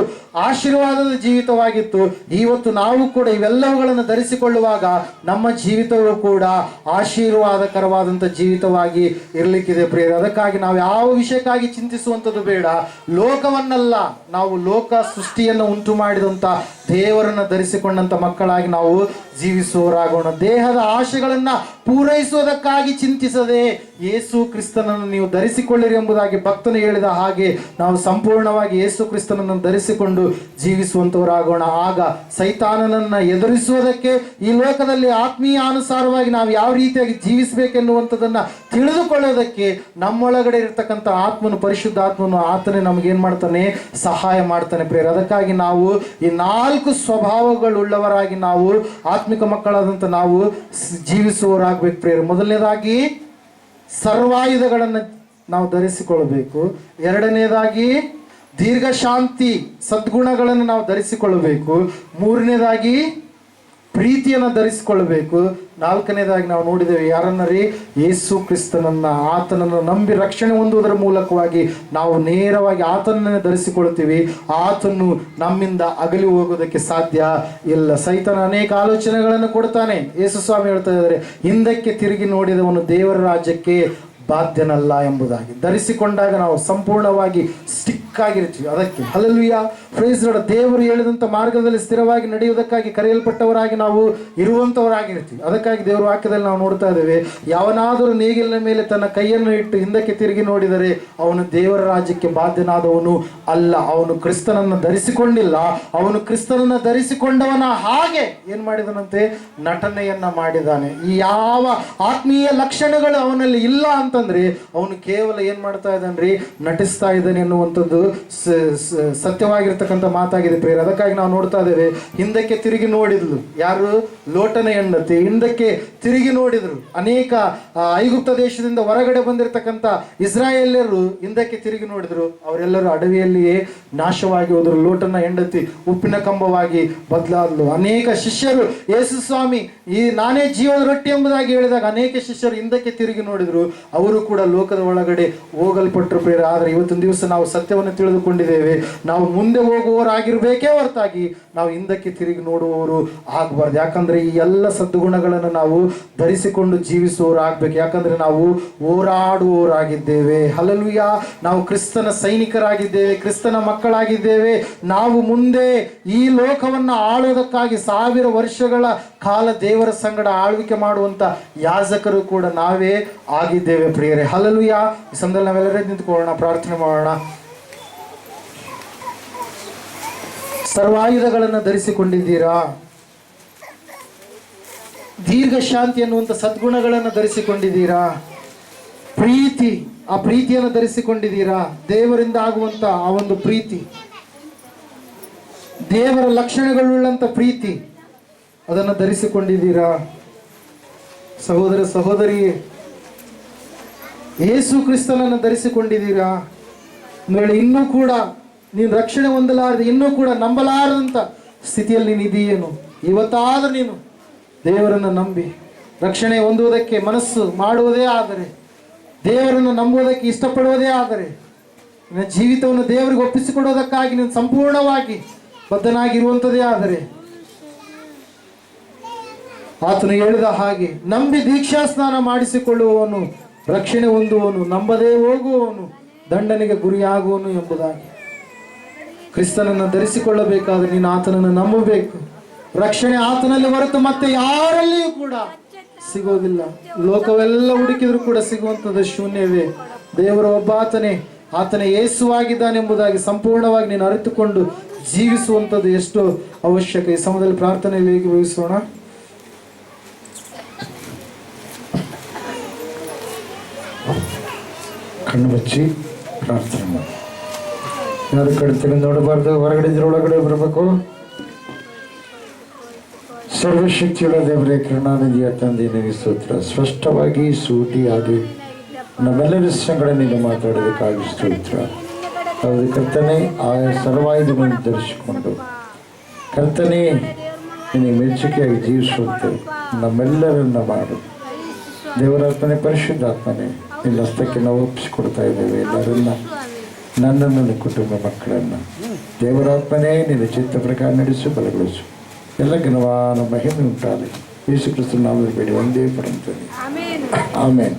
ಆಶೀರ್ವಾದದ ಜೀವಿತವಾಗಿತ್ತು. ಇವತ್ತು ನಾವು ಕೂಡ ಇವೆಲ್ಲವುಗಳನ್ನು ಧರಿಸಿಕೊಳ್ಳುವಾಗ ನಮ್ಮ ಜೀವಿತವೂ ಕೂಡ ಆಶೀರ್ವಾದಕರವಾದಂಥ ಜೀವಿತವಾಗಿ ಇರಲಿಕ್ಕಿದೆ ಪ್ರಿಯರೇ. ಅದಕ್ಕಾಗಿ ನಾವು ಯಾವ ವಿಷಯಕ್ಕಾಗಿ ಚಿಂತಿಸುವಂಥದ್ದು ಬೇಡ. ಲೋಕವನ್ನಲ್ಲ, ನಾವು ಲೋಕ ಸೃಷ್ಟಿಯನ್ನು ಉಂಟು ಮಾಡಿದಂಥ ದೇವರನ್ನು ಧರಿಸಿಕೊಂಡಂಥ ಮಕ್ಕಳಾಗಿ ನಾವು ಜೀವಿಸುವವರಾಗೋಣ. ದೇಹದ ಆಶೆಗಳನ್ನು ಪೂರೈಸುವುದಕ್ಕಾಗಿ ಚಿಂತಿಸದೆ ಯೇಸು ಕ್ರಿಸ್ತನನ್ನು ನೀವು ಧರಿಸಿಕೊಳ್ಳಿರಿ ಎಂಬುದಾಗಿ ಭಕ್ತನು ಹೇಳಿದ ಹಾಗೆ ನಾವು ಸಂಪೂರ್ಣವಾಗಿ ಯೇಸು ಕ್ರಿಸ್ತನನ್ನು ಧರಿಸಿಕೊಂಡು ಜೀವಿಸುವಂತವರಾಗೋಣ. ಆಗ ಸೈತಾನನನ್ನು ಎದುರಿಸುವುದಕ್ಕೆ ಈ ಲೋಕದಲ್ಲಿ ಆತ್ಮೀಯ ಅನುಸಾರವಾಗಿ ನಾವು ಯಾವ ರೀತಿಯಾಗಿ ಜೀವಿಸಬೇಕೆನ್ನುವಂಥದ್ದನ್ನು ತಿಳಿದುಕೊಳ್ಳೋದಕ್ಕೆ ನಮ್ಮೊಳಗಡೆ ಇರತಕ್ಕಂಥ ಆತ್ಮನು, ಪರಿಶುದ್ಧ ಆತ್ಮನು, ಆತನೇ ನಮಗೇನು ಮಾಡ್ತಾನೆ? ಸಹಾಯ ಮಾಡ್ತಾನೆ ಪ್ರಿಯರೇ. ಅದಕ್ಕಾಗಿ ನಾವು ಈ 4 ಸ್ವಭಾವಗಳುಳ್ಳವರಾಗಿ ನಾವು ಆತ್ಮಿಕ ಮಕ್ಕಳಾದಂಥ ನಾವು ಜೀವಿಸುವವರಾಗಬೇಕು ಪ್ರಿಯರೇ. ಮೊದಲನೇದಾಗಿ ಸರ್ವಾಯುಧಗಳನ್ನು ನಾವು ಧರಿಸಿಕೊಳ್ಳಬೇಕು. 2ನೇದಾಗಿ ದೀರ್ಘ ಶಾಂತಿ ಸದ್ಗುಣಗಳನ್ನು ನಾವು ಧರಿಸಿಕೊಳ್ಳಬೇಕು. 3ನೇದಾಗಿ ಪ್ರೀತಿಯನ್ನು ಧರಿಸಿಕೊಳ್ಳಬೇಕು. 4ನೇದಾಗಿ ನಾವು ನೋಡಿದ್ದೇವೆ ಯಾರನ್ನರಿ? ಯೇಸು ಕ್ರಿಸ್ತನನ್ನ, ಆತನನ್ನು ನಂಬಿ ರಕ್ಷಣೆ ಹೊಂದುವುದರ ಮೂಲಕವಾಗಿ ನಾವು ನೇರವಾಗಿ ಆತನನ್ನೇ ಧರಿಸಿಕೊಳ್ಳುತ್ತೀವಿ. ಆತನು ನಮ್ಮಿಂದ ಅಗಲಿ ಹೋಗೋದಕ್ಕೆ ಸಾಧ್ಯ ಇಲ್ಲ. ಸೈತನ ಅನೇಕ ಆಲೋಚನೆಗಳನ್ನು ಕೊಡ್ತಾನೆ. ಯೇಸು ಸ್ವಾಮಿ ಹೇಳ್ತಾ ಇದ್ದಾರೆ, ಹಿಂದಕ್ಕೆ ತಿರುಗಿ ನೋಡಿದವನು ದೇವರ ರಾಜ್ಯಕ್ಕೆ ಬಾಧ್ಯನಲ್ಲ ಎಂಬುದಾಗಿ. ಧರಿಸಿಕೊಂಡಾಗ ನಾವು ಸಂಪೂರ್ಣವಾಗಿ ಸ್ಟಿಕ್ ಆಗಿರ್ತೀವಿ ಅದಕ್ಕೆ. Hallelujah, praise Lord. ದೇವರು ಹೇಳಿದಂಥ ಮಾರ್ಗದಲ್ಲಿ ಸ್ಥಿರವಾಗಿ ನಡೆಯುವುದಕ್ಕಾಗಿ ಕರೆಯಲ್ಪಟ್ಟವರಾಗಿ ನಾವು ಇರುವಂಥವರಾಗಿರ್ತೀವಿ. ಅದಕ್ಕಾಗಿ ದೇವರ ವಾಕ್ಯದಲ್ಲಿ ನಾವು ನೋಡ್ತಾ ಇದ್ದೇವೆ, ಯಾವನಾದರೂ ನೇಗಿಲಿನ ಮೇಲೆ ತನ್ನ ಕೈಯನ್ನು ಇಟ್ಟು ಹಿಂದಕ್ಕೆ ತಿರುಗಿ ನೋಡಿದರೆ ಅವನು ದೇವರ ರಾಜ್ಯಕ್ಕೆ ಬಾಧ್ಯನಾದವನು ಅಲ್ಲ. ಅವನು ಕ್ರಿಸ್ತನನ್ನು ಧರಿಸಿಕೊಂಡಿಲ್ಲ. ಅವನು ಕ್ರಿಸ್ತನನ್ನು ಧರಿಸಿಕೊಂಡವನ ಹಾಗೆ ಏನ್ ಮಾಡಿದನಂತೆ, ನಟನೆಯನ್ನ ಮಾಡಿದಾನೆ. ಈ ಯಾವ ಆತ್ಮೀಯ ಲಕ್ಷಣಗಳು ಅವನಲ್ಲಿ ಇಲ್ಲ ಅಂತಂದ್ರೆ ಅವನು ಕೇವಲ ಏನ್ ಮಾಡ್ತಾ ಇದ್ದಾನ್ರಿ, ನಟಿಸ್ತಾ ಇದ್ದಾನೆ ಎನ್ನುವಂಥದ್ದು ಸತ್ಯವಾಗಿರ್ತಕ್ಕಂಥ ಮಾತಾಗಿದೆ ಪ್ರೇರ. ಅದಕ್ಕಾಗಿ ನಾವು ನೋಡ್ತಾ ಇದ್ದೇವೆ, ಹಿಂದಕ್ಕೆ ತಿರುಗಿ ನೋಡಿದ್ಲು ಯಾರು, ಲೋಟನ ಹೆಂಡತಿ ಹಿಂದಕ್ಕೆ ತಿರುಗಿ ನೋಡಿದ್ರು. ಅನೇಕ ಐಗುಪ್ತ ದೇಶದಿಂದ ಹೊರಗಡೆ ಬಂದಿರತಕ್ಕಂಥ ಇಸ್ರಾಯೇಲ್ಯರು ಹಿಂದಕ್ಕೆ ತಿರುಗಿ ನೋಡಿದ್ರು. ಅವರೆಲ್ಲರೂ ಅಡವಿಯಲ್ಲಿಯೇ ನಾಶವಾಗಿ ಹೋದರು. ಲೋಟನ ಹೆಂಡತಿ ಉಪ್ಪಿನ ಕಂಬವಾಗಿ ಬದಲಾದಲು. ಅನೇಕ ಶಿಷ್ಯರು ಯೇಸು ಸ್ವಾಮಿ ನಾನೇ ಜೀವದ ರೊಟ್ಟಿ ಎಂಬುದಾಗಿ ಹೇಳಿದಾಗ ಅನೇಕ ಶಿಷ್ಯರು ಹಿಂದಕ್ಕೆ ತಿರುಗಿ ನೋಡಿದ್ರು. ಅವರು ಕೂಡ ಲೋಕದ ಒಳಗಡೆ ಹೋಗಲ್ಪಟ್ಟರು ಪ್ರೇರ. ಆದರೆ ಇವತ್ತಿನ ದಿವಸ ನಾವು ಸತ್ಯವನ್ನು ತಿಳಿದುಕೊಂಡಿದ್ದೇವೆ, ನಾವು ಮುಂದೆ ಹೋಗುವವರಾಗಿರ್ಬೇಕೇ ಹೊರತಾಗಿ ನಾವು ಹಿಂದಕ್ಕೆ ತಿರುಗಿ ನೋಡುವವರು ಆಗಬಾರ್ದು. ಯಾಕಂದ್ರೆ ಈ ಎಲ್ಲ ಸದ್ಗುಣಗಳನ್ನು ನಾವು ಧರಿಸಿಕೊಂಡು ಜೀವಿಸುವವರು ಆಗ್ಬೇಕು. ಯಾಕಂದ್ರೆ ನಾವು ಹೋರಾಡುವವರಾಗಿದ್ದೇವೆ. ಹಲ್ಲೆಲೂಯಾ, ನಾವು ಕ್ರಿಸ್ತನ ಸೈನಿಕರಾಗಿದ್ದೇವೆ, ಕ್ರಿಸ್ತನ ಮಕ್ಕಳಾಗಿದ್ದೇವೆ. ನಾವು ಮುಂದೆ ಈ ಲೋಕವನ್ನು ಆಳುವುದಕ್ಕಾಗಿ 1000 ವರ್ಷಗಳ ಕಾಲ ದೇವರ ಸಂಗಡ ಆಳ್ವಿಕೆ ಮಾಡುವಂತ ಯಾಜಕರು ಕೂಡ ನಾವೇ ಆಗಿದ್ದೇವೆ ಪ್ರಿಯರೇ. ಹಲ್ಲೆಲೂಯಾ. ಈ ಸಂದರ್ಭದಲ್ಲಿ ನಾವೆಲ್ಲರೂ ನಿಂತುಕೊಳ್ಳೋಣ, ಪ್ರಾರ್ಥನೆ ಮಾಡೋಣ. ಸರ್ವಾಯುಧಗಳನ್ನು ಧರಿಸಿಕೊಂಡಿದ್ದೀರಾ? ದೀರ್ಘ ಶಾಂತಿ ಅನ್ನುವಂಥ ಸದ್ಗುಣಗಳನ್ನು ಧರಿಸಿಕೊಂಡಿದ್ದೀರಾ? ಪ್ರೀತಿ, ಆ ಪ್ರೀತಿಯನ್ನು ಧರಿಸಿಕೊಂಡಿದ್ದೀರಾ? ದೇವರಿಂದ ಆಗುವಂತ ಆ ಒಂದು ಪ್ರೀತಿ, ದೇವರ ಲಕ್ಷಣಗಳುಳ್ಳಂತ ಪ್ರೀತಿ, ಅದನ್ನು ಧರಿಸಿಕೊಂಡಿದ್ದೀರಾ? ಸಹೋದರ ಸಹೋದರಿಯೇ, ಯೇಸು ಕ್ರಿಸ್ತನನ್ನು ಧರಿಸಿಕೊಂಡಿದ್ದೀರಾ? ಒಂದು ವೇಳೆ ಇನ್ನೂ ಕೂಡ ನೀನು ರಕ್ಷಣೆ ಹೊಂದಲಾರದೆ, ಇನ್ನೂ ಕೂಡ ನಂಬಲಾರದಂತ ಸ್ಥಿತಿಯಲ್ಲಿ ನೀನು ಇದೆಯೇನು? ಇವತ್ತಾದರೂ ನೀನು ದೇವರನ್ನು ನಂಬಿ ರಕ್ಷಣೆ ಹೊಂದುವುದಕ್ಕೆ ಮನಸ್ಸು ಮಾಡುವುದೇ ಆದರೆ, ದೇವರನ್ನು ನಂಬುವುದಕ್ಕೆ ಇಷ್ಟಪಡುವುದೇ ಆದರೆ, ನಿನ್ನ ಜೀವಿತವನ್ನು ದೇವರಿಗೆ ಒಪ್ಪಿಸಿಕೊಡೋದಕ್ಕಾಗಿ ನೀನು ಸಂಪೂರ್ಣವಾಗಿ ಬದ್ಧನಾಗಿರುವಂಥದ್ದೇ ಆದರೆ, ಆತನು ಹೇಳಿದ ಹಾಗೆ ನಂಬಿ ದೀಕ್ಷಾ ಸ್ನಾನ ಮಾಡಿಸಿಕೊಳ್ಳುವವನು ರಕ್ಷಣೆ ಹೊಂದುವನು, ನಂಬದೇ ಹೋಗುವವನು ದಂಡನೆಗೆ ಗುರಿಯಾಗುವನು ಎಂಬುದಾಗಿ. ಕ್ರಿಸ್ತನನ್ನು ಧರಿಸಿಕೊಳ್ಳಬೇಕಾದ್ರೆ ನೀನು ಆತನನ್ನು ನಂಬಬೇಕು. ರಕ್ಷಣೆ ಆತನಲ್ಲಿ ಹೊರತು ಮತ್ತೆ ಯಾರಲ್ಲಿಯೂ ಕೂಡ ಸಿಗೋದಿಲ್ಲ. ಲೋಕವೆಲ್ಲ ಹುಡುಕಿದ್ರು ಕೂಡ ಸಿಗುವಂಥದ್ದು ಶೂನ್ಯವೇ. ದೇವರ ಒಬ್ಬ ಆತನೇ ಯೇಸುವಾಗಿದ್ದಾನೆ ಎಂಬುದಾಗಿ ಸಂಪೂರ್ಣವಾಗಿ ನೀನು ಅರಿತುಕೊಂಡು ಜೀವಿಸುವಂಥದ್ದು ಎಷ್ಟು ಅವಶ್ಯಕ. ಈ ಸಮಯದಲ್ಲಿ ಪ್ರಾರ್ಥನೆಯಲ್ಲಿ ಏಕೀಭವಿಸೋಣ. ಕಣ್ಣು ಮುಚ್ಚಿ ಪ್ರಾರ್ಥನೆ ಮಾಡಿ. ಯಾರು ಕಡೆ ತೆಗೆದು ನೋಡಬಾರ್ದು, ಹೊರಗಡೆ ಇದ್ರೆ ಒಳಗಡೆ ಬರಬೇಕು. ಸರ್ವಶಕ್ತಿಯುಳ್ಳ ದೇವರೇ, ಕರುಣಾನಿಧಿಯ ತಂದೆ, ನಿನಗೆ ಸ್ತೋತ್ರ. ಸ್ಪಷ್ಟವಾಗಿ ಸೂಟಿಯಾಗಿ ನಮ್ಮೆಲ್ಲರ ಸಂಗಡ ನೀನು ಮಾತಾಡೋದಕ್ಕಾಗಿ ಸ್ತೋತ್ರ. ಹೌದು ಕರ್ತನೆ, ಆಯಾ ಸರ್ವಾಯುಧಗಳನ್ನು ಧರಿಸಿಕೊಂಡು ಕರ್ತನೆ ನಿನಗೆ ಮೆಚ್ಚುಗೆಯಾಗಿ ಜೀವಿಸುವಂತೆ ನಮ್ಮೆಲ್ಲರನ್ನ ಮಾಡು. ದೇವರಾತ್ಮನೆ, ಪರಿಶುದ್ಧಾತ್ಮನೆ, ನಿನ್ನ ಹಸ್ತಕ್ಕೆ ನಾವು ಒಪ್ಪಿಸಿಕೊಡ್ತಾ ಇದ್ದೇವೆ ಎಲ್ಲರನ್ನ, ನನ್ನನ್ನು, ನನ್ನ ಕುಟುಂಬ ಮಕ್ಕಳನ್ನು. ದೇವರಾತ್ಮನೇ ನಿನ್ನ ಚಿತ್ತ ಪ್ರಕಾರ ನಡೆಸು, ಬಲಗೊಳಿಸು. ಎಲ್ಲ ಘನವಾದ ಮಹಿಮೆ ಉಂಟಾಗಲಿ. ಯೇಸು ಕ್ರಿಸ್ತನ ನಾಮದಲ್ಲಿ ಬೇಡಿ ಒಂದೇ ಪರಂತನೆ. ಆಮೇನ್.